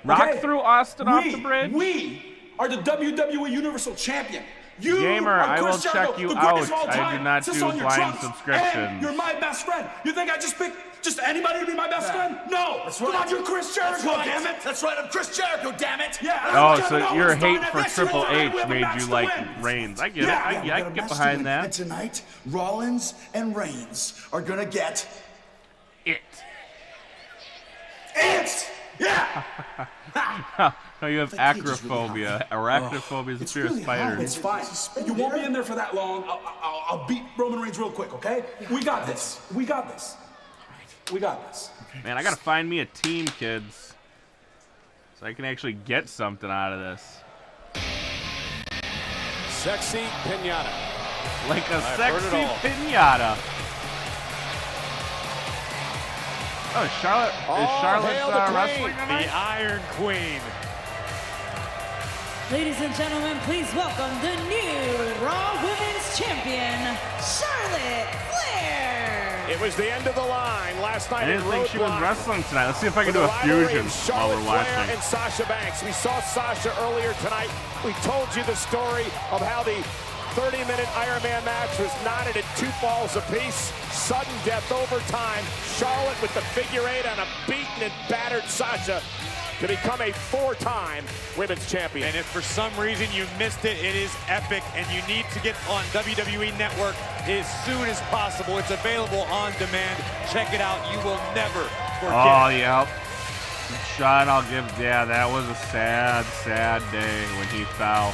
Rock through Austin off the bridge? We are the WWE Universal Champion. You Gamer, are I will Chris Jericho, check you the greatest out. of all time. I do not Sits do on your blind trunks, subscriptions. And you're my best friend. You think I just picked just anybody to be my best friend? No. That's Come right. on, you're Chris Jericho, That's right. damn it. That's right, I'm Chris Jericho, damn it. Yeah. Oh, Kevin so Owens your starting hate it for next year. Triple H We have a made match you to like win. Reigns. I get it. Yeah. I We can got a get match to behind win. that. And tonight, Rollins and Reigns are gonna get it. It! Yeah! No, you have acrophobia. Arachnophobia is a fear of spiders. It's fine. You won't be in there for that long. I'll beat Roman Reigns real quick, okay? We got this. We got this. We got this. Man, I gotta find me a team, kids, so I can actually get something out of this. Sexy pinata. Like a I've heard it sexy all. pinata. Oh, Charlotte is Charlotte wrestling tonight? The Iron Queen. Ladies and gentlemen, please welcome the new Raw Women's Champion, Charlotte Flair. It was the end of the line last night. I didn't in think she was Roadblock wrestling tonight. Let's see if I can for do the a rivalry fusion of while Charlotte we're Flair watching. and Sasha Banks. We saw Sasha earlier tonight. We told you the story of how the 30-minute Iron Man match was knotted at 2 falls apiece. Sudden death overtime. Charlotte with the figure 8 on a beaten and battered Sasha to become a 4-time women's champion. And if for some reason you missed it, it is epic, and you need to get on WWE Network as soon as possible. It's available on demand. Check it out. You will never forget. Oh, yep. Sean, I'll give. Yeah, that was a sad, sad day when he fell.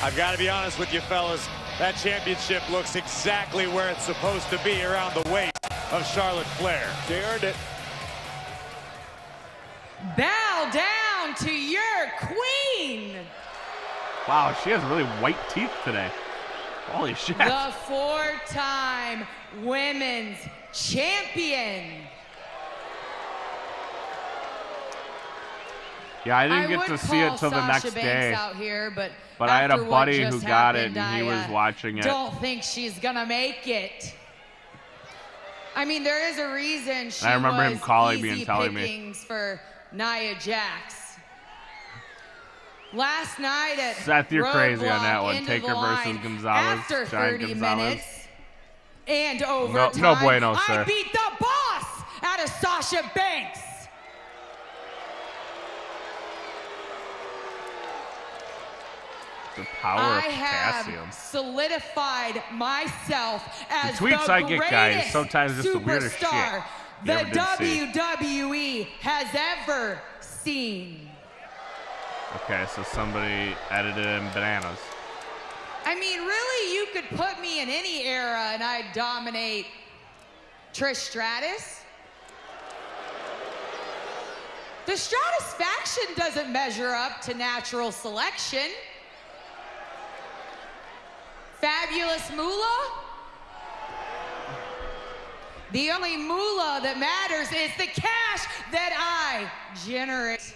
I've got to be honest with you, fellas. That championship looks exactly where it's supposed to be, around the waist of Charlotte Flair. She earned it. Bow down to your queen, Wow, she has really white teeth today. Holy shit. the 4-time women's champion. Yeah, I didn't get to would see it call till the Sasha next Banks day. out here, but I had a after what buddy who just got it, happened, and he was watching it. Don't think she's gonna make it. I mean, there is a reason she I remember him was calling me easy and telling me. pickings for Nia Jax. Last night at Seth, you're crazy on that Roadblock, one. into Taker the versus line, Gonzalez. After Giant 30 Gonzalez. minutes and overtime, no bueno, sir. I beat the boss out of Sasha Banks. The power I of potassium. have solidified myself as The tweets I get, guys, greatest sometimes just the weirdest shit superstar you the ever did see. WWE has ever seen. Okay, so somebody edited in bananas. I mean, really, you could put me in any era and I'd dominate Trish Stratus. The Stratus faction doesn't measure up to natural selection. Fabulous Moolah? The only moolah that matters is the cash that I generate.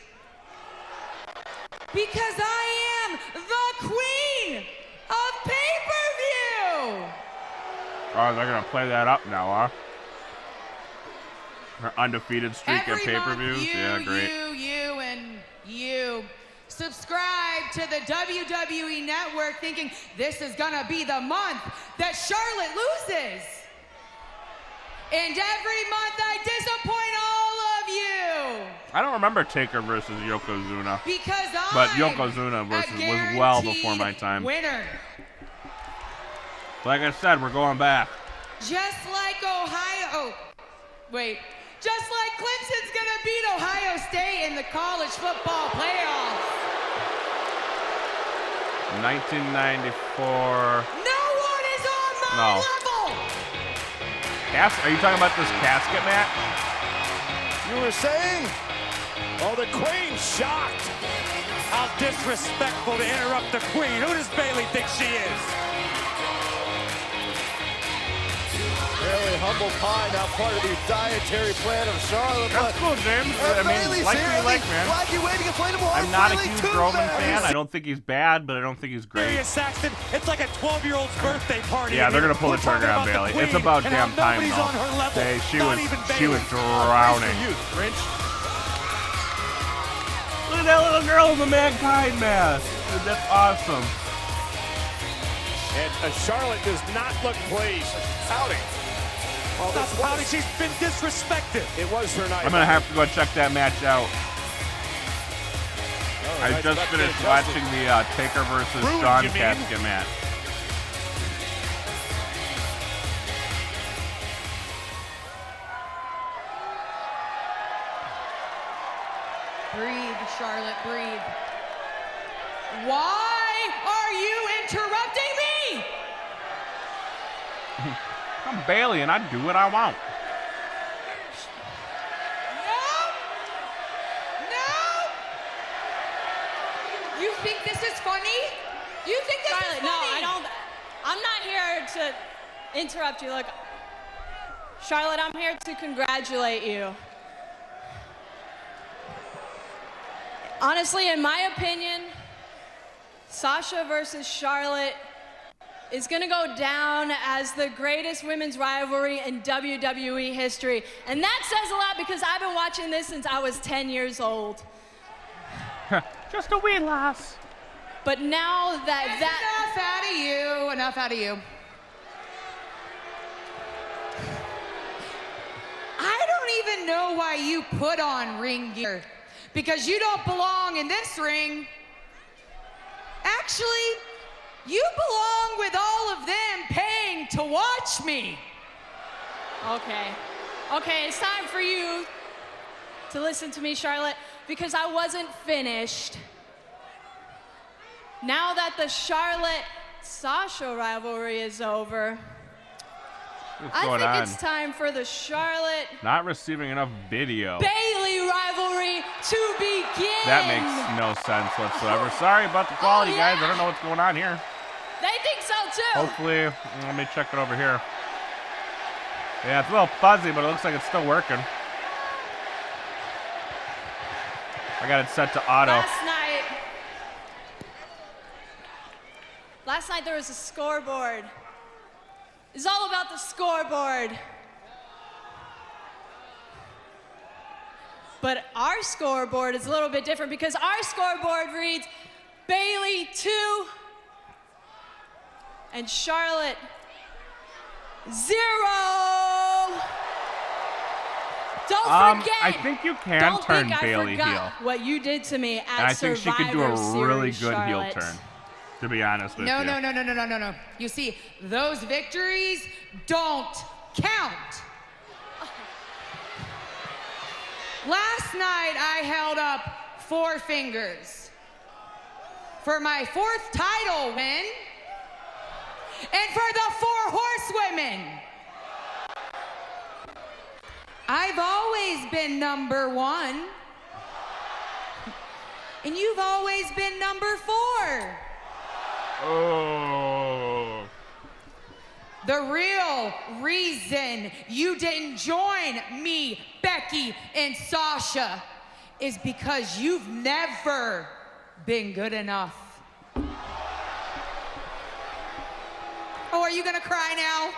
Because I am the queen of pay-per-view! Oh, they're gonna play that up now, huh? Her undefeated streak Every at pay-per-views? month, Yeah, great. you, and you subscribe to the WWE Network thinking this is gonna be the month that Charlotte loses. And every month I disappoint all of you. I don't remember Taker versus Yokozuna. Because But I'm Yokozuna a was well before my time. winner. Like I said, we're going back. Just like just like Clemson's gonna beat Ohio State in the college football playoffs. 1994. No one is on my level. Are you talking about this casket match? You were saying? Oh, the Queen shocked. How disrespectful to interrupt the Queen. Who does Bayley think she is? Fairly humble pie, now part of the dietary plan of Charlotte. That's cool, James. I mean, like who you like, man. I'm not a huge Roman fan. I don't think he's bad, but I don't think he's great. Darius Saxton, it's like a 12-year-old's birthday party. Yeah, they're gonna pull the trigger on Bayley. It's about damn time, though. She was drowning. Look at that little girl in the Mankind mask. Dude, that's awesome. And Charlotte does not look pleased. Pouting. Oh, that's pouting. She's been disrespected. It was her night. I'm gonna have to go check that match out. Oh, I just finished watching the Taker versus Shawn casket match. Breathe, Charlotte, breathe. Why are you interrupting me? I'm Bailey and I do what I want. You think this is funny? You think this is funny? No, I don't. I'm not here to interrupt you. Look, Charlotte, I'm here to congratulate you. Honestly, in my opinion, Sasha versus Charlotte is gonna go down as the greatest women's rivalry in WWE history. And that says a lot because I've been watching this since I was 10 years old. Just a wee lass. But now that Enough out of you. I don't even know why you put on ring gear, because you don't belong in this ring. Actually, you belong with all of them paying to watch me. Okay, it's time for you to listen to me, Charlotte, because I wasn't finished. Now that the Charlotte-Sasha rivalry is over, I think it's time for the Charlotte Not receiving enough video. Bailey rivalry to begin. That makes no sense whatsoever. Sorry about the quality, guys. I don't know what's going on here. They think so too. Hopefully, let me check it over here. Yeah, it's a little fuzzy, but it looks like it's still working. I got it set to auto. Last night there was a scoreboard. It's all about the scoreboard. But our scoreboard is a little bit different because our scoreboard reads Bailey 2 and Charlotte 0. Don't forget. I think you can turn Bailey heel. What you did to me at And I think she could do a really Series, good heel Charlotte. turn, to be honest with you. No. You see, those victories don't count. Last night, I held up 4 fingers for my 4th title win and for the 4 horsewomen. I've always been number 1, and you've always been number 4. Oh. The real reason you didn't join me, Becky, and Sasha is because you've never been good enough. Oh, are you gonna cry now?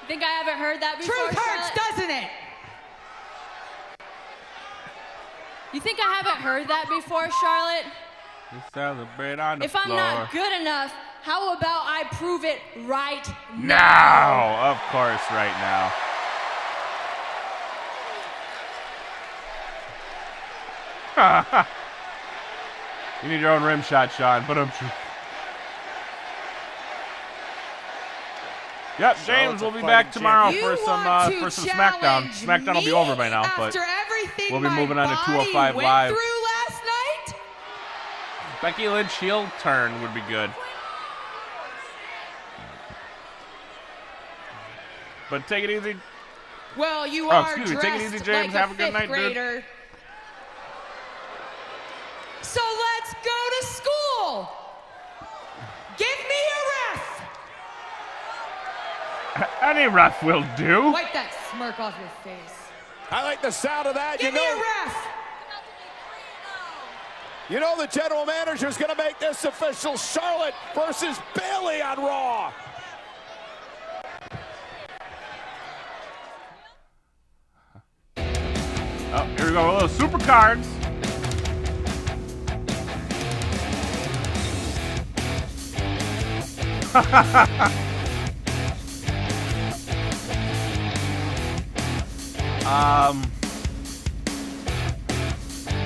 Think I haven't heard that before, Truth hurts, Charlotte? doesn't it? You think I haven't heard that before, Charlotte? We celebrate on the If floor. I'm not good enough, how about I prove it right now? Of course, right now. You need your own rim shot, Sean. But Yep, James will be back tomorrow for some SmackDown. SmackDown will be over by now, but we'll be moving on to 205 Live. Last night? Becky Lynch heel turn would be good. But take it easy. Well, you are excuse me. dressed Take it easy, James. like Have a good night, grader. dude. So let's go to school. Give me a ref. Any ref will do. Wipe that smirk off your face. I like the sound of that. Give me a ref. You know the general manager's going to make this official. Charlotte versus Bailey on Raw. Oh, here we go. Little super cards.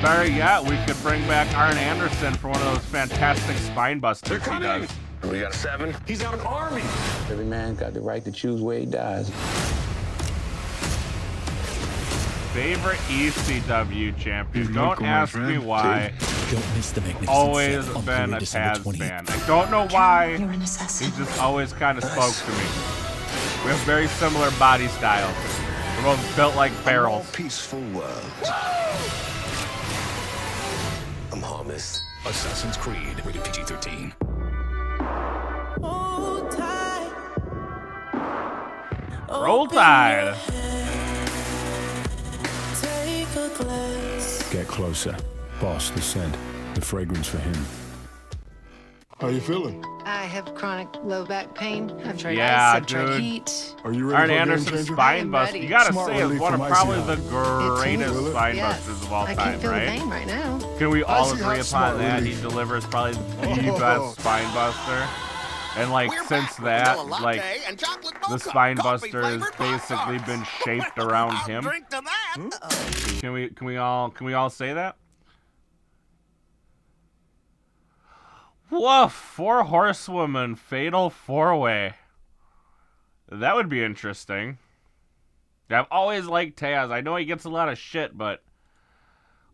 Better yet, we could bring back Arn Anderson for one of those fantastic spine busters he does. We got 7. He's got an army. Every man got the right to choose where he dies. Favorite ECW champion? Don't ask me why. Don't miss the Always been a Taz fan. I don't know why. He just always kind of spoke to me. We have very similar body styles. We're both built like barrels. A peaceful world. I'm harmless. Assassin's Creed, rated PG-13. Roll Tide. Get closer. Boss, the scent. The fragrance for him. How you feeling? I have chronic low back pain. I've tried Yeah, ice, I've tried dude. heat. Are you ready Arn for a game Anderson's changer? spine bust. You gotta Smart say, is relief one of from probably icy the hot. greatest Really? spine Yes. busters of all I time, can't feel right? the pain right now. Can we all Icy agree hot upon smart that? relief. He delivers probably the best spine buster. And like since that, like the spine buster has basically been shaped around him. Can we all say that? Woof! 4 horsewomen fatal 4-way. That would be interesting. I've always liked Taz. I know he gets a lot of shit, but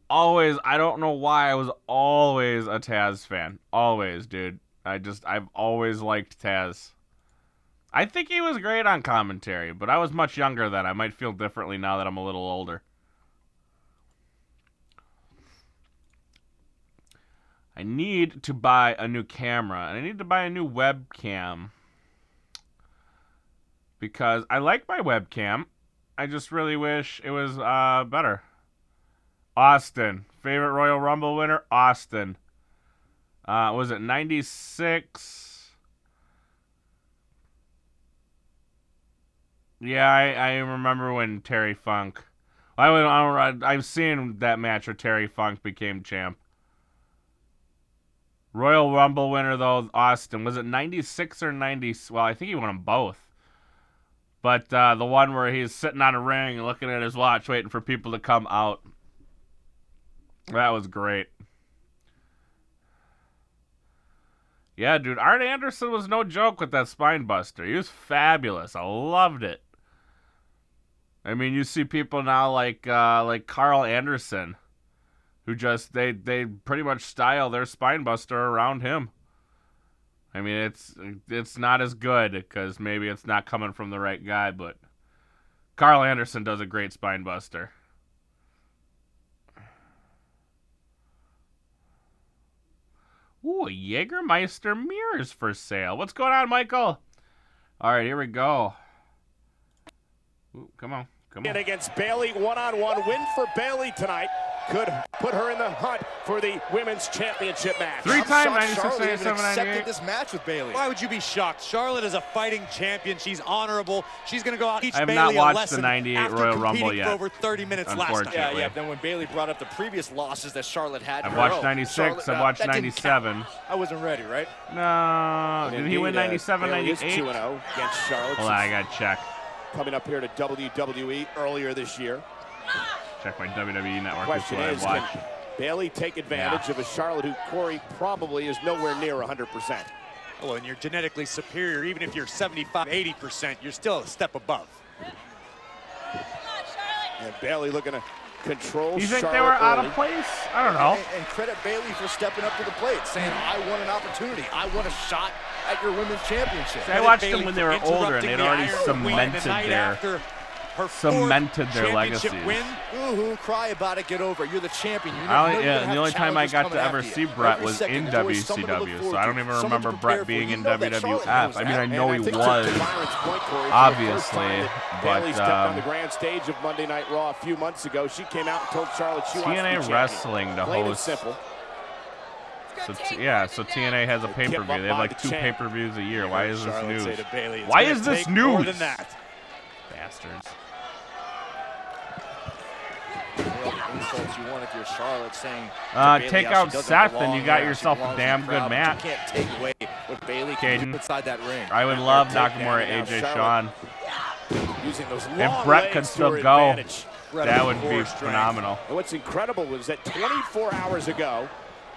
always, I don't know why, I was always a Taz fan. Always, dude. I've always liked Taz. I think he was great on commentary, but I was much younger then. I might feel differently now that I'm a little older. I need to buy a new camera, and I need to buy a new webcam. Because I like my webcam. I just really wish it was better. Austin. Favorite Royal Rumble winner? Austin. Was it 96? Yeah, I remember when Terry Funk. I've seen that match where Terry Funk became champ. Royal Rumble winner, though, Austin. Was it 96 or 90? Well, I think he won them both. But the one where he's sitting on a ring looking at his watch waiting for people to come out. That was great. Yeah, dude, Arn Anderson was no joke with that spine buster. He was fabulous. I loved it. I mean, you see people now like Carl Anderson, who just they pretty much style their spine buster around him. I mean, it's not as good because maybe it's not coming from the right guy, but Carl Anderson does a great spine buster. Ooh, a Jägermeister mirrors for sale. What's going on, Michael? All right, here we go. Ooh, come on. And against Bayley, one-on-one win for Bayley tonight. Could put her in the hunt for the women's championship match. 3-time, I'm shocked 96, Charlotte 97, even accepted 98. this match with Bayley. Why would you be shocked? Charlotte is a fighting champion. She's honorable. She's going to go out and teach I have Bayley not a watched lesson the 98 after Royal Rumble competing yet, for over 30 minutes last night. unfortunately. Yeah. Then when Bayley brought up the previous losses that Charlotte had, I've in a watched row, 96, Charlotte, I've watched that didn't 97. count. I wasn't ready, right? No, did he win 97, Bayley is 98? 2-0 against Charlotte. Hold on, I gotta check. Coming up here to WWE earlier this year. Check my WWE network. Question That's is, what I watch. can Bayley take advantage of a Charlotte who Corey probably is nowhere near 100%? Well, and you're genetically superior. Even if you're 75, 80%, you're still a step above. And Bayley looking to control You think Charlotte they were out early. of place? I don't know. And credit Bayley for stepping up to the plate, saying, I want an opportunity. I want a shot at your women's championship. See, I watched them when they were older, and they'd already cemented their legacies. Woo-hoo, cry about it, get over it. You're the champion. The only time I got to ever see Brett was in WCW, so I don't even remember Brett being in WWF. I mean, I know he was, obviously, but Bayley stepped on the grand stage of Monday Night Raw a few months ago. She came out and told Charlotte she wants to be TNA champion. Wrestling to Plain and host. simple. So TNA has a pay-per-view. They have like 2 pay-per-views a year. Why is this Charlotte news? say to Bayley, it's Why gonna is this take more news? than that. Bastards. insults you want if you're Charlotte, saying take out Seth and you got yourself a damn good match. You can't take away what Bayley can do inside that ring. I would love Nakamura, AJ, Sean. Using those long If Brett could legs still to her go, advantage. that would be phenomenal. And what's incredible was that 24 hours ago,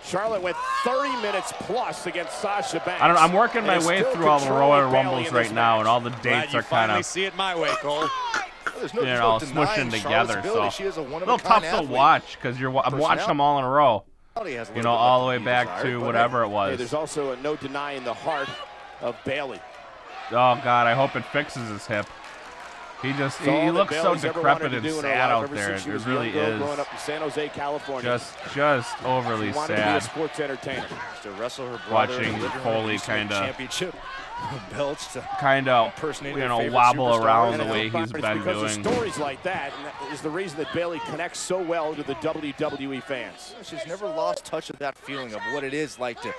Charlotte went 30 minutes plus against Sasha Banks. I don't know. I'm working my way through all the Royal Rumbles right now, and all the dates are kind of, see it my way, Cole. you know, smushing together. So a little tough to watch because I'm watching them all in a row. You know, all the way back to whatever it was. Hey, there's also no denying the heart of Bayley. Oh God, I hope it fixes his hip. He looks so decrepit and sad out there. It really is. Growing up in San Jose, California. Just overly wanted sad. to be a sports entertainer. To wrestle her brother, watching Foley kind of belts to wobble around the way he's been because doing. Of stories like that, and that is the reason that Bayley connects so well to the WWE fans. She's never lost touch of that feeling of what it is like to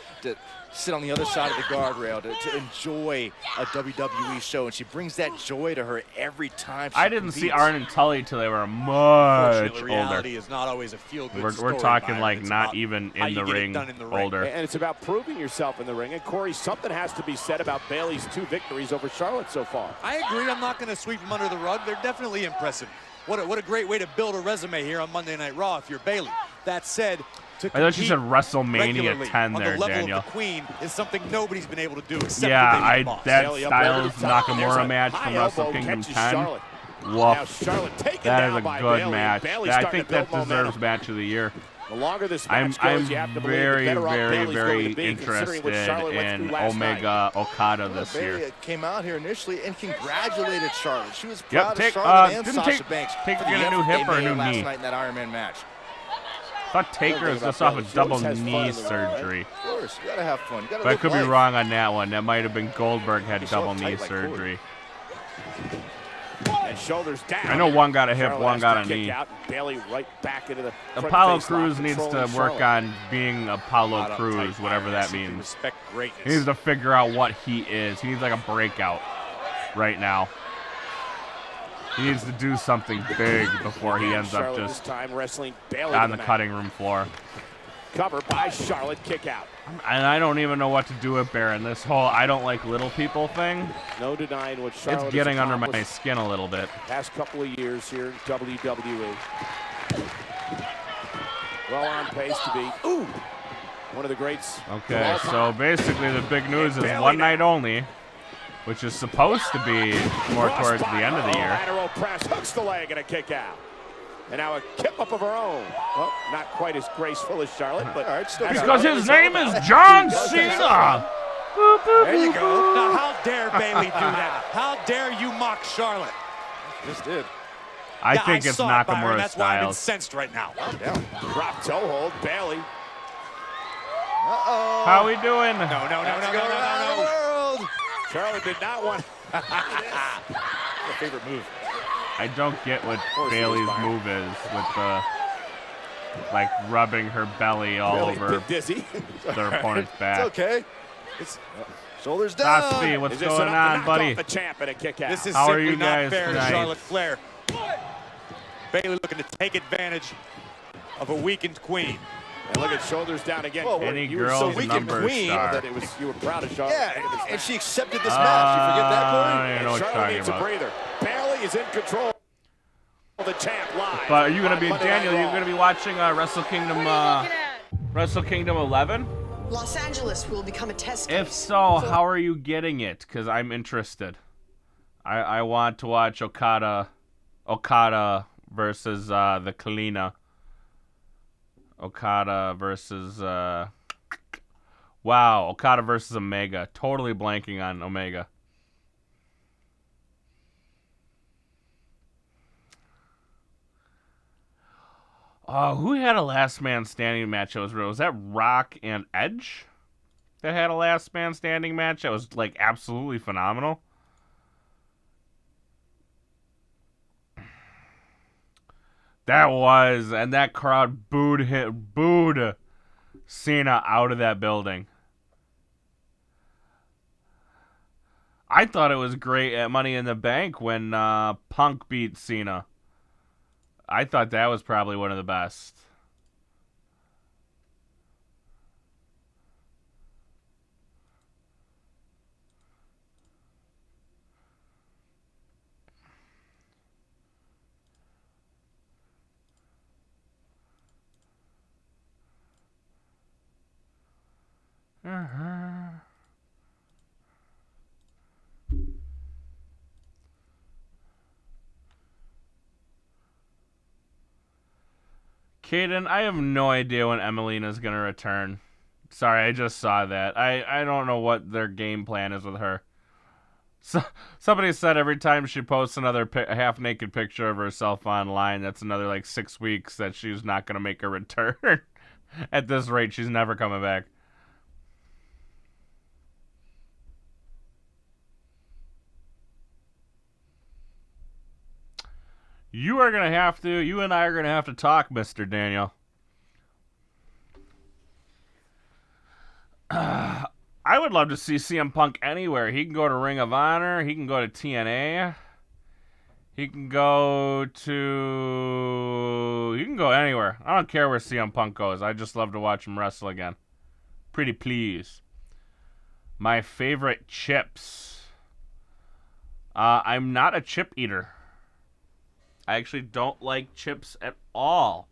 sit on the other side of the guardrail, to enjoy a WWE show, and she brings that joy to her every time. I didn't see Arn and Tully till they were much older. Reality is not always a feel-good We're talking like not even in the ring older. And it's about proving yourself in the ring. And Corey, something has to be said about Bayley's 2 victories over Charlotte so far. I agree. I'm not going to sweep them under the rug. They're definitely impressive. What a great way to build a resume here on Monday Night Raw if you're Bayley. That said, I thought you said WrestleMania 10 there, the Daniel. Of the Queen is something nobody's been able to do except yeah, for that Styles Nakamura match from Wrestle Kingdom 10. Woof. That is a good match. I think that deserves match of the year. The longer this match I'm goes, you have to very, believe the better off very, Bayley's very going to be, interested what Charlotte went in through last Omega night. Okada this Bayley year. came out here initially and congratulated Charlotte. She was proud of Charlotte and didn't Sasha Banks Taker for the get a new effort hip they or a new made last knee? night in that Iron Man match. I thought Taker is just off a double knee surgery. Of course, you gotta have fun. You gotta But I live could be life. wrong on that one. That might have been Goldberg had He's double so knee tight like surgery. And shoulders down. I know one got a hip, Charlotte one got has a to kick knee. out. Bayley right back into the front Apollo face lock, Crews needs to controlling work Charlotte. on being Apollo Crews, whatever that means. Respect greatness. He needs to figure out what he is. He needs like a breakout right now. He needs to do something big before he ends up Charlotte just this time wrestling Bayley on to the mat. cutting room floor. Cover by Charlotte, kick out. And I don't even know what to do with Baron. This whole I don't like little people thing. No denying what Charlotte It's getting has under my accomplished skin a little bit. past couple of years here in WWE. Well on pace to be one of the greats. Okay, so basically the big news is one night only, which is supposed to be more towards the end of the year. Lateral press, hooks the leg and a kick out. And now a kip up of her own. Well, not quite as graceful as Charlotte, but Because his name is John Cena. There you go. Now, how dare Bayley do that? How dare you mock Charlotte? Just did. I think it's saw it, Byron. Nakamura That's why I'm Styles. incensed right now. Drop toe hold, Bayley. Uh-oh. How we doing? No. World. Charlotte did not want. My favorite move. I don't get what Bailey's move is with the like rubbing her belly all Really over bit dizzy. their opponent's back. It's okay. It's shoulders down. Osby, what's Is this going enough to on, knock buddy? off the champ and a kick out? This is How are simply you not guys fair tonight? to Charlotte Flair. Bayley looking to take advantage of a weakened queen. And look at shoulders down again. Whoa, Any you were girl's so weakened number queen star. that you were proud of Charlotte. Yeah, and she accepted this match. You forget that, I Corey? don't even know what you're Charlotte talking needs about. a breather. Bayley is in control. The champ live. But are you gonna on be Monday Daniel? Night You're Raw. gonna be watching Wrestle Kingdom 11? Los Angeles will become a test case. If so, how are you getting it? Because I'm interested. I want to watch Okada versus the Kalina. Okada versus Okada versus Omega. Totally blanking on Omega. Who had a last man standing match that was real? Was that Rock and Edge that had a last man standing match that was like absolutely phenomenal? That was, and that crowd booed Cena out of that building. I thought it was great at Money in the Bank when Punk beat Cena. I thought that was probably one of the best. Caden, I have no idea when Emelina's going to return. Sorry, I just saw that. I don't know what their game plan is with her. So, somebody said every time she posts another half-naked picture of herself online, that's another, like, 6 weeks that she's not going to make a return. At this rate, she's never coming back. You and I are going to have to talk, Mr. Daniel. I would love to see CM Punk anywhere. He can go to Ring of Honor. He can go to TNA. He can go anywhere. I don't care where CM Punk goes. I just love to watch him wrestle again. Pretty please. My favorite chips. I'm not a chip eater. I actually don't like chips at all.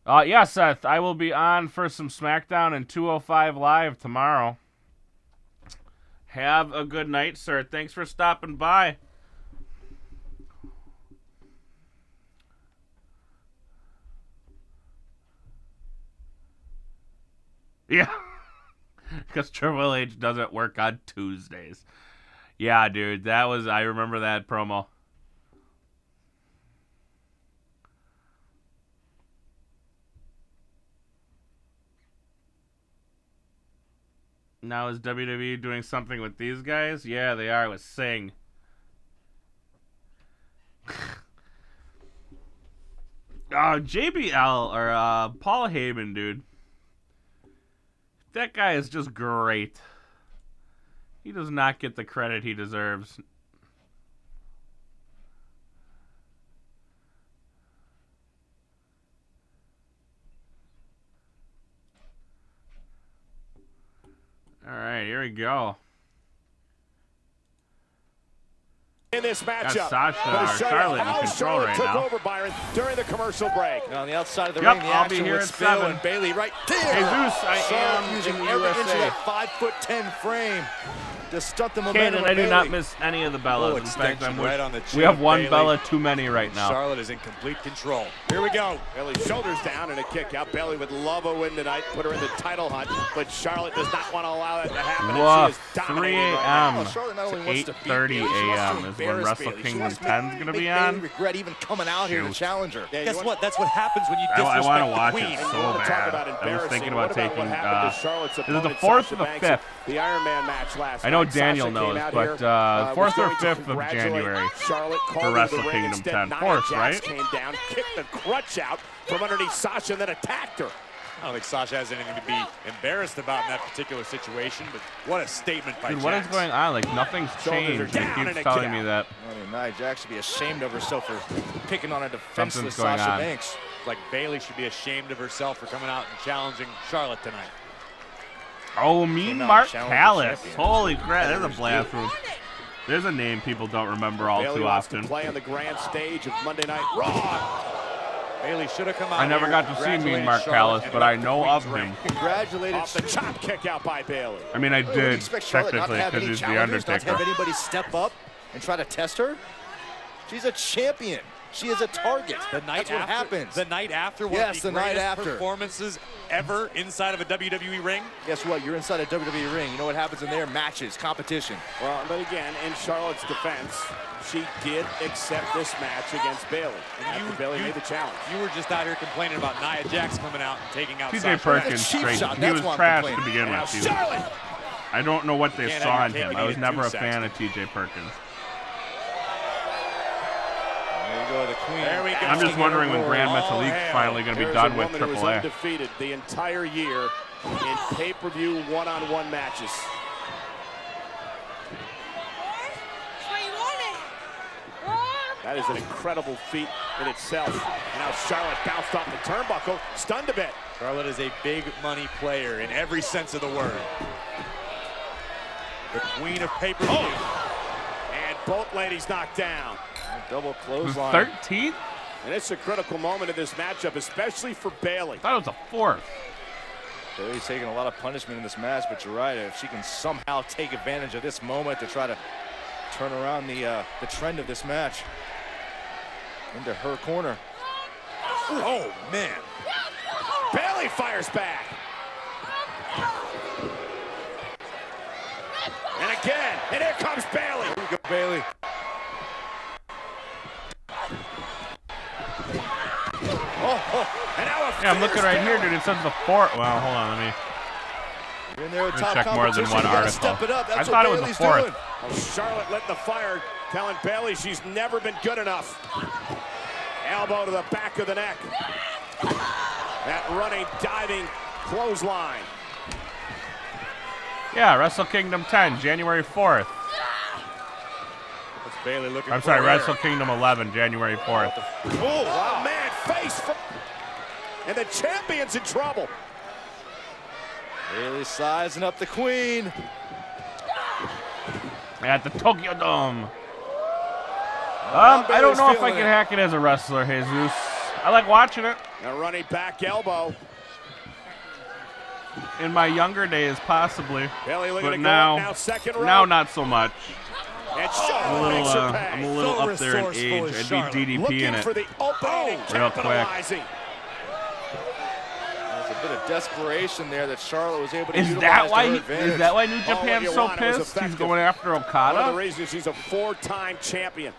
Yeah, Seth, I will be on for some SmackDown and 205 Live tomorrow. Have a good night, sir. Thanks for stopping by. Yeah. Because Triple H doesn't work on Tuesdays. Yeah, dude, I remember that promo. Now is WWE doing something with these guys? Yeah, they are with Sing. JBL or Paul Heyman, dude. That guy is just great. He does not get the credit he deserves. All right, here we go. In this matchup, Charlotte in control right took now. over Byron during the commercial break. On the outside of the ring, the I'll be action here with at Phil 7. and Bailey right there. Jesus, I am using in the every inch of USA. that 5'10" frame to stunt the momentum. Caden, I do Bailey. not miss any of the Bellas. Oh, in fact, extension right on the chin we have of one Bailey. Bella too many right now. Charlotte is in complete control. Here we go. Bailey's shoulders down and a kick out. Bailey would love a win tonight, put her in the title hunt, but Charlotte does not want to allow that to happen. And she is 3 dominating a.m. right now. Well, Charlotte not only wants to beat 8:30 Bailey, she wants a.m. to is when embarrass Wrestle Bailey. She Kingdom wants to 10 is going to make be Bailey on. regret even coming out here to challenge her. Yeah, Guess what? That's what happens when you I disrespect want to the watch queen. it And so you want to talk bad. about I was embarrassing. thinking What about about taking. what happened to Charlotte's Is it the opponent, 4th or Sasha the Banks, 5th? The Iron Man match last I know night. Daniel Sasha came knows, out but here, 4th was or going to 5th of congratulate January Charlotte, for called Wrestle her to the ring. Kingdom Instead, 10. Nia 4th, Jax right? came down, kicked the crutch out from underneath Sasha, and then attacked her. I don't think Sasha has anything to be embarrassed about in that particular situation, but what a statement by Dude, what is Jax. going on? Like, nothing's changed. He keeps telling me that. I mean, Nia Jax should be ashamed of herself for picking on a defenseless Something's going Sasha on. Banks. Like Bailey should be ashamed of herself for coming out and challenging Charlotte tonight. Oh, Mean Came out Mark challenged the Callis. champion. Holy crap, there's a blast from. There's a name people don't remember all Bailey too wants often. to play on the grand stage of Monday Night Raw. Bailey should have come out. I never here, got to see Mean congratulated Mark Charlotte, Callis, and but I left the know Queen's of ring. him. Congratulated. Off the chop kick out by Bailey. I mean, I What, do you did, expect Charlotte not to technically, have because any he's the challengers, not to have Undertaker. anybody step up and try to test her? She's a champion. She is a target. The night That's what after, happens. The night after one Yes, of the the night greatest after. performances ever inside of a WWE ring. Guess what? You're inside a WWE ring. You know what happens in there? Matches, competition. Well, but again, in Charlotte's defense, she did accept this match against Bailey. And Bailey made the challenge. You were just out here complaining about Nia Jax coming out and taking out TJ Sasha Perkins, Banks. straight. shot, He that's was why I'm trash to complaining. begin Now with. He was- Charlotte! I don't know what they Can't saw have in your cake him. and I eat was it never too, a fan of Saxton. TJ Perkins. There you go, the queen. There we go. I'm just wondering when Grand All Metalik's hail. finally going to be There's done a with woman who was AAA. undefeated the entire year in pay-per-view one-on-one matches. That is an incredible feat in itself. And now Charlotte bounced off the turnbuckle, stunned a bit. Charlotte is a big money player in every sense of the word. The queen of pay-per-view. And both ladies knocked down. Double clothesline. 13th? And it's a critical moment in this matchup, especially for Bayley. I thought it was a 4th. Bayley's taking a lot of punishment in this match, but you're right. If she can somehow take advantage of this moment to try to turn around the trend of this match into her corner. Oh, man. Bayley fires back. And again, and here comes Bayley. Here we go, Bayley. And now yeah, I'm looking right here, dude. It says the 4th. Well, hold on, let me. You're in there with Let me top check more than one article. Step it up. I That's thought what it was Bayley's the 4th. doing. Well, Charlotte lit the fire, telling Bayley she's never been good enough. Elbow to the back of the neck. That running, diving clothesline. Yeah, Wrestle Kingdom 10, January 4th. That's Bayley looking I'm for sorry, her. Wrestle Kingdom 11, January 4th. Oh, wow, man, face. And the champion's in trouble. Bayley sizing up the queen. At the Tokyo Dome. I don't know if I can hack it as a wrestler, Jesus. I like watching it. A running back elbow. In my younger days, possibly. Bayley looking but to go now, up now, second row. now not so much. And I'm a little up there in age. I beat DDP in it for the opening, real quick. There's a bit of desperation there that Charlotte was able to Is utilize that why New Japan's so pissed? He's going after Okada? One of the reasons she's a 4-time champion.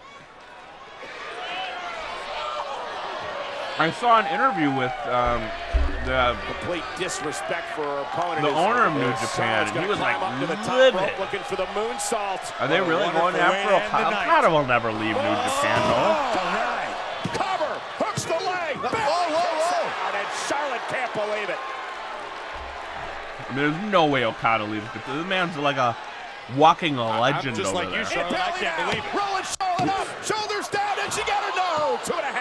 I saw an interview with the complete disrespect for her opponent. The owner of New Japan, and he was like livid. Looking for the moonsault. Are they really going after Okada? Okada will never leave New Japan, though. Right. Cover, hooks the leg. Whoa. And Charlotte can't believe it. I mean, there's no way Okada leaves Japan. This man's like a walking legend I'm just over like there. you, Charlotte. I can't believe it. Rolling Charlotte up, shoulders down, and she got her no. 2.5.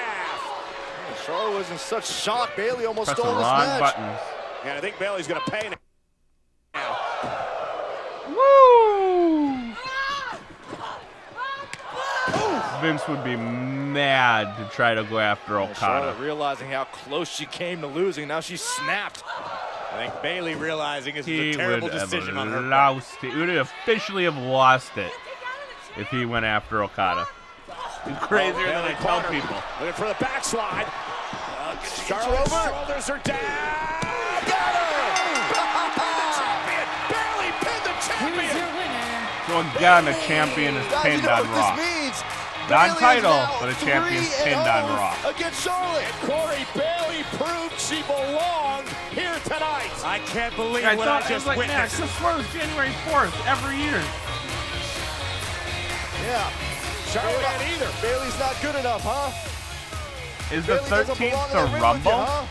Charlotte was in such shock. Bayley almost Press the stole this wrong match. buttons. And I think Bayley's going to pay now. Woo! Vince would be mad to try to go after Okada. Charlotte realizing how close she came to losing. Now she's snapped. I think Bayley realizing this is He a terrible would have decision on her part. lost it. He would officially have lost it if he went after Okada. He's crazier than I tell people. Looking for the backslide. Charlotte's shoulders are down. Got her! Champion! Barely pinned the champion! So again, the champion is pinned on Raw. Non-title, but a champion's pinned on Raw. Against Charlotte. And Corey Bayley proved she belonged here tonight. I can't believe I what thought I it was just like witnessed. This was January 4th every year. Yeah. Charlotte can't either. Bayley's not good enough, huh? Is the Bayley doesn't 13th belong in the ring with Rumble? you, huh?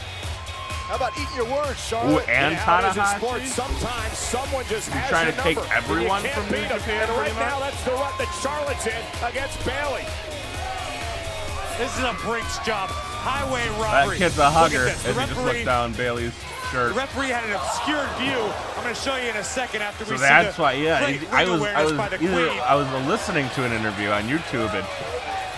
How about eating your words, Ooh, Charlotte? and Tanahashi? Sometimes someone just has trying your to take number, everyone and you can't from New beat 'em. Japan, And right pretty now, much? that's the run that Charlotte's in against Bayley. This is a Brinks job. Highway That robbery. kid's a hugger Look at this. as The he just referee- looked down Bayley's The shirt. referee had an obscured view. I'm going to show you in a second after So we see that's the why, yeah. great I ring was awareness by the Queen. I was listening to an interview on YouTube, and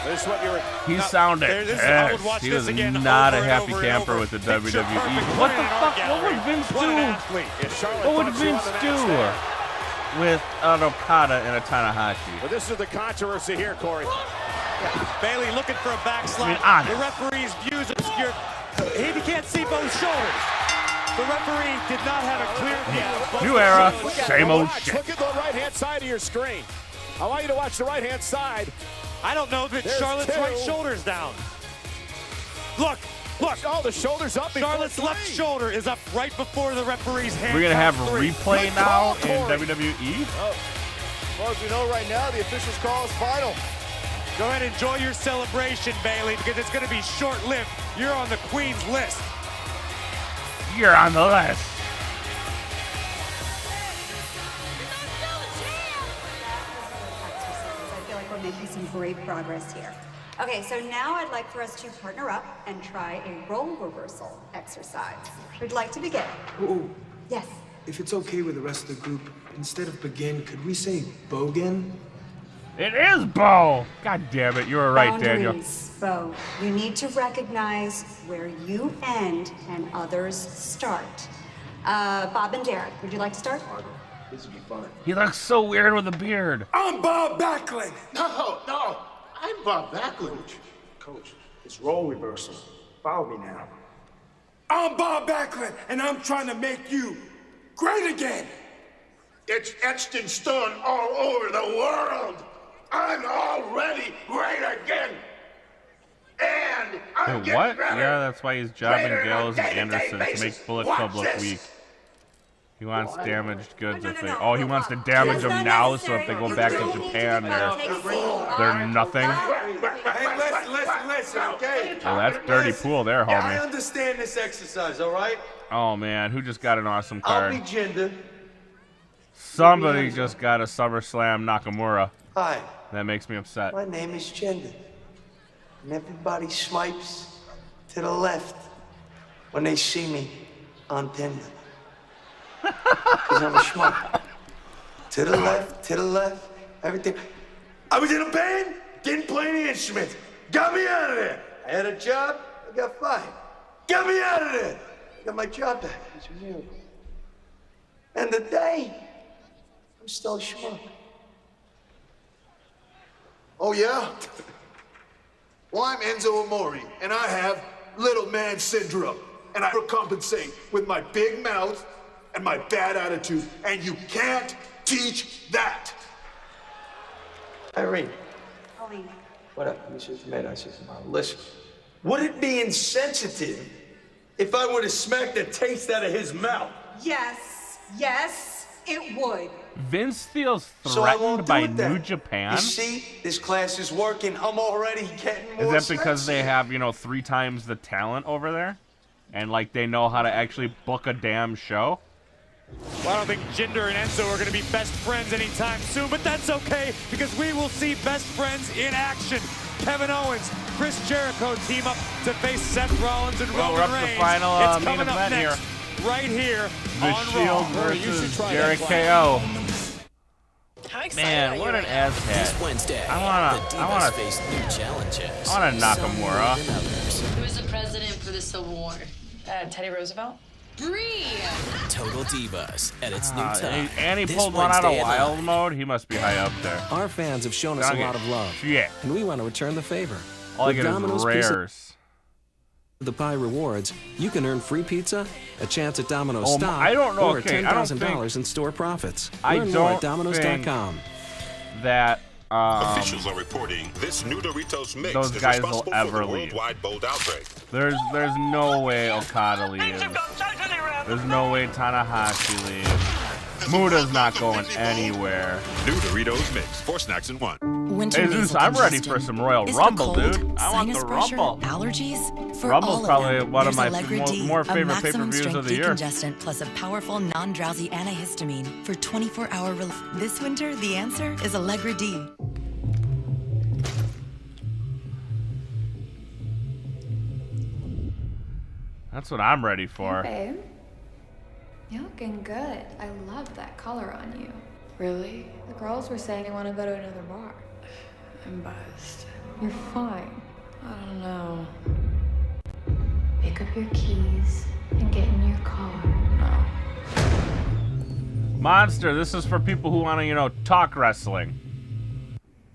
This is what you were. he sounded I would watch pissed. He this was again not a over and happy over and camper over. with the Picture WWE. perfect What win the in our fuck? What gallery. would Vince What an do? athlete. Yeah, Charlotte What would thought she won Vince the match do there. with an Okada and a Tanahashi? But this is the controversy here, Corey. Bayley looking for a backslide. I mean, The referee's views obscured. He can't see both shoulders. The referee did not have a clear view of both New era, shoulders. same old Watch, shit. look at the right-hand side of your screen. I want you to watch the right-hand side. I don't know that There's Charlotte's two. right shoulder's down. Look. Oh, the shoulder's up. Charlotte's left shoulder is up right before the referee's hand. We're gonna have a counts three. replay Good now call, in Corey. WWE. Oh, as far as we know right now, the official's call is final. Go ahead and enjoy your celebration, Bayley, because it's going to be short-lived. You're on the Queen's list. You're on the list. I feel like we're making some great progress here. Okay, so now I'd like for us to partner up and try a role reversal exercise. Would you like to begin? Ooh, Yes. if it's okay with the rest of the group, instead of begin, could we say bogan? It is Bo! God damn it, you were right, Daniel. Boundaries, Bo. You need to recognize where you end and others start. Bob and Derek, would you like to start? This would be fun. He looks so weird with a beard. I'm Bob Backlund. No, I'm Bob Backlund. Coach, it's role reversal. Follow me now. I'm Bob Backlund, and I'm trying to make you great again. It's etched in stone all over the world. I'm already great again. And I'm Wait, what? getting better. Yeah, that's why he's jobbing Greater Gallows on a and day-to-day Anderson to basis. make Bullet Watch Club look this. weak. He wants damaged goods if they... no, Oh, he wants to damage them now, so if they go back to Japan, they're nothing. Hey, listen, okay? Well, that's dirty pool there, Yeah, I homie. understand this exercise, all right? Oh, man, who just got an awesome I'll be card? Jinder. Somebody just got a SummerSlam Nakamura. Hi, That makes me upset. my name is Jinder. And everybody swipes to the left when they see me on Tinder. Because I'm a schmuck. To the left, everything. I was in a band, didn't play any instruments. Got me out of there. I had a job, I got fired. Got me out of there. I got my job back. It's a miracle. And today, I'm still a schmuck. Oh, yeah? Well, I'm Enzo Amore, and I have little man syndrome. And I overcompensate with my big mouth and my bad attitude, and you can't teach that. Irene, Pauline. what up? You said tomato, I said tomato. Listen, would it be insensitive if I were to smack the taste out of his mouth? Yes, it would. Vince feels So I won't threatened do by it New then. Japan? You see, this class is working. I'm already getting more Is that because they sexy. have, 3 times the talent over there? And, like, they know how to actually book a damn show? Well, I don't think Jinder and Enzo are going to be best friends anytime soon, but that's okay because we will see best friends in action. Kevin Owens, Chris Jericho team up to face Seth Rollins and Well, we're Roman up to the Reigns. final It's main coming up event next, right here The on Shield Raw. versus Jericho KO. How excited Man, are what you an right now? asshat. This Wednesday, I the wanna Divas face new challenges. I want a Nakamura. Some more than others. Who's the president for the Civil War? Teddy Roosevelt? Brie! Total Divas at its new time. And he This pulled one out of Wednesday at wild 9. mode. He must be high up there. Our fans have shown us a Dang it. lot of love. Yeah. And we want to return the favor. All I With get is Domino's Pizza rares. The Pie Rewards, you can earn free pizza, a chance at Domino's Oh, stock, I don't know, or okay, I don't $10,000 in store profits. I Learn more at don't Domino's.com. That Officials are reporting this new Doritos mix those is guys will responsible ever for the leave. worldwide bold outbreak. There's no way Okada leaves. There's no way Tanahashi leaves. Muda's not going anywhere. New Doritos mix, 4 snacks in 1. Winter nasal I'm ready congestion. for some Royal Is it Rumble, cold, dude. I want sinus the pressure, Rumble. Allergies? For Rumble's all of probably them, one of there's my Allegra D, more a favorite maximum pay-per-views of strength the year. decongestant plus a powerful non-drowsy antihistamine for 24-hour relief. This winter, the answer is Allegra D. That's what I'm ready for. Hey, babe. You're looking good. I love that color on you. Really? The girls were saying they want to go to another bar. I'm buzzed. You're fine. I don't know. Pick up your keys and get in your car. No. Monster, this is for people who want to, talk wrestling.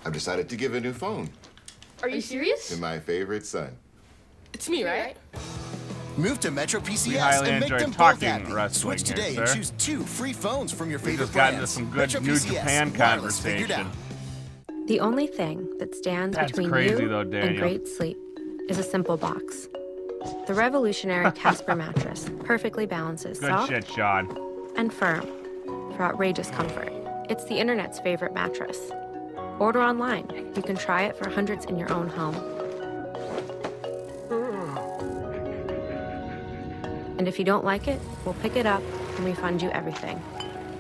I've decided to give a new phone Are you serious? to my favorite son. It's me, right? Move to Metro We PCS highly and make enjoy them both talking happy. wrestling Switch here, today sir. and choose 2 free phones from your We favorite just got into brands. some good Metro New PCS, Japan wireless figured conversation. out. The only thing that stands That's between crazy, you though, and Daniel. great sleep is a simple box. The revolutionary Casper mattress perfectly balances Good soft shit, Sean. and firm for outrageous comfort. It's the internet's favorite mattress. Order online. You can try it for hundreds in your own home. And if you don't like it, we'll pick it up and refund you everything.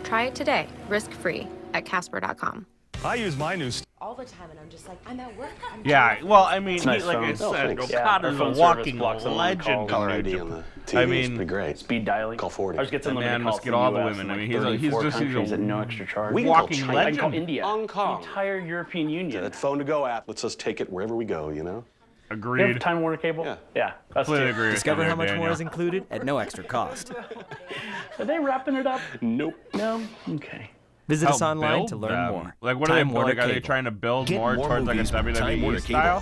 Try it today, risk-free, at Casper.com. I use my new... all the time, and I'm just like, I'm at work. Yeah, well, I mean, Nice like I phone. said, Thanks. Okada's Our a phone walking service blocks them when we legend. call. in New ID on Japan. the I TV is mean, pretty great. Speed dialing. Call 40. Ours gets that unlimited man calls must to get all the US women. in I mean, like he's 34 just countries at no extra charge. a We can call walking China. I can call legend. India. Hong Kong. The entire European Union. That phone to go app lets us take it wherever we go, you know? Agreed. You have Time Warner Cable? Yeah. Us Completely too. agree with Discover you how there, much more Daniel. is included at no extra cost. Are they wrapping it up? Nope. No? Okay. Visit us Help online build to learn them. more. Like, what are they Time Warner like? Are they Cable. trying to build Get more more towards like a movies with Time WWE Warner style?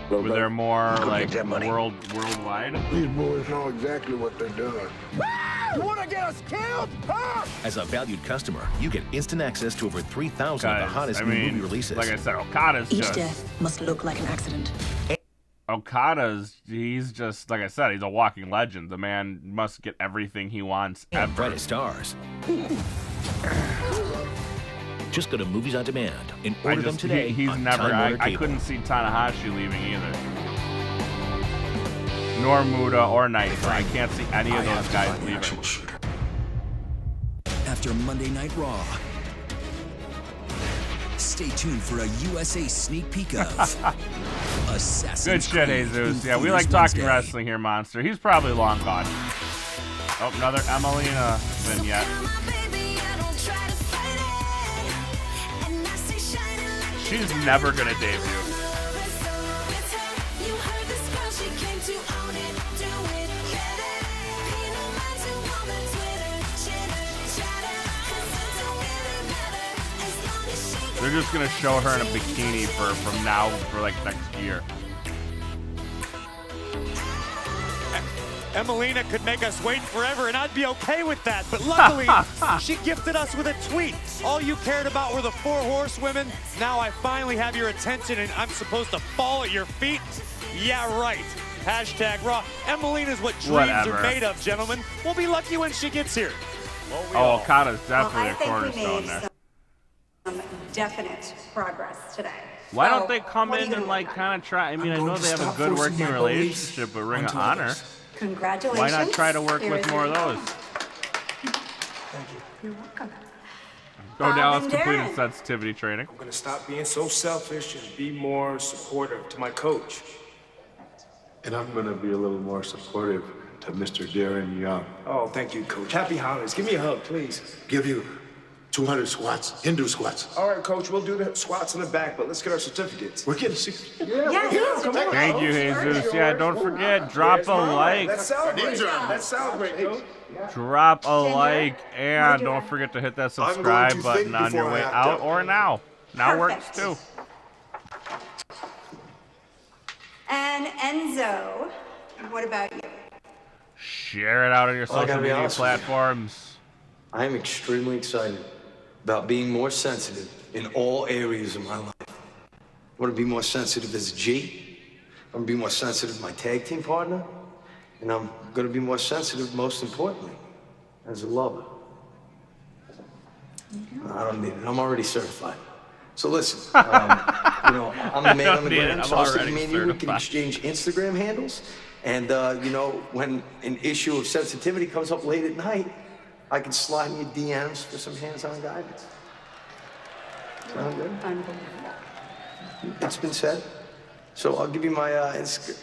Cable. Where they're more Go like get that money. worldwide? These boys know exactly what they're doing. You want to get us killed? Huh? As a valued customer, you get instant access to over 3,000 of the Guys, hottest I new mean, movie releases. like I said, Okada's Each just death must look like an accident. he's just like I said, he's a walking legend. The man must get everything he wants And ever. brightest stars. Just go to Movies on Demand and order them today. He's on never. Time Warner I Cable. couldn't see Tanahashi leaving either. Nor Muda or Nitro. I can't see any of those guys leaving. After Monday Night Raw, stay tuned for a USA sneak peek of Assassin's Good shit, Creed Jesus. in Yeah, we theaters like talking Wednesday. wrestling here, Monster. He's probably long gone. Oh, another Emelina vignette. She's never gonna debut. They're just gonna show her in a bikini from now for like next year. Emelina could make us wait forever, and I'd be okay with that. But luckily, she gifted us with a tweet. All you cared about were the 4 horsewomen. Now I finally have your attention, and I'm supposed to fall at your feet? Yeah, right. Hashtag Raw. Emelina's what dreams Whatever. are made of, gentlemen. We'll be lucky when she gets here. Oh, Okada's definitely I a think we cornerstone made there. some definite progress today. Why So, don't they come what are in you and gonna like work on? kind of try? I mean, I I'm know going they to have a stop good forcing working my relationship with Ring of onto Honor. others. Congratulations. Why not try to work Here with is more of your those? You're welcome. Oh, Dallas and completed Darren. sensitivity training. I'm gonna stop being so selfish and be more supportive to my coach. And I'm going to be a little more supportive to Mr. Darren Young. Oh, thank you, coach. Happy holidays. Give me a hug, please. Give you 200 squats, Hindu squats. All right, coach, we'll do the squats in the back, but let's get our certificates. We're getting serious. Yeah, come on. Thank you, Jesus. Yeah, don't forget, drop a like. Let's celebrate. Let's celebrate, coach. Drop a like, and don't forget to hit that subscribe to button think on your before I way act out up. or now. Now works Perfect. too. And Enzo, what about you? Share it out on your Well, I social gotta be media honest with you. platforms. I am extremely excited about being more sensitive in all areas of my life. I want to be more sensitive as a G. I'm going to be more sensitive to my tag team partner. And I'm going to be more sensitive, most importantly, as a lover. I don't need it. I'm already certified. So listen, I'm the man on the ground. So I was thinking maybe we can exchange Instagram handles. And, when an issue of sensitivity comes up late at night, I can slide in your DMs for some hands-on guidance. Sound good? It's been said. So I'll give you my Instagram.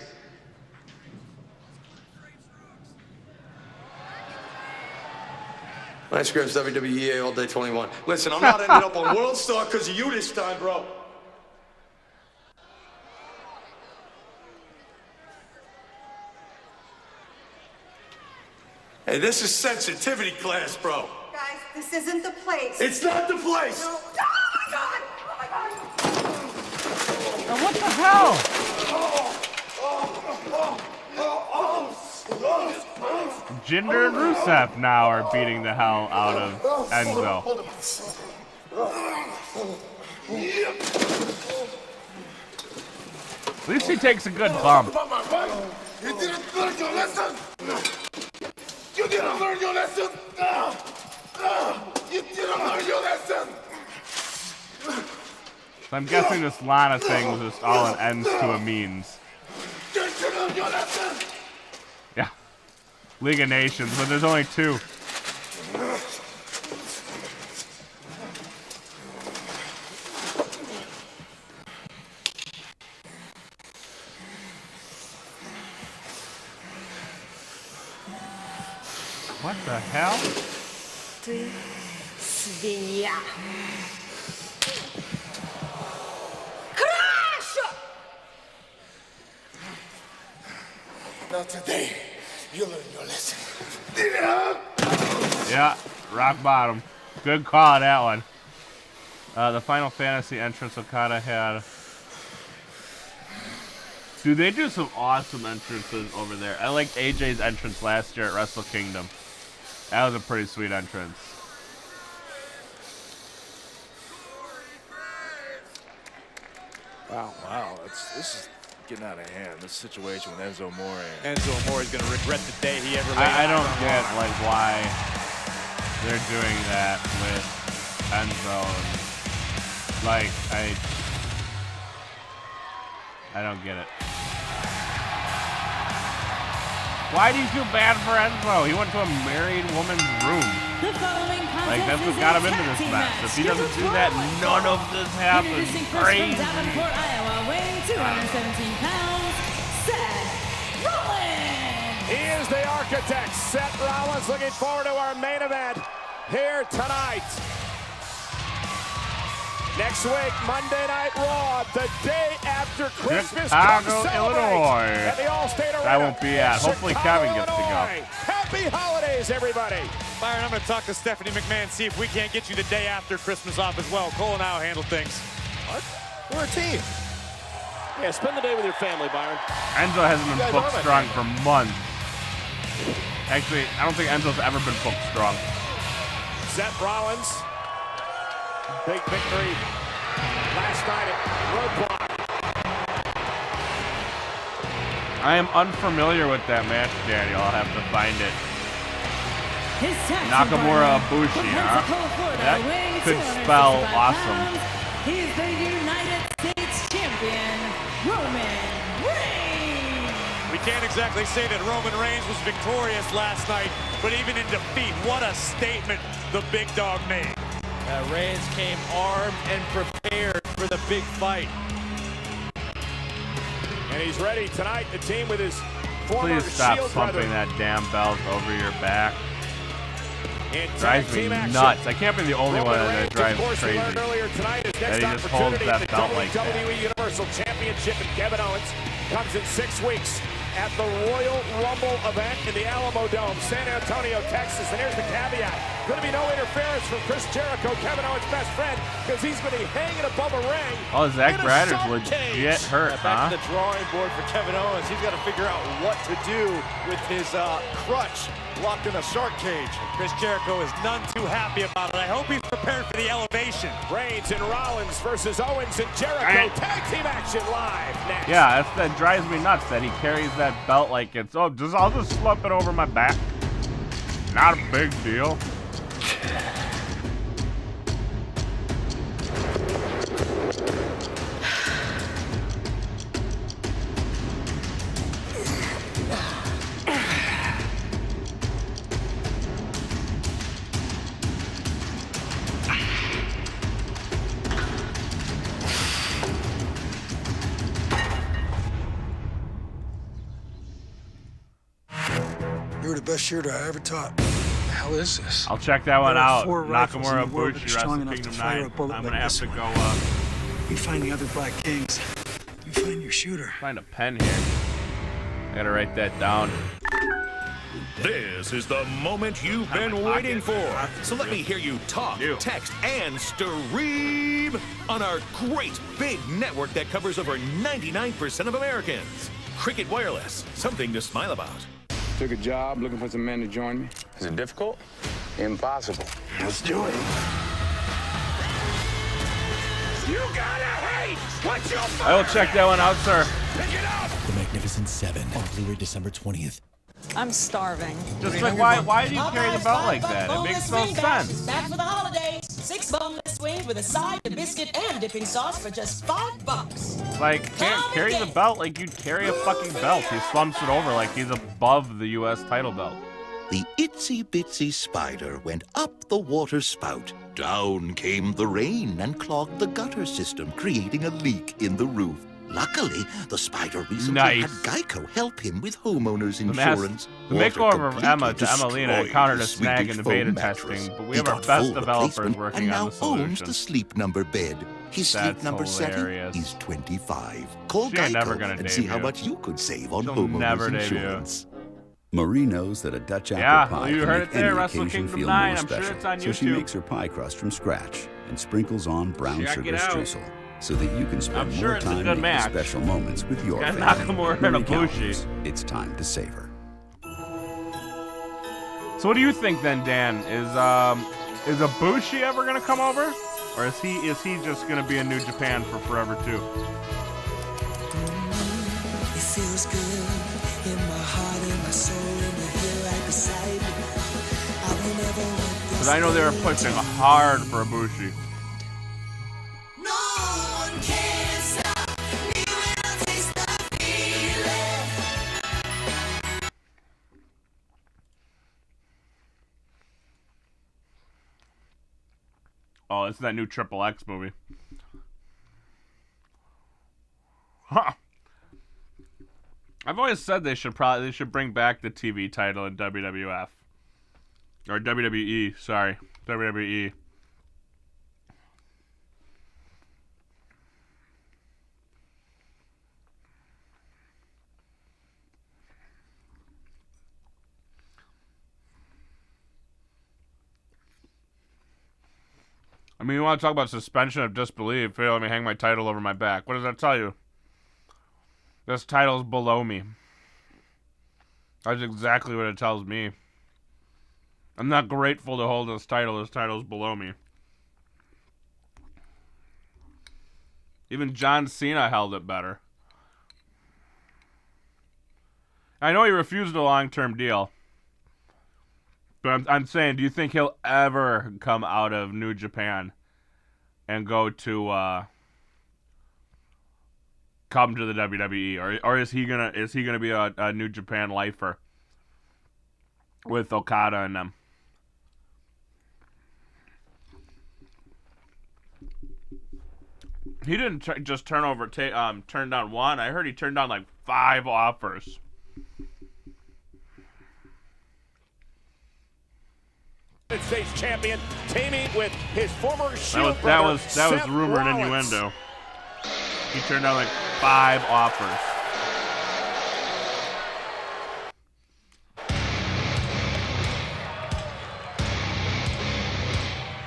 My Instagram's WWEA all day 21. Listen, I'm not ending up on World Star because of you this time, bro. Hey, this is sensitivity class, bro. Guys, this isn't the place. It's not the place. No. Oh my God! Oh my God! Now what the hell? Jinder and Rusev now are beating the hell out of Enzo. At least he takes a good bump. You didn't learn your lesson! You didn't learn your lesson! You didn't learn your lesson! So I'm guessing this Lana thing was just all an ends to a means. Did you learn your lesson? Yeah. League of Nations, but there's only 2. What the hell? Ty świnia. Crash! Not today. You'll learn your lesson. Yeah, rock bottom. Good call on that one. The Final Fantasy entrance Okada had. Dude, they do some awesome entrances over there. I liked AJ's entrance last year at Wrestle Kingdom. That was a pretty sweet entrance. Wow. This is getting out of hand. This situation with Enzo Amore. Enzo Amore is going to regret the day he ever laid I don't eyes on get Ron. like why they're doing that with Enzo. Like I don't get it. Why do you feel bad for Enzo? He went to a married woman's room. Like, that's what got him into this mess. If he doesn't do that, none of this happens. Crazy. Davenport, Iowa, weighing 217 pounds, Seth Rollins. He is the architect, Seth Rollins, looking forward to our main event here tonight. Next week, Monday Night Raw, the day after Christmas. Chicago, Illinois. At the All-State Arena. I won't be at. Hopefully Kevin gets to go. Happy holidays, everybody. Byron, I'm going to talk to Stephanie McMahon, see if we can't get you the day after Christmas off as well. Cole and I'll handle things. What? We're a team. Yeah, spend the day with your family, Byron. Enzo hasn't been booked strong for months. Actually, I don't think Enzo's ever been booked strong. Seth Rollins. Big victory last night at Roadblock. I am unfamiliar with that match, Daniel. I'll have to find it. Nakamura Bushi, huh? That could spell awesome. He's the United States champion, Roman Reigns. We can't exactly say that Roman Reigns was victorious last night, but even in defeat, what a statement the big dog made. Reigns came armed and prepared for the big fight. And he's ready tonight to team with his former Please stop Shield slumping brother. that damn belt over your back. In Drives me tag team action. nuts. I can't be the only one that drives Of course, we crazy. learned earlier tonight his That next he just holds opportunity in that the belt like that. WWE Universal Championship, and Kevin Owens comes in 6 weeks at the Royal Rumble event in the Alamo Dome, San Antonio, Texas. And here's the caveat. Going to be no interference from Chris Jericho, Kevin Owens' best friend, because he's going to be hanging above a ring. Oh, Zack in a Ryder's shark legit cage. hurt, Back huh? to the drawing board for Kevin Owens. He's got to figure out what to do with his crutch locked in a shark cage. Chris Jericho is none too happy about it. I hope he's prepared for the elevation. Reigns and Rollins versus Owens and Jericho. Tag team action live next. Yeah, that drives me nuts that he carries that belt like it's, I'll just slump it over my back. Not a big deal. You're the best shooter I ever taught. The hell is this? I'll check that one There are out. 4 rifles in Nakamura the world that are Bushi, strong Wrestle enough to Kingdom fire 9. a bullet I'm like gonna have this to one. go You find the other Black Kings. You find your shooter. find a pen here. I gotta write that down. This is the moment you've been waiting for. So let me hear you talk, text, and stream on our great big network that covers over 99% of Americans. Cricket Wireless, something to smile about. Took a job looking for some men to join me. Is it difficult? Impossible. Let's do it. You gotta hate what you I will check that one out, sir. Pick it up. The Magnificent Seven on Blu-ray December 20th. I'm starving. Just like, why do you carry the belt like that? It makes no sense. Back for the holidays. 6 boneless wings with a side, a biscuit, and a dipping sauce for just $5. Like, can't carry the belt like you'd carry a fucking belt. He slumps it over like he's above the U.S. title belt. The itsy-bitsy spider went up the water spout. Down came the rain and clogged the gutter system, creating a leak in the roof. Luckily, the Spider recently had Geico help him with homeowners insurance. The makeover of Emma to Emelina encountered a snag in the beta testing, but we have our best developers working on the solution. Owns the Sleep Number bed. His Sleep Number hilarious. setting is 25. Call She ain't never Geico gonna and see how debut. much you could save on She'll homeowners never debut. insurance. Marie knows that a Dutch apple pie you can heard make it there, any Wrestle occasion Kingdom feel 9. more I'm sure special. it's on So she YouTube. makes her pie crust from scratch and sprinkles on brown Check sugar it out. streusel so that you can spend I'm sure more it's a time good making match. special moments with your Got family. Nakamura and Marie Ibushi. Callender's, it's time to savor. So what do you think then, Dan? Is Ibushi ever gonna come over, or is he just gonna be in New Japan for forever too? It feels good in my heart and my soul, and you're here right beside me. I will never want this. Because I know they were pushing hard for Ibushi. No one can stop me when I taste the feeling. Oh, it's that new Triple X movie. Huh. I've always said they should bring back the TV title in WWF. Or WWE, sorry. WWE. I mean, you want to talk about suspension of disbelief? Here, let me hang my title over my back. What does that tell you? This title's below me. That's exactly what it tells me. I'm not grateful to hold this title. This title's below me. Even John Cena held it better. I know he refused a long-term deal. But I'm saying, do you think he'll ever come out of New Japan and go to come to the WWE, or is he gonna be a New Japan lifer with Okada and them? He didn't just turn down one. I heard he turned down like 5 offers. United States champion teaming with his former Shield That brother, was Seth rumor and Rollins. innuendo. He turned down like 5 offers.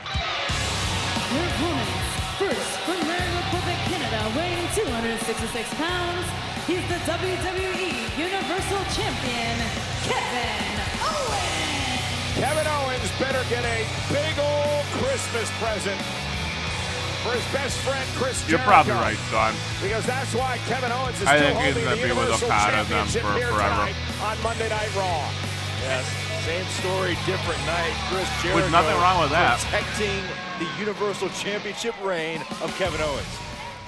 Your opponents, first from Rare Republic, Canada, weighing 266 pounds, he's the WWE Universal Champion, Kevin Owens. Kevin Owens better get a big old Christmas present for his best friend Chris Jericho. You're probably right, son. Because that's why Kevin Owens is I still think he's holding gonna the be with Universal Okada and them Championship for here forever. tonight on Monday Night Raw. Yes, same story, different night. Chris Jericho With nothing wrong with that. protecting the Universal Championship reign of Kevin Owens.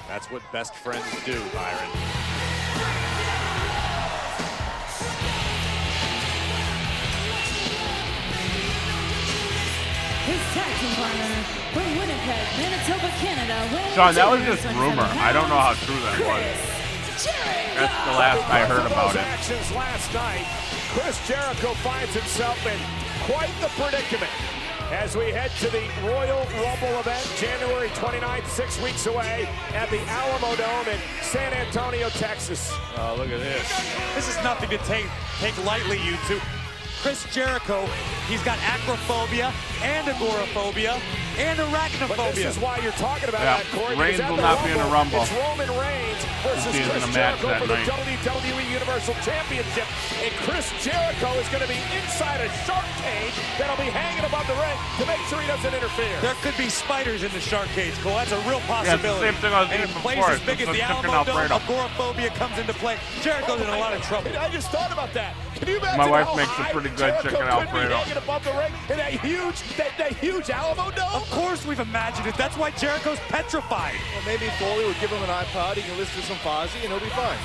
That's what best friends do, Byron. His tag team partner from Winnipeg, Manitoba, Canada, weighing Sean, that was just 227 rumor. I don't know how true that was. That's the last I heard about it. Actions last night, Chris Jericho finds himself in quite the predicament as we head to the Royal Rumble event, January 29th, 6 weeks away at the Alamo Dome in San Antonio, Texas. Oh, look at this. This is nothing to take lightly, you two. Chris Jericho, he's got acrophobia and agoraphobia and arachnophobia. But this is why you're talking about Yeah, that, Corey. Reigns because at will the not be in the Rumble. It's Roman Reigns versus He's in Chris a match Jericho that for the night. WWE Universal Championship. And Chris Jericho is going to be inside a shark cage that'll be hanging above the ring to make sure he doesn't interfere. There could be spiders in the shark cage, Cole. That's a real possibility. Yeah, it's the same thing I was and in thinking places before. as big It's as the the chicken Alamo Dome, Alfredo. agoraphobia comes into play. Jericho's in a lot of trouble. I just thought about that. Can you imagine My wife how makes a high pretty good Jericho chicken could be Alfredo. hanging above the ring in that huge Alamo Dome? Of course we've imagined it. That's why Jericho's petrified. Well, maybe Foley would give him an iPod. He can listen to some Fozzy, and he'll be fine.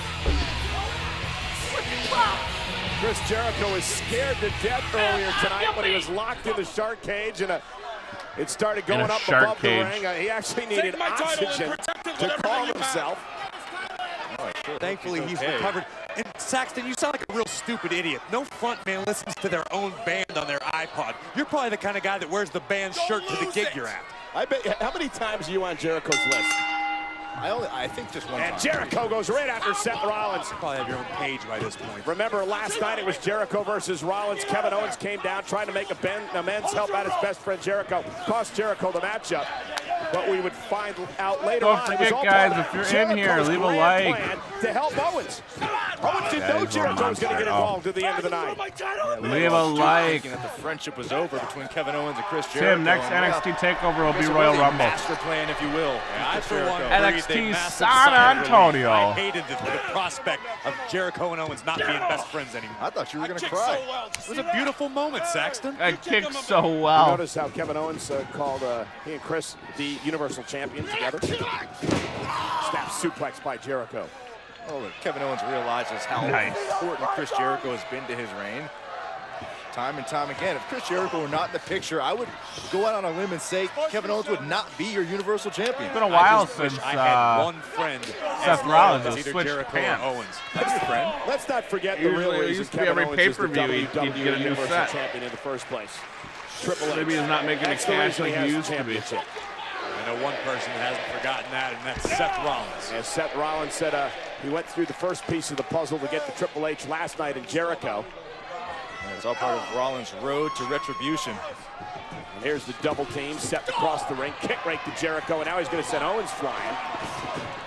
Chris Jericho was scared to death earlier tonight when he was locked in the shark cage, and it started going up shark above cage. the ring. He actually needed oxygen to calm himself. Thankfully, he's recovered. And Saxton, you sound like a real stupid idiot. No front man listens to their own band on their iPod. You're probably the kind of guy that wears the band's shirt to the gig you're at. I bet. How many times are you on Jericho's list? I think just one time. And Jericho goes right after Seth Rollins. You probably have your own page by this point. Remember last night it was Jericho versus Rollins. Kevin Owens came down trying to make amends, help out his best friend Jericho. Cost Jericho the matchup. But we would find out later Don't on. forget, guys, if you're in here, leave a like. To help Owens. Owens didn't know Jericho was going to get involved at the end of the night. Leave a like. That the friendship was over between Kevin Owens and Chris Jericho. Tim, next NXT TakeOver will be Royal Rumble. Master plan, if you will. Yeah, I, for one, NXT San Antonio. I hated the prospect of Jericho and Owens not being best friends anymore. I thought you were going to cry. It was a beautiful moment, Saxton. I kicked so well. Notice how Kevin Owens called he and Chris the Universal Champion together. Snap suplex by Jericho. Oh, Kevin Owens realizes how important Chris Jericho has been to his reign. Time and time again. If Chris Jericho were not in the picture, I would go out on a limb and say Kevin Owens would not be your Universal Champion. It's been a while since I had one friend. Seth Rollins has either switched Jericho pants. or Owens. That's your friend. Let's not forget the real reason Kevin Owens is the WWE Universal Champion in the first place. Triple H. Maybe he's not making the cash like he used to be. I know one person that hasn't forgotten that, and that's Seth Rollins. As Seth Rollins said he went through the first piece of the puzzle to get to Triple H last night in Jericho. And it's all part of Rollins' road to retribution. And here's the double team, set across the ring, kick right to Jericho, and now he's going to send Owens flying.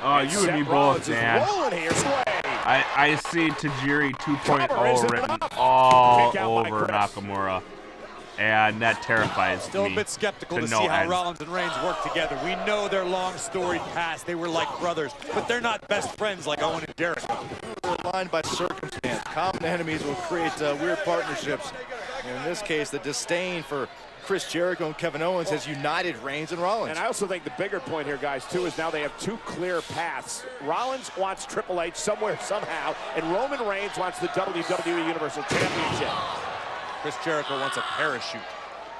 Oh, and you and me both, Dan. Here, I see Tajiri 2.0 written all over Nakamura. And that terrifies Still me. a bit skeptical to no see how end. Rollins and Reigns work together. We know their long storied past. They were like brothers, but they're not best friends like Owen and Jericho. They're aligned by circumstance. Common enemies will create weird partnerships. And in this case, the disdain for Chris Jericho and Kevin Owens has united Reigns and Rollins. And I also think the bigger point here, guys, too, is now they have two clear paths. Rollins wants Triple H somewhere, somehow, and Roman Reigns wants the WWE Universal Championship. Chris Jericho wants a parachute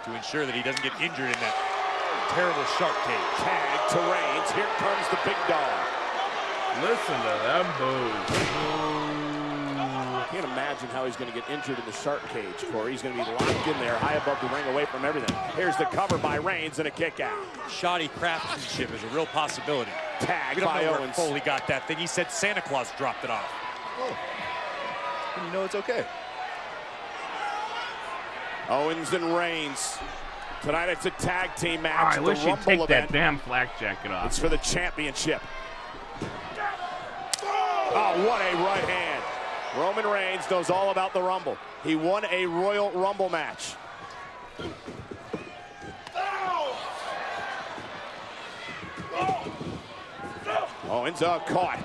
to ensure that he doesn't get injured in that terrible shark cage. Tag to Reigns. Here comes the big dog. Listen to them boos. I can't imagine how he's going to get injured in the shark cage, Corey. He's going to be locked in there, high above the ring, away from everything. Here's the cover by Reigns and a kick out. Shoddy craftsmanship is a real possibility. Tag we don't by know where Owens. Foley got that thing. He said Santa Claus dropped it off. Oh. And you know it's okay. Owens and Reigns. Tonight it's a tag team match. I wish he'd take that damn flak jacket off. It's for the championship. Oh, what a right hand. Roman Reigns knows all about the Rumble. He won a Royal Rumble match. Owens caught.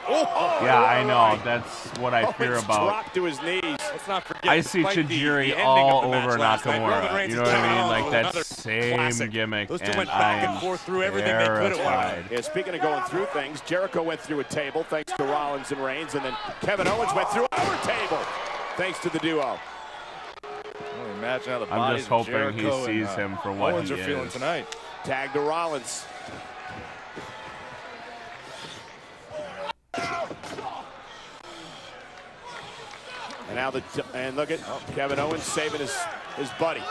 Oh, yeah, I know. That's what I fear about. Dropped to his knees. Let's not forget. I see Tajiri all over Nakamura. You know what I mean? Like that same gimmick. Those two went back and forth through everything they could at one. Yeah, speaking of going through things, Jericho went through a table thanks to Rollins and Reigns, and then Kevin Owens went through our table thanks to the duo. Well, imagine how the I'm bodies just hoping of he Jericho sees and, him for what Owens he are feeling is. tonight. Tag to Rollins. And now look at Kevin Owens saving his buddy.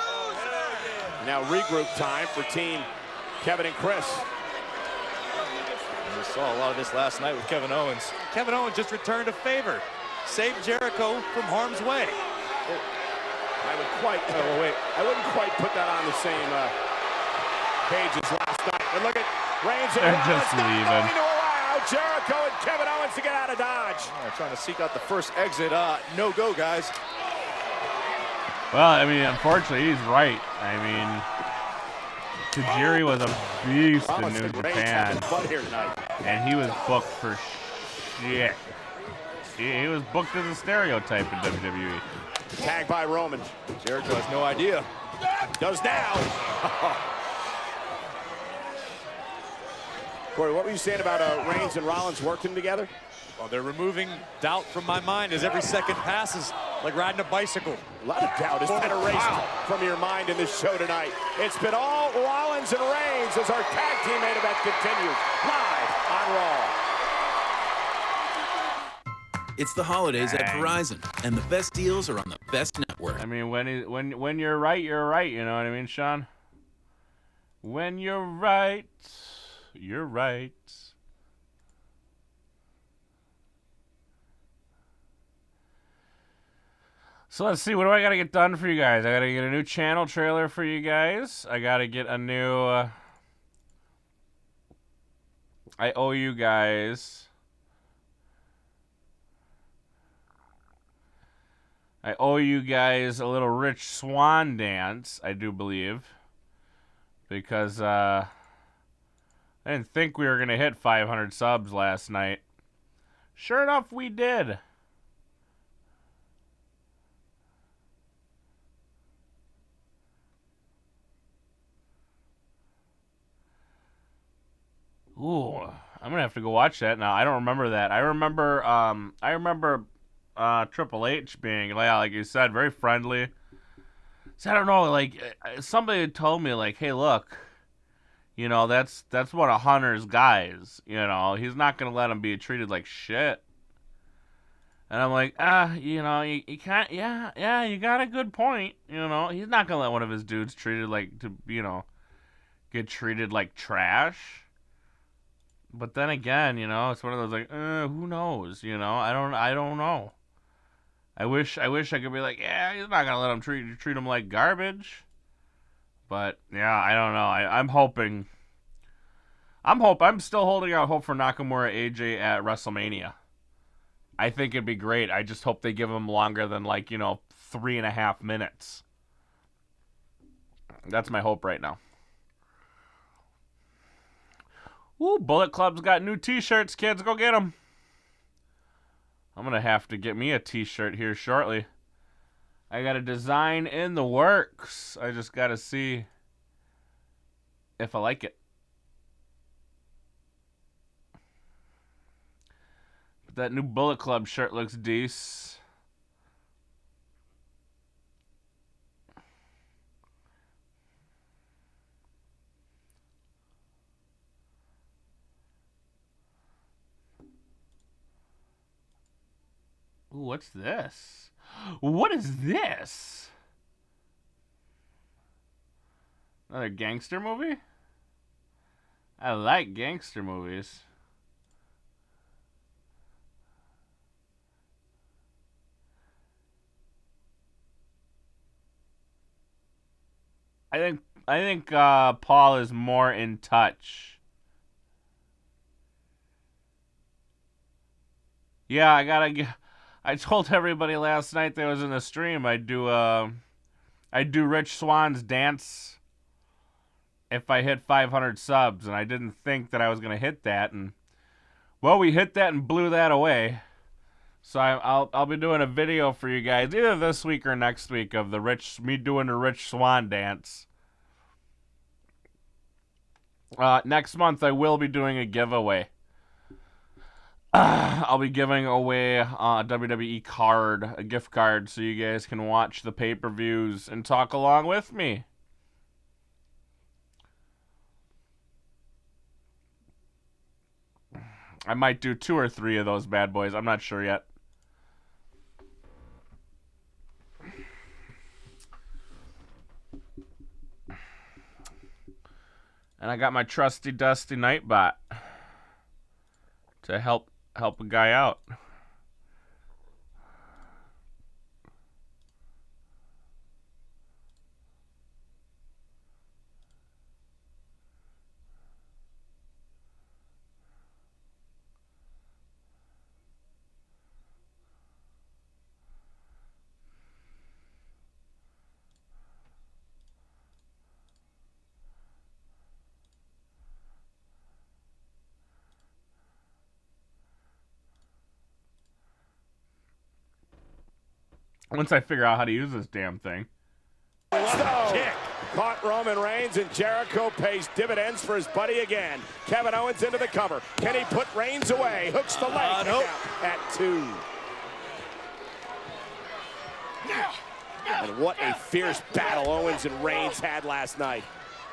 And now regroup time for team Kevin and Chris. We saw a lot of this last night with Kevin Owens. Kevin Owens just returned a favor. Saved Jericho from harm's way. I wouldn't quite put that on the same page as last night. And look at Reigns and They're just leaving. To allow Jericho and Kevin Owens to get out of Dodge. Trying to seek out the first exit. No go, guys. Well, I mean, unfortunately, he's right. I mean, Tajiri was a beast in New Japan, and he was booked for shit. He was booked as a stereotype in WWE. Tag by Roman. Jericho has no idea. Does now. Corey, what were you saying about Reigns and Rollins working together? Well, they're removing doubt from my mind as every second passes, like riding a bicycle. A lot of doubt has been erased from your mind in this show tonight. It's been all Rollins and Reigns as our tag team main event continues live on Raw. It's the holidays at Verizon, and the best deals are on the best network. I mean, when you're right, you're right. You know what I mean, Sean? When you're right, you're right. So let's see, what do I got to get done for you guys? I got to get a new channel trailer for you guys. I got to get a new... I owe you guys... I owe you guys a little Rich Swan dance, I do believe. Because, I didn't think we were going to hit 500 subs last night. Sure enough, we did. Ooh, I'm going to have to go watch that now. I don't remember that. I remember Triple H being, like you said, very friendly. So I don't know, like, somebody had told me, like, hey, look, you know, that's one of Hunter's guys, you know, he's not going to let him be treated like shit. And I'm like, you know, you can't, yeah, you got a good point, you know, he's not going to let one of his dudes treated like, get treated like trash. But then again, you know, it's one of those, like, who knows, you know, I don't know. I wish I could be like, yeah, he's not gonna let him treat him like garbage. But yeah, I don't know. I'm hoping. I'm still holding out hope for Nakamura AJ at WrestleMania. I think it'd be great. I just hope they give him longer than 3.5 minutes. That's my hope right now. Ooh, Bullet Club's got new T-shirts, kids. Go get them. I'm going to have to get me a T-shirt here shortly. I got a design in the works. I just got to see if I like it. But that new Bullet Club shirt looks decent. Ooh, what's this? What is this? Another gangster movie? I like gangster movies. I think Paul is more in touch. Yeah, I told everybody last night that was in the stream I'd do Rich Swan's dance if I hit 500 subs, and I didn't think that I was gonna hit that, and well, we hit that and blew that away. So I'll be doing a video for you guys either this week or next week of me doing the Rich Swan dance. Next month I will be doing a giveaway. I'll be giving away a WWE card, a gift card, so you guys can watch the pay-per-views and talk along with me. I might do 2 or 3 of those bad boys. I'm not sure yet. And I got my trusty dusty Nightbot to help a guy out. Once I figure out how to use this damn thing. Kick. Caught Roman Reigns, and Jericho pays dividends for his buddy again. Kevin Owens into the cover. Can he put Reigns away? Hooks the leg Nope. at 2. And what a fierce battle Owens and Reigns had last night.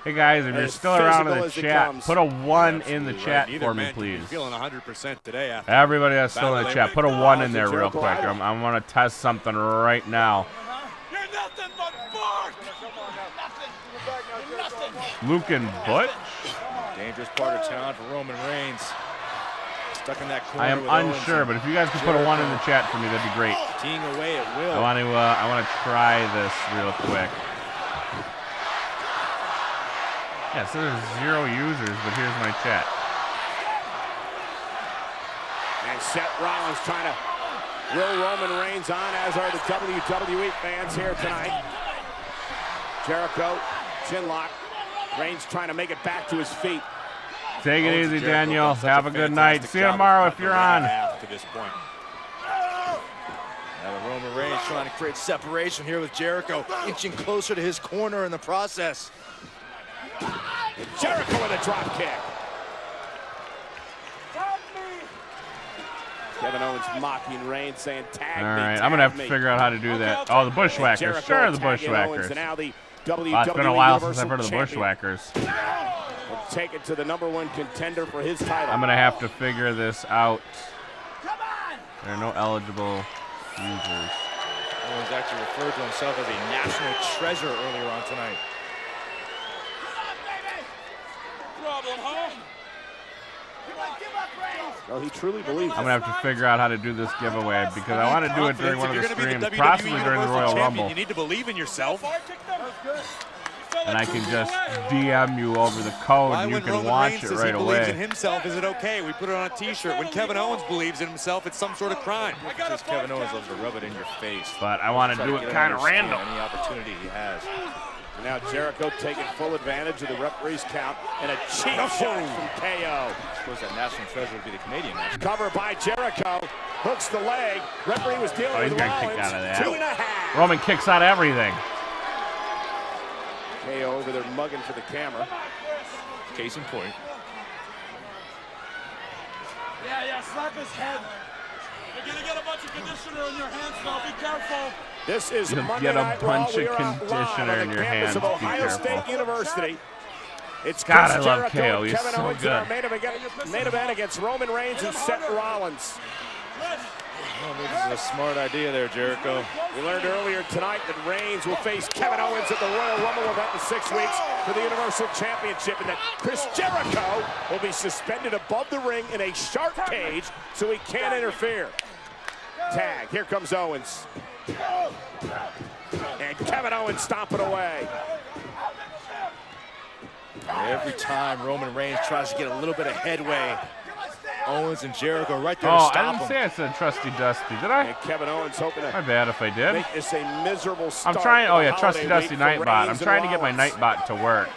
Hey guys, if you're still around in the chat, put a 1 in the chat for me, please. Feeling 100% today after Everybody that's still in the chat, put a 1 in there real quick. I'm going to test something right now. You're nothing but bark. Luke and Butch? Dangerous part of town for Roman Reigns. Stuck in that corner. I am unsure, but if you guys could put a 1 in the chat for me, that'd be great. Teeing away at will. I want to try this real quick. Yeah, so there's 0 users, but here's my chat. And Seth Rollins trying to will Roman Reigns on, as are the WWE fans here tonight. Jericho, chinlock. Reigns trying to make it back to his feet. Take it easy, Daniel. Have a good night. See you tomorrow if you're on. To this point. Now Roman Reigns trying to create separation here with Jericho, inching closer to his corner in the process. Jericho with a drop kick. Kevin Owens mocking Reigns, saying tag me. All right, I'm going to have to figure out how to do that. Oh, the Bushwhackers. Sure, the Bushwhackers. It's been a while since I've heard of the Bushwhackers. Will take it to the #1 contender for his title. I'm going to have to figure this out. There are no eligible users. Owens actually referred to himself as a national treasure earlier on tonight. Well, he truly believes. I'm going to have to figure out how to do this giveaway because I want to do it during one of the streams, possibly during the Royal Rumble. You need to believe in yourself. And I can just DM you over the code and you can watch it right away. Believes in himself, is it okay? We put it on a t-shirt. When Kevin Owens believes in himself, it's some sort of crime. Just Kevin Owens loves to rub it in your face. But I want to do it kind of random. Any opportunity he has. And now Jericho taking full advantage of the referee's count and a cheap shot from KO. I suppose that national treasure would be the Canadian national. Cover by Jericho. Hooks the leg. Referee was dealing with Rollins. Kick out of that. 2.5. Roman kicks out everything. KO over there mugging for the camera. Case in point. Yeah, slap his head. You're gonna get a bunch of conditioner in your hands now. Be careful. This is You'll Monday get a Night bunch Raw. of conditioner in your hands. Of Be Ohio careful. State University. It's God, Chris I love Jericho KO. and He's Kevin so Owens good. in our main event against Roman Reigns and Seth Rollins. Well, this is a smart idea there, Jericho. We learned earlier tonight that Reigns will face Kevin Owens at the Royal Rumble event in 6 weeks for the Universal Championship, and that Chris Jericho will be suspended above the ring in a shark cage so he can't interfere. Tag, here comes Owens. And Kevin Owens stomping away. Every time Roman Reigns tries to get a little bit of headway, Owens and Jericho right there to Oh, stop I didn't say I said Trusty Dusty, did I? And Kevin Owens hoping to My bad if I did. make this a miserable start. I'm trying, to oh the yeah, Trusty holiday Dusty week for Nightbot. I'm Reigns and trying to get my Rollins. Nightbot to work.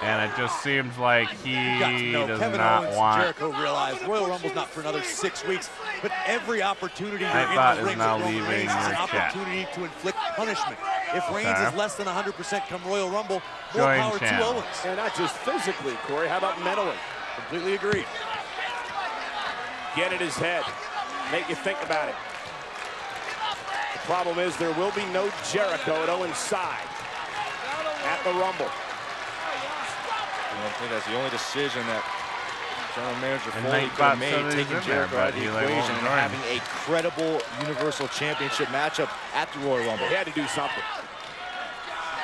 And it just seems like he does Kevin not Owens want. and Jericho realize Royal Rumble's not for another 6 weeks, but every opportunity you're Nightbot in the is ring now with Roman leaving Reigns is an your chat. opportunity to inflict punishment. If Reigns Okay. is less than 100% come Royal Rumble, more Join power channel. to Owens. And not just physically, Corey, how about mentally? Completely agree. Get in his head. Make you think about it. The problem is there will be no Jericho at Owens' side at the Rumble. I think that's the only decision that General Manager And Foley could Nightbot have made, said he's taking in Jericho there, out of but the he, like, equation won't and join. having a credible Universal Championship matchup at the Royal Rumble. He had to do something.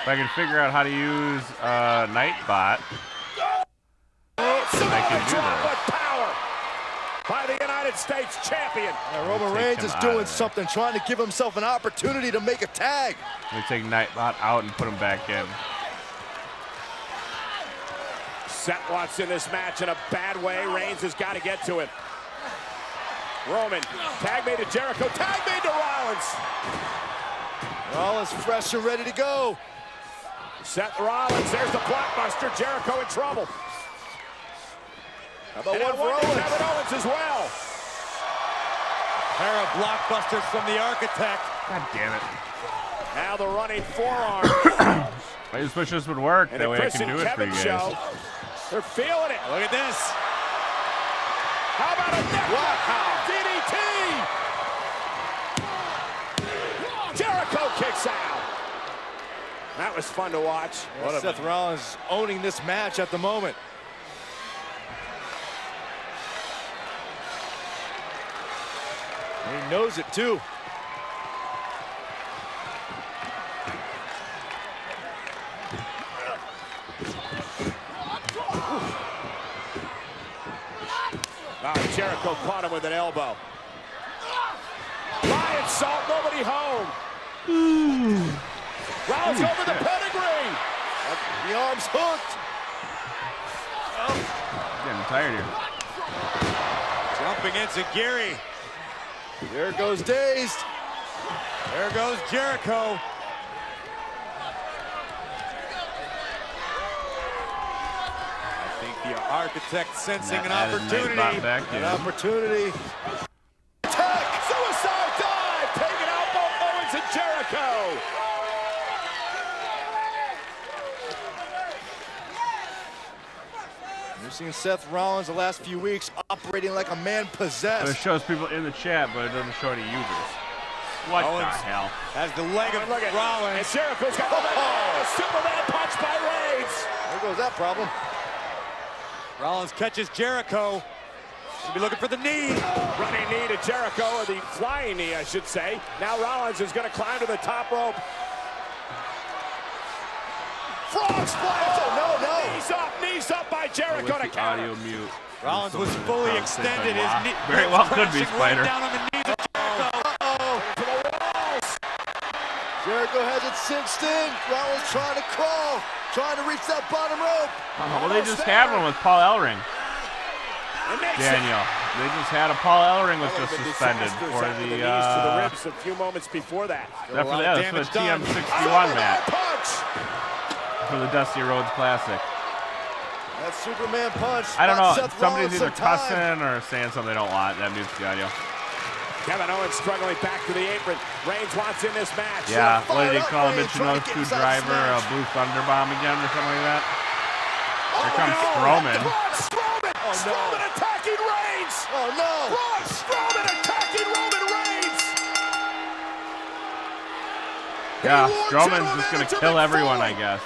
If I can figure out how to use Nightbot, I can do this. Power by the United States champion. Roman Take Reigns him is out doing of there. something, trying to give himself an opportunity to make a tag. Let me take Nightbot out and put him back in. Seth wants in this match in a bad way. Reigns has got to get to him. Roman, tag made to Jericho, tag made to Rollins. Rollins fresh and ready to go. Seth Rollins, there's the blockbuster. Jericho in trouble. How about And one for one to Owens? Kevin Owens as well. Pair of blockbusters from the architect. God damn it. Now the running forearm. I just wish this would work. And That the way I Chris can and do it for Kevin you guys. show. They're feeling it. Look at this. How about a neck DDT? Jericho kicks out. That was fun to watch. Seth Rollins owning this match at the moment. And he knows it too. Jericho caught him with an elbow. Lion salt, nobody home. Rollins over the pedigree. The arm's hooked. Getting tired here. Jumping into Gary. There goes Dazed. There goes Jericho. The Architect sensing an opportunity. An opportunity. Attack! Suicide dive! Taking out both Owens and Jericho. We've seen Seth Rollins the last few weeks operating like a man possessed. It shows people in the chat, but it doesn't show any users. What Owens the hell? has the leg of Rollins. And Jericho's got a Superman punch by Reigns. There goes that problem. Rollins catches Jericho. Should be looking for the knee. Running knee to Jericho, or the flying knee, I should say. Now Rollins is going to climb to the top rope. Frog splash! Oh, no. Knees up by Jericho to counter. Audio mute. Rollins was fully extended. His knee very well could be, Spider. Right down on the knees of Jericho. To the walls. Jericho has it cinched in. Rollins trying to crawl, trying to reach that bottom rope. Well, they just had one with Paul Ellering. Daniel, they just had a Paul Ellering was just suspended for the ribs a few moments before that. That's for the TM61 match. For the Dusty Rhodes Classic. That Superman punch. I don't know. Seth Somebody's Rollins either cussing or saying something they don't want. That mutes the audio. Kevin Owens struggling back to the apron. Reigns wants in this match. Yeah, what did he call a Michinoku driver? A Blue Thunder Bomb again or something like that? Here comes Strowman. Strowman attacking Reigns. Oh no! Braun Strowman attacking Roman Reigns. Yeah, Strowman's just gonna kill everyone, I guess.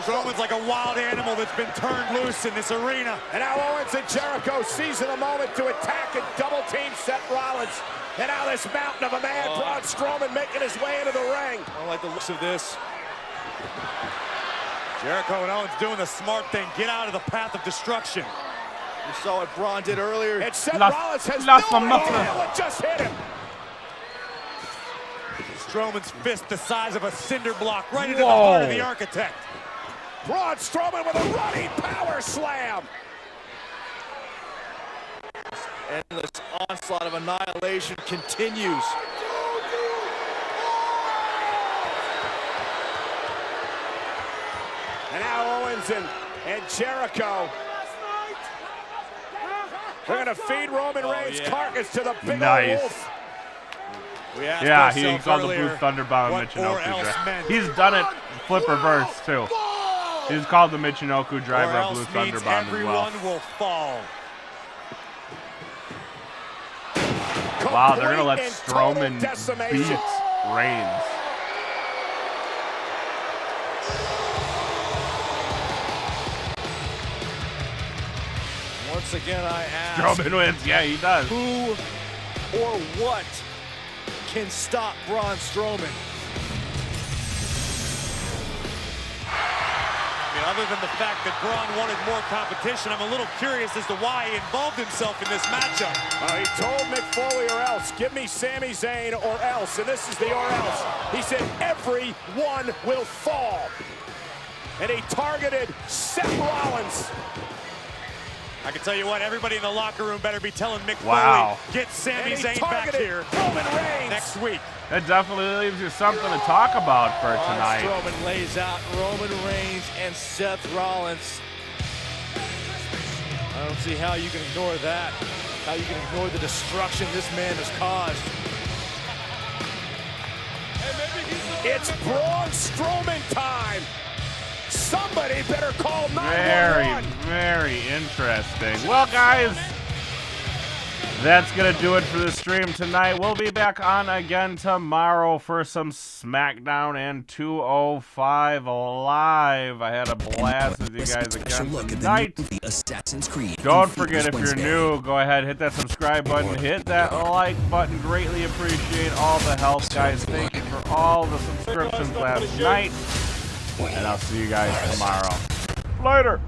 Strowman's like a wild animal that's been turned loose in this arena. And now Owens and Jericho seizing the moment to attack and double team Seth Rollins. And now this mountain of a man, Braun Strowman, making his way into the ring. I don't like the looks of this. Jericho and Owens doing the smart thing. Get out of the path of destruction. You saw what Braun did earlier. And Seth Rollins has no idea what just hit him. Strowman's fist the size of a cinder block right into the heart of the Architect. Braun Strowman with a running power slam. Endless onslaught of annihilation continues. And now Owens and Jericho. They're going to feed Roman Reigns' carcass to the big old wolf. Yeah, he called the Blue Thunder Bomb Michinoku. He's done it flip reverse too. He's called the Michinoku driver a Blue Thunder Bomb as well. Everyone will fall. Wow, they're gonna let Strowman beat Reigns. Once again, I ask. Strowman wins. Yeah, he does. Who or what can stop Braun Strowman? Other than the fact that Braun wanted more competition, I'm a little curious as to why he involved himself in this matchup. He told Mick Foley or else. Give me Sami Zayn or else. And this is the or else. He said everyone will fall. And he targeted Seth Rollins. I can tell you what, everybody in the locker room better be telling Mick Wow. Foley, get Sami Zayn back here Roman Reigns next week. That definitely leaves you something to talk about for tonight. Strowman lays out Roman Reigns and Seth Rollins. I don't see how you can ignore that. How you can ignore the destruction this man has caused. It's Braun Strowman time. Somebody better call 911. Very, very interesting. Well, guys, That's going to do it for the stream tonight. We'll be back on again tomorrow for some SmackDown and 205 Live. I had a blast with you guys again tonight. Assassin's Creed. Don't forget, if you're new, go ahead, hit that subscribe button, hit that like button. Greatly appreciate all the help, guys. Thank you for all the subscriptions last night. And I'll see you guys tomorrow. Later.